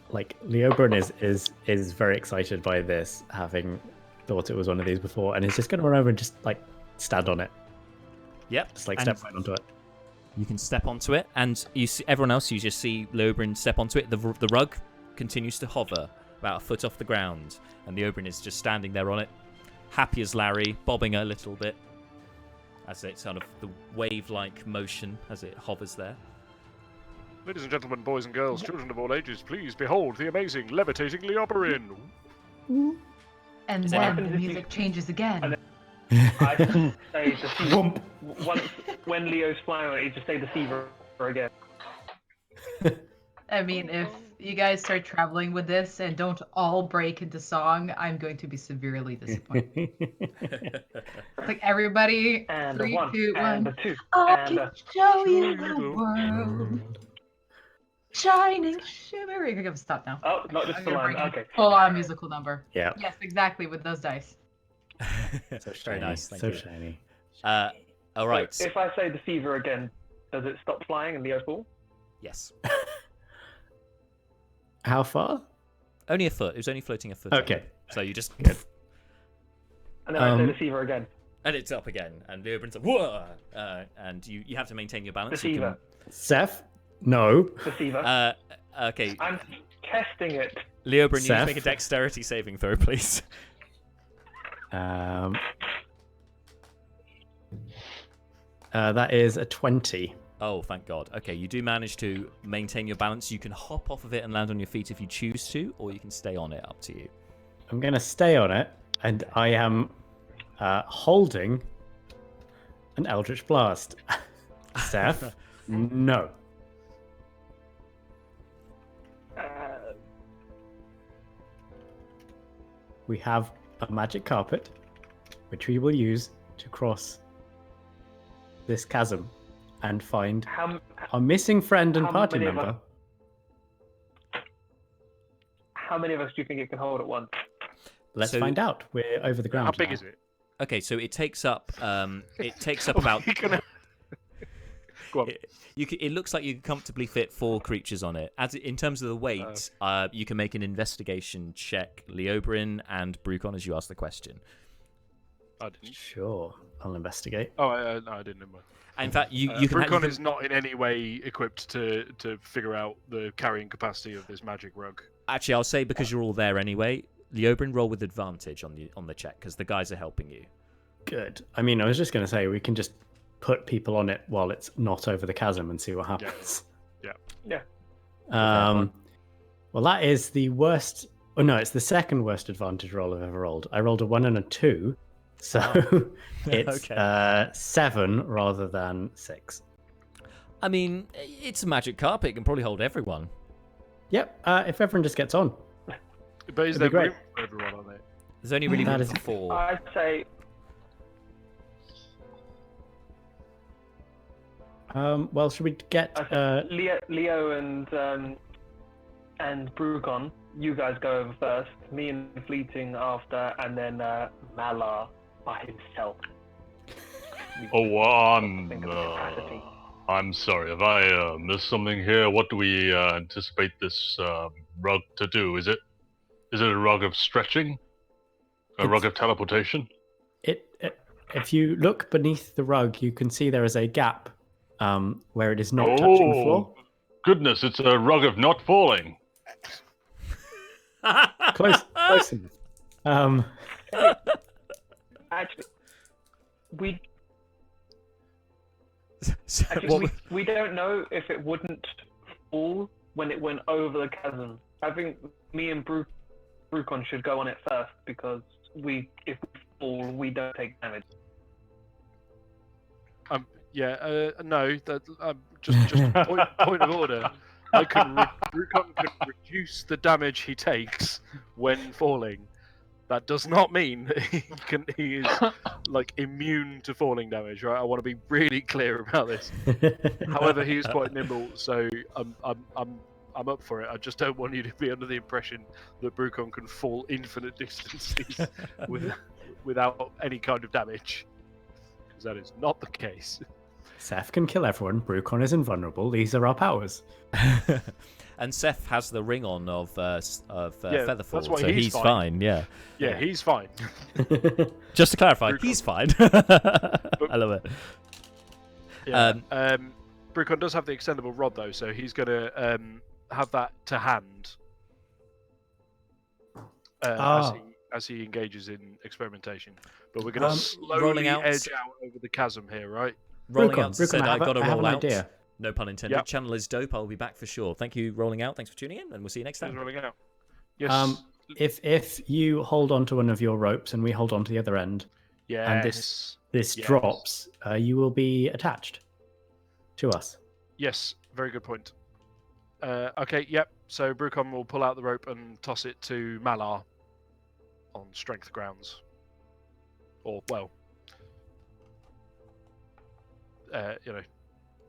Speaker 3: Like Leobryn is very excited by this, having thought it was one of these before, and is just going to run over and just like stand on it.
Speaker 1: Yep.
Speaker 3: Just like
Speaker 1: and
Speaker 3: step right onto it.
Speaker 1: You can step onto it, and you see everyone else. You just see Leobryn step onto it. The rug continues to hover about a foot off the ground, and Leobryn is just standing there on it, happy as Larry, bobbing a little bit as it's kind of the wave-like motion as it hovers there.
Speaker 2: Ladies and gentlemen, boys and girls, children of all ages, please behold the amazing levitating Leobryn.
Speaker 5: And
Speaker 1: Is
Speaker 5: then
Speaker 6: that-
Speaker 5: the music changes again.
Speaker 6: I say Deceiver. Once when Leo's flying on it, you just say Deceiver again.
Speaker 5: I mean, if you guys start traveling with this and don't all break into song, I'm going to be severely disappointed. Like everybody,
Speaker 6: And
Speaker 5: 3,
Speaker 6: a 1,
Speaker 5: 2, 1.
Speaker 6: and a 2,
Speaker 5: I
Speaker 6: and
Speaker 5: can
Speaker 6: a...
Speaker 5: show you the world, shining, shimmering. I'm gonna stop now.
Speaker 6: Oh, not just
Speaker 5: I'm
Speaker 6: the
Speaker 5: gonna
Speaker 6: line.
Speaker 5: bring in
Speaker 6: Okay.
Speaker 5: full-on musical number.
Speaker 3: Yeah.
Speaker 5: Yes, exactly, with those dice.
Speaker 3: So shiny.
Speaker 1: Very nice, thank
Speaker 3: so
Speaker 1: you.
Speaker 3: shiny.
Speaker 1: All right.
Speaker 6: So if I say Deceiver again, does it stop flying and Leo fall?
Speaker 1: Yes.
Speaker 3: How far?
Speaker 1: Only a foot. It was only floating a foot.
Speaker 3: Okay.
Speaker 1: up. So you just...
Speaker 3: Good.
Speaker 6: And then I say Deceiver again.
Speaker 1: And it's up again. And Leobryn's like, whoa! And you have to maintain your balance. You
Speaker 6: Deceiver.
Speaker 3: Seth? No.
Speaker 6: Deceiver.
Speaker 1: Okay.
Speaker 6: I'm testing it.
Speaker 1: Leobryn, you need to
Speaker 3: Seth?
Speaker 1: make a dexterity saving throw, please.
Speaker 3: That is a 20.
Speaker 1: Oh, thank God. Okay, you do manage to maintain your balance. You can hop off of it and land on your feet if you choose to, or you can stay on it. Up to you.
Speaker 3: I'm going to stay on it, and I am holding an Eldritch Blast. Seth? No. We have a magic carpet, which we will use to cross this chasm and find
Speaker 6: How
Speaker 3: our missing friend and
Speaker 6: How
Speaker 3: party
Speaker 6: many of
Speaker 3: member.
Speaker 6: us- How many of us do you think it can hold at once?
Speaker 3: Let's
Speaker 1: So-
Speaker 3: find out. We're over the ground.
Speaker 2: How big
Speaker 3: now.
Speaker 2: is it?
Speaker 1: Okay, so it takes up about.
Speaker 2: You can- Go on.
Speaker 1: It looks like you can comfortably fit 4 creatures on it. In terms of the weight, you can make an investigation check, Leobrin and Brucon, as you ask the question.
Speaker 2: I didn't.
Speaker 3: Sure, I'll investigate.
Speaker 2: Oh, no, I didn't. Never mind.
Speaker 1: In fact, you can.
Speaker 2: Brucon is not in any way equipped to figure out the carrying capacity of this magic rug.
Speaker 1: Actually, I'll say because you're all there anyway. Leobrin, roll with advantage on the check because the guys are helping you.
Speaker 3: Good. I mean, I was just going to say we can just put people on it while it's not over the chasm and see what happens.
Speaker 6: Yeah.
Speaker 3: Well, that is the worst. Oh no, it's the second worst advantage roll I've ever rolled. I rolled a 1 and a 2, so it's
Speaker 1: Okay.
Speaker 3: 7 rather than 6.
Speaker 1: I mean, it's a magic carpet. It can probably hold everyone.
Speaker 3: Yep. If everyone just gets on.
Speaker 2: But is
Speaker 3: It'd
Speaker 2: there
Speaker 3: be great.
Speaker 2: room for everyone on it?
Speaker 1: There's only really
Speaker 3: That
Speaker 1: room
Speaker 3: is-
Speaker 1: for 4.
Speaker 6: I'd say
Speaker 3: Well, should we get?
Speaker 6: Leo and Brucon, you guys go over first. Me and Fleeting after, and then Malar by himself.
Speaker 4: I'm sorry. Have I missed something here? What do we anticipate this rug to do? Is it a rug of stretching? A rug of teleportation?
Speaker 3: If you look beneath the rug, you can see there is a gap where it is not touching the floor.
Speaker 4: Goodness, it's a rug of not falling.
Speaker 3: Close enough.
Speaker 6: Actually, we
Speaker 1: What-
Speaker 6: we don't know if it wouldn't fall when it went over the chasm. I think me and Brucon should go on it first because if we fall, we don't take damage.
Speaker 2: No. That just point of order. Brucon can reduce the damage he takes when falling. That does not mean that he is like immune to falling damage, right? I want to be really clear about this. However, he is quite nimble, so I'm up for it. I just don't want you to be under the impression that Brucon can fall infinite distances without any kind of damage, because that is not the case.
Speaker 3: Seth can kill everyone. Brucon is invulnerable. These are our powers.
Speaker 1: And Seth has the ring on of Featherfall,
Speaker 2: that's why
Speaker 1: so he's fine. Yeah.
Speaker 2: Yeah, he's fine.
Speaker 1: Just to clarify,
Speaker 2: Brucon.
Speaker 1: he's fine. I love it.
Speaker 2: Yeah. Brucon does have the extendable rod though, so he's gonna have that to hand as he engages in experimentation. But we're gonna
Speaker 1: rolling
Speaker 2: slowly
Speaker 1: out-
Speaker 2: edge out over the chasm here, right?
Speaker 1: Rolling
Speaker 3: Brucon,
Speaker 1: out said
Speaker 3: I
Speaker 1: I
Speaker 3: have
Speaker 1: got to
Speaker 3: I have
Speaker 1: roll
Speaker 3: an
Speaker 1: out.
Speaker 3: idea.
Speaker 1: No pun intended.
Speaker 2: Yep.
Speaker 1: Channel is dope. I'll be back for sure. Thank you, rolling out. Thanks for tuning in, and we'll see you next
Speaker 2: He's
Speaker 1: time.
Speaker 2: rolling out. Yes.
Speaker 3: If you hold on to one of your ropes and we hold on to the other end,
Speaker 2: yes.
Speaker 3: and this
Speaker 2: Yes.
Speaker 3: drops, you will be attached to us.
Speaker 2: Yes. Very good point. Okay. Yep. So Brucon will pull out the rope and toss it to Malar on strength grounds, or well,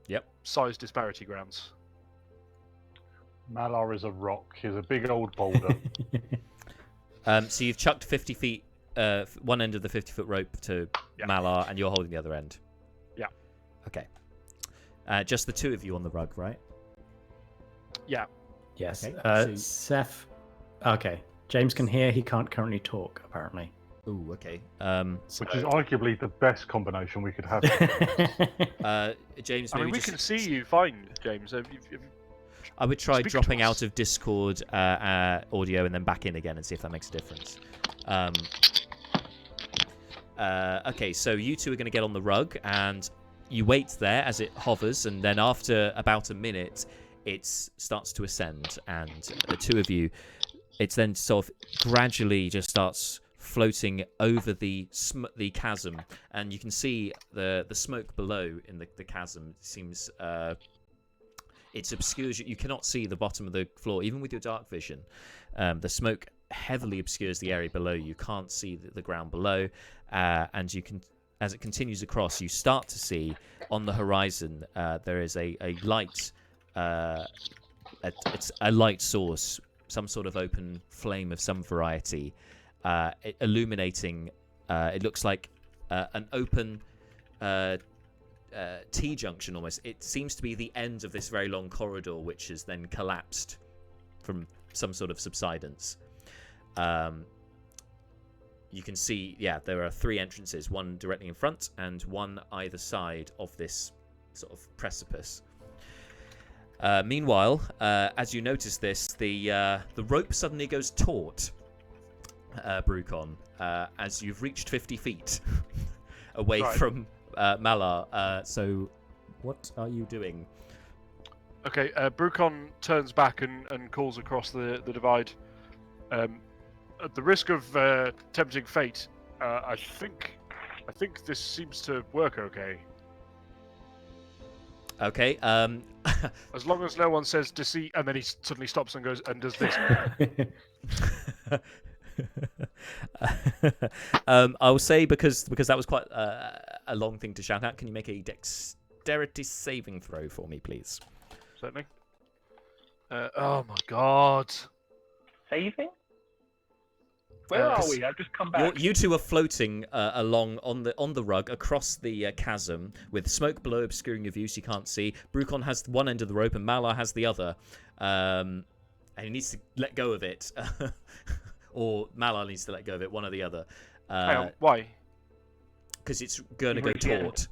Speaker 1: Yep.
Speaker 2: size disparity grounds.
Speaker 4: Malar is a rock. He's a big old boulder.
Speaker 1: So you've chucked 50 feet, one end of the 50-foot rope to Malar, and you're holding the other end.
Speaker 2: Yeah.
Speaker 1: Okay. Just the two of you on the rug, right?
Speaker 2: Yeah.
Speaker 3: Yes.
Speaker 1: Okay, so-
Speaker 3: Seth. Okay. James can hear. He can't currently talk, apparently.
Speaker 1: Ooh, okay.
Speaker 4: Which is arguably the best combination we could have.
Speaker 1: James,
Speaker 2: I
Speaker 1: maybe
Speaker 2: mean, we
Speaker 1: just...
Speaker 2: can see you fine, James.
Speaker 1: I would try
Speaker 2: Speak to
Speaker 1: dropping
Speaker 2: us.
Speaker 1: out of Discord audio and then back in again and see if that makes a difference. Okay, so you two are going to get on the rug and you wait there as it hovers, and then after about a minute, it starts to ascend, and the two of you, it's then sort of gradually just starts floating over the chasm, and you can see the smoke below in the chasm. It seems it's obscures you cannot see the bottom of the floor even with your dark vision. The smoke heavily obscures the area below. You can't see the ground below, and you can, as it continues across, you start to see on the horizon there is a light it's a light source some sort of open flame of some variety, illuminating. It looks like an open T-junction almost. It seems to be the end of this very long corridor, which has then collapsed from some sort of subsidence. You can see, there are 3 entrances, one directly in front and one either side of this sort of precipice. Meanwhile, as you notice this, the rope suddenly goes taut, Brucon, as you've reached 50 feet away from Malar. So what are you doing?
Speaker 2: Okay, Brucon turns back and calls across the divide. At the risk of tempting fate, I think this seems to work okay.
Speaker 1: Okay.
Speaker 2: As long as no one says deceit, and then he suddenly stops and goes and does this.
Speaker 1: I will say because that was quite a long thing to shout out. Can you make a dexterity saving throw for me, please?
Speaker 2: Certainly. Oh my god.
Speaker 6: Saving? Where are we? I've just come back.
Speaker 1: You two are floating along on the rug across the chasm with smoke below obscuring your view, so you can't see. Brucon has one end of the rope and Malar has the other, and he needs to let go of it, or Malar needs to let go of it, one or the other.
Speaker 2: Hang on, why?
Speaker 1: Because it's going to go taut.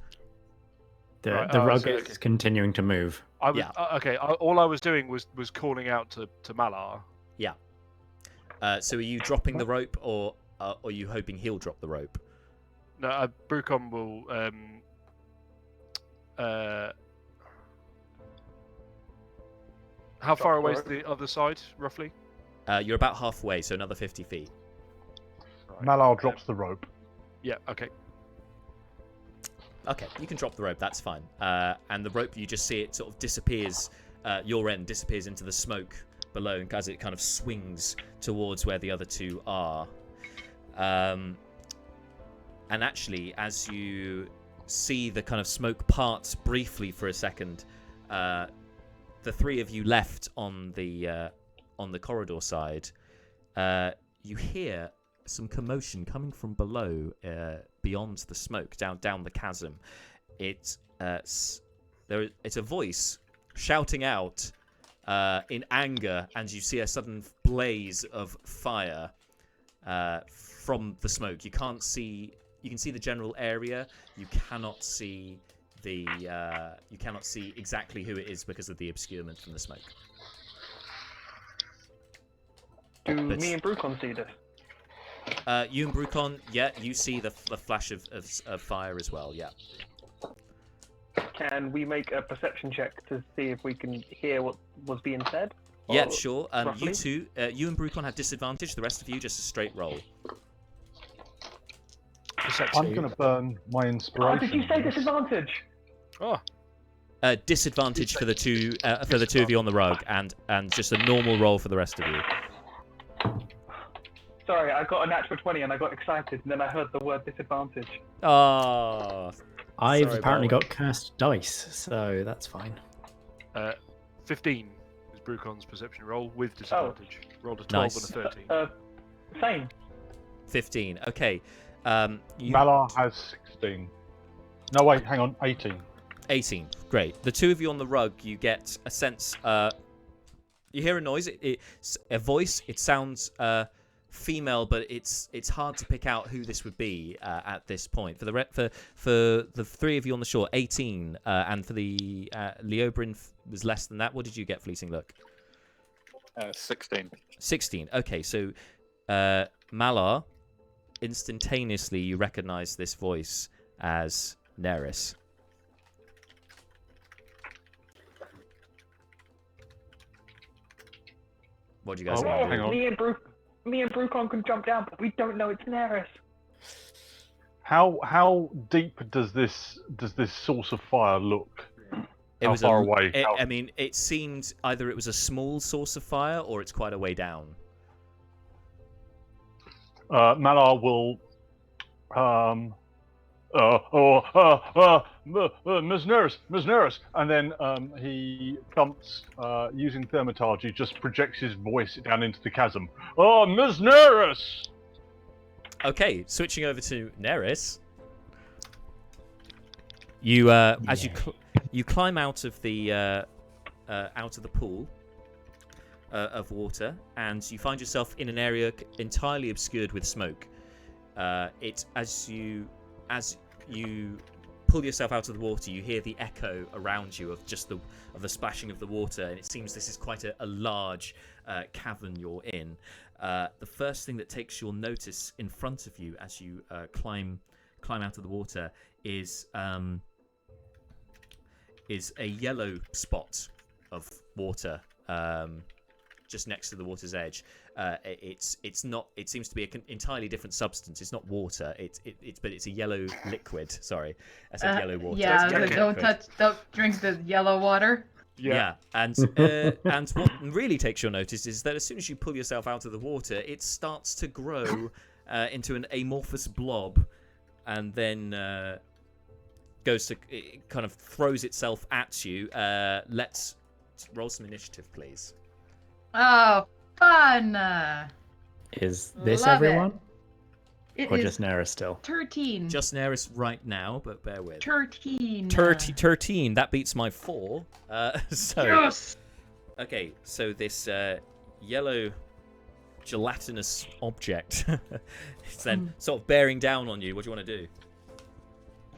Speaker 3: The rug is continuing to move.
Speaker 2: Okay. All I was doing was calling out to Malar.
Speaker 1: Yeah. So are you dropping the rope, or are you hoping he'll drop the rope?
Speaker 2: No, Brucon will. How far away is the other side, roughly?
Speaker 1: You're about halfway, so another 50 feet.
Speaker 2: Right.
Speaker 4: Malar drops the rope.
Speaker 2: Yeah. Okay.
Speaker 1: Okay, you can drop the rope. That's fine. And the rope, you just see it sort of disappears. Your end disappears into the smoke below as it kind of swings towards where the other two are. And actually, as you see the kind of smoke parts briefly for a second, the 3 of you left on the corridor side, you hear some commotion coming from below, beyond the smoke, down the chasm. It's a voice shouting out in anger, and you see a sudden blaze of fire from the smoke. You can see the general area. You cannot see exactly who it is because of the obscurement from the smoke.
Speaker 6: Do me and Brucon see this?
Speaker 1: You and Brucon, you see the flash of fire as well. Yeah.
Speaker 6: Can we make a perception check to see if we can hear what was being said?
Speaker 1: Yeah, sure.
Speaker 6: Roughly?
Speaker 1: You two, you and Brucon have disadvantage. The rest of you just a straight roll.
Speaker 4: I'm going to burn my inspiration.
Speaker 6: Oh, did you say disadvantage?
Speaker 2: Oh.
Speaker 1: Disadvantage for the two of you on the rug, and just a normal roll for the rest of you.
Speaker 6: Sorry, I got a natural 20 and I got excited, and then I heard the word disadvantage.
Speaker 1: Oh.
Speaker 3: I've
Speaker 1: Sorry,
Speaker 3: apparently
Speaker 1: Bowen.
Speaker 3: got cast dice, so that's fine.
Speaker 2: 15 is Brucon's perception roll with disadvantage. Rolled a 12
Speaker 1: Nice.
Speaker 2: and a 13.
Speaker 6: Same.
Speaker 1: 15. Okay.
Speaker 4: Malar has 16. No, wait, hang on, 18.
Speaker 1: 18. Great. The two of you on the rug, you get a sense. You hear a noise. It's a voice. It sounds female, but it's hard to pick out who this would be at this point. For the 3 of you on the shore, 18, and for the Leobrin was less than that. What did you get, Fleeting Look?
Speaker 7: 16.
Speaker 1: 16. Okay, so Malar, instantaneously you recognize this voice as Naeris. What do you guys
Speaker 4: Oh,
Speaker 1: want to
Speaker 4: hang
Speaker 1: do?
Speaker 4: on.
Speaker 6: Me and Brucon can jump down, but we don't know it's Naeris.
Speaker 4: How deep does this source of fire look? How far away?
Speaker 1: I mean, it seemed either it was a small source of fire or it's quite a way down.
Speaker 4: Malar will Miss Naeris, and then he jumps using thaumaturgy, just projects his voice down into the chasm. Oh, Miss Naeris!
Speaker 1: Okay, switching over to Naeris. You as you climb out of the pool of water, and you find yourself in an area entirely obscured with smoke. As you pull yourself out of the water, you hear the echo around you of the splashing of the water, and it seems this is quite a large cavern you're in. The first thing that takes your notice in front of you as you climb out of the water is a yellow spot of water just next to the water's edge. It's not. It seems to be an entirely different substance. It's not water. But it's a yellow liquid. Sorry, I said yellow water.
Speaker 5: Yeah,
Speaker 2: Okay.
Speaker 5: don't drink the yellow water.
Speaker 1: Yeah, and what really takes your notice is that as soon as you pull yourself out of the water, it starts to grow into an amorphous blob, and then it kind of throws itself at you. Let's roll some initiative, please.
Speaker 5: Oh, fun!
Speaker 3: Is this
Speaker 5: Love it.
Speaker 3: everyone?
Speaker 5: It
Speaker 3: Or
Speaker 5: is
Speaker 3: just Naeris still?
Speaker 5: 13.
Speaker 1: Just Naeris right now, but bear with.
Speaker 5: 13.
Speaker 1: 13. That beats my 4. So
Speaker 5: Yes!
Speaker 1: okay, so this yellow gelatinous object is then sort of bearing down on you. What do you want to do?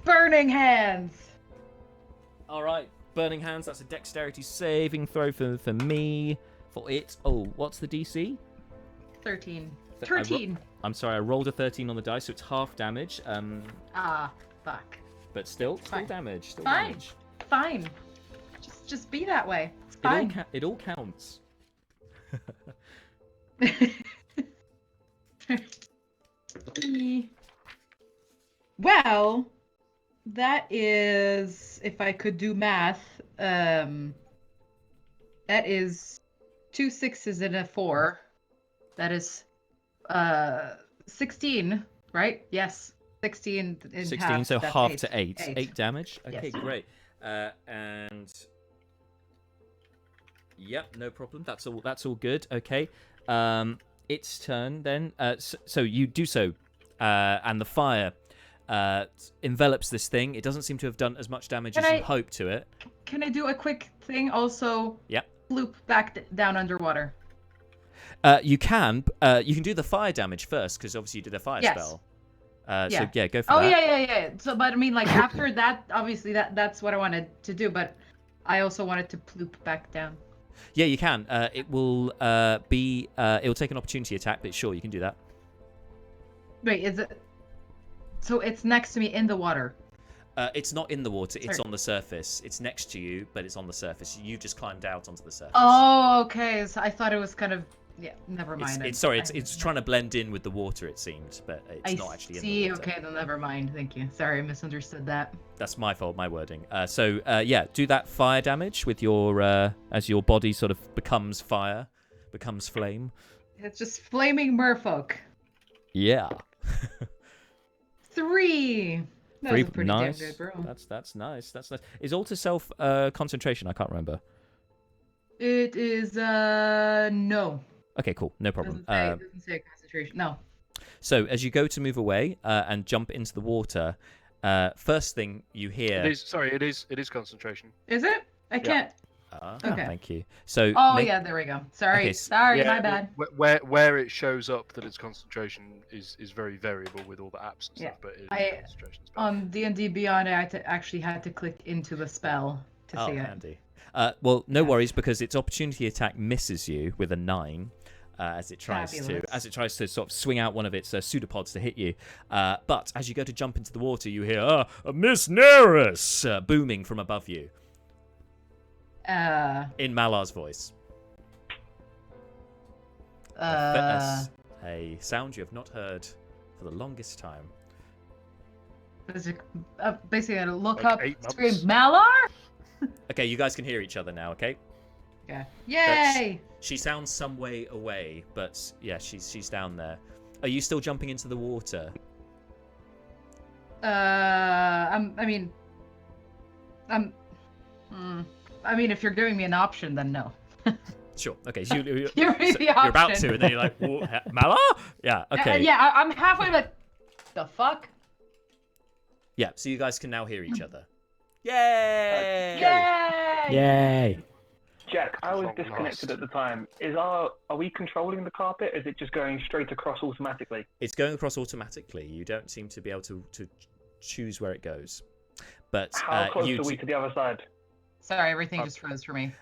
Speaker 5: Burning hands.
Speaker 1: All right, burning hands. That's a dexterity saving throw for me. For it. Oh, what's the DC?
Speaker 5: 13.
Speaker 1: I
Speaker 5: 13.
Speaker 1: I'm sorry, I rolled a 13 on the dice, so it's half damage.
Speaker 5: Fuck.
Speaker 1: But still
Speaker 5: Fine.
Speaker 1: damage. Still
Speaker 5: Fine.
Speaker 1: damage.
Speaker 5: Fine. Just be that way. It's
Speaker 1: It all,
Speaker 5: fine.
Speaker 1: it all counts.
Speaker 5: Well, that is, if I could do math, that is 2 6s and a 4. That is 16, right? Yes. 16 in
Speaker 1: 16,
Speaker 5: half.
Speaker 1: so
Speaker 5: that's
Speaker 1: half
Speaker 5: 8.
Speaker 1: to 8. 8 damage. Okay,
Speaker 5: Yes.
Speaker 1: great. And yep, no problem. That's all good. Okay. Its turn then. So you do so, and the fire envelops this thing. It doesn't seem to have done as much damage as you hoped to it.
Speaker 5: Can I do a quick thing also?
Speaker 1: Yep.
Speaker 5: Loop back down underwater.
Speaker 1: You can do the fire damage first, because obviously you did a fire spell. So yeah, go for that.
Speaker 5: Oh yeah. So, but I mean, like after that, obviously that's what I wanted to do, but I also wanted to ploop back down.
Speaker 1: Yeah, you can. It will it will take an opportunity attack, but sure, you can do that.
Speaker 5: Wait, is it? So it's next to me in the water.
Speaker 1: It's not in the water. It's
Speaker 5: Sorry.
Speaker 1: on the surface. It's next to you, but it's on the surface. You just climbed out onto the surface.
Speaker 5: Oh, okay. So I thought it was kind of. Yeah, never mind.
Speaker 1: It's trying to blend in with the water. It seemed, but it's not actually in the water.
Speaker 5: Okay, then never mind. Thank you. Sorry, I misunderstood that.
Speaker 1: That's my fault, my wording. So do that fire damage with your as your body sort of becomes fire, becomes flame.
Speaker 5: It's just flaming merfolk.
Speaker 1: Yeah.
Speaker 5: 3. That was a pretty
Speaker 1: nice.
Speaker 5: damn good roll.
Speaker 1: That's nice. That's nice. Is alter self concentration? I can't remember.
Speaker 5: It is no.
Speaker 1: Okay, cool. No problem.
Speaker 5: It doesn't say concentration. No.
Speaker 1: So as you go to move away and jump into the water, first thing you hear.
Speaker 2: It is concentration.
Speaker 5: Is it? I can't. Okay.
Speaker 1: Thank you. So.
Speaker 5: Yeah, there we go. Sorry,
Speaker 1: Okay,
Speaker 5: my bad.
Speaker 2: Where it shows up that it's concentration is very variable with all the apps and
Speaker 5: Yeah.
Speaker 2: stuff, but it is
Speaker 5: I-
Speaker 2: concentration spell.
Speaker 5: On D&D Beyond, I actually had to click into the spell to see it.
Speaker 1: Handy. Well, no worries, because its opportunity attack misses you with a 9. As it tries to sort of swing out one of its pseudopods to hit you, but as you go to jump into the water, you hear Miss Naeris booming from above you in Malar's voice. A sound you have not heard for the longest time.
Speaker 5: Basically, I look
Speaker 2: Like
Speaker 5: up,
Speaker 2: 8 months.
Speaker 5: scream, Malar?
Speaker 1: Okay, you guys can hear each other now. Okay.
Speaker 5: Okay. Yay!
Speaker 1: She sounds some way away, but yeah, she's down there. Are you still jumping into the water?
Speaker 5: I mean, if you're giving me an option, then no.
Speaker 1: Sure. Okay. So you're
Speaker 5: the
Speaker 1: about
Speaker 5: option.
Speaker 1: to, and then you're like, Malar? Yeah. Okay.
Speaker 5: Yeah, I'm halfway like, the fuck?
Speaker 1: Yeah. So you guys can now hear each other. Yay!
Speaker 5: Yay!
Speaker 3: Yay!
Speaker 6: Jack, I was
Speaker 2: Long
Speaker 6: disconnected
Speaker 2: lost.
Speaker 6: at the time. Are we controlling the carpet? Is it just going straight across automatically?
Speaker 1: It's going across automatically. You don't seem to be able to choose where it goes. But
Speaker 6: How close
Speaker 1: you
Speaker 6: are we to the other side?
Speaker 5: Sorry, everything just froze for me.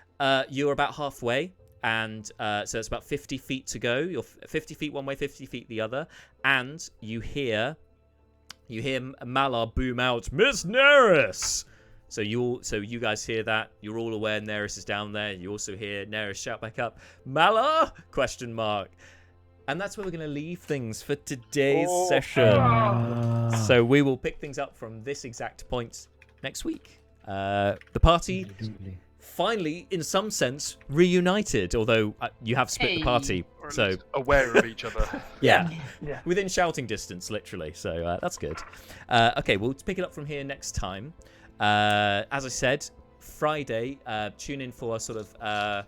Speaker 1: you're about halfway, and so it's about 50 feet to go. You're 50 feet one way, 50 feet the other, and you hear Malar boom out, "Miss Naeris!" So you guys hear that. You're all aware Naeris is down there. You also hear Naeris shout back up, "Malar?" ? And that's where we're going to leave things for today's session. So we will pick things up from this exact point next week. The party finally, in some sense, reunited, although you have split the party.
Speaker 2: Or at
Speaker 1: So
Speaker 2: least aware of each other.
Speaker 1: yeah,
Speaker 6: Yeah.
Speaker 1: within shouting distance, literally. So that's good. Okay, we'll pick it up from here next time. As I said, Friday, tune in for a sort of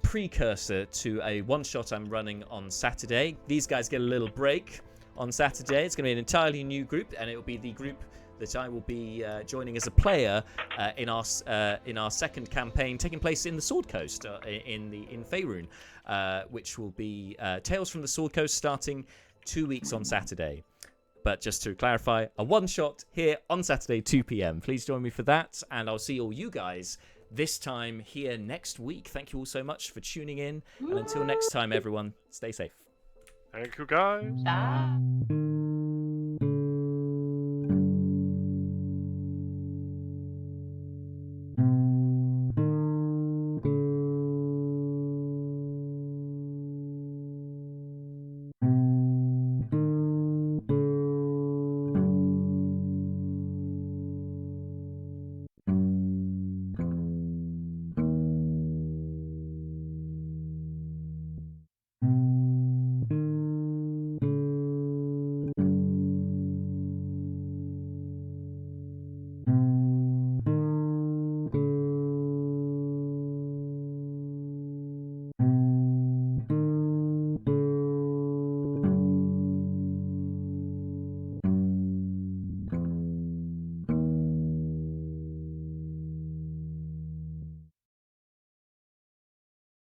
Speaker 1: precursor to a one-shot I'm running on Saturday. These guys get a little break on Saturday. It's going to be an entirely new group, and it will be the group that I will be joining as a player in our second campaign, taking place in the Sword Coast, in Faerun, which will be Tales from the Sword Coast, starting 2 weeks on Saturday. But just to clarify, a one-shot here on Saturday, 2 p.m. Please join me for that, and I'll see all you guys this time here next week. Thank you all so much for tuning in, and until next time, everyone, stay safe.
Speaker 2: Thank you, guys.
Speaker 5: Ah.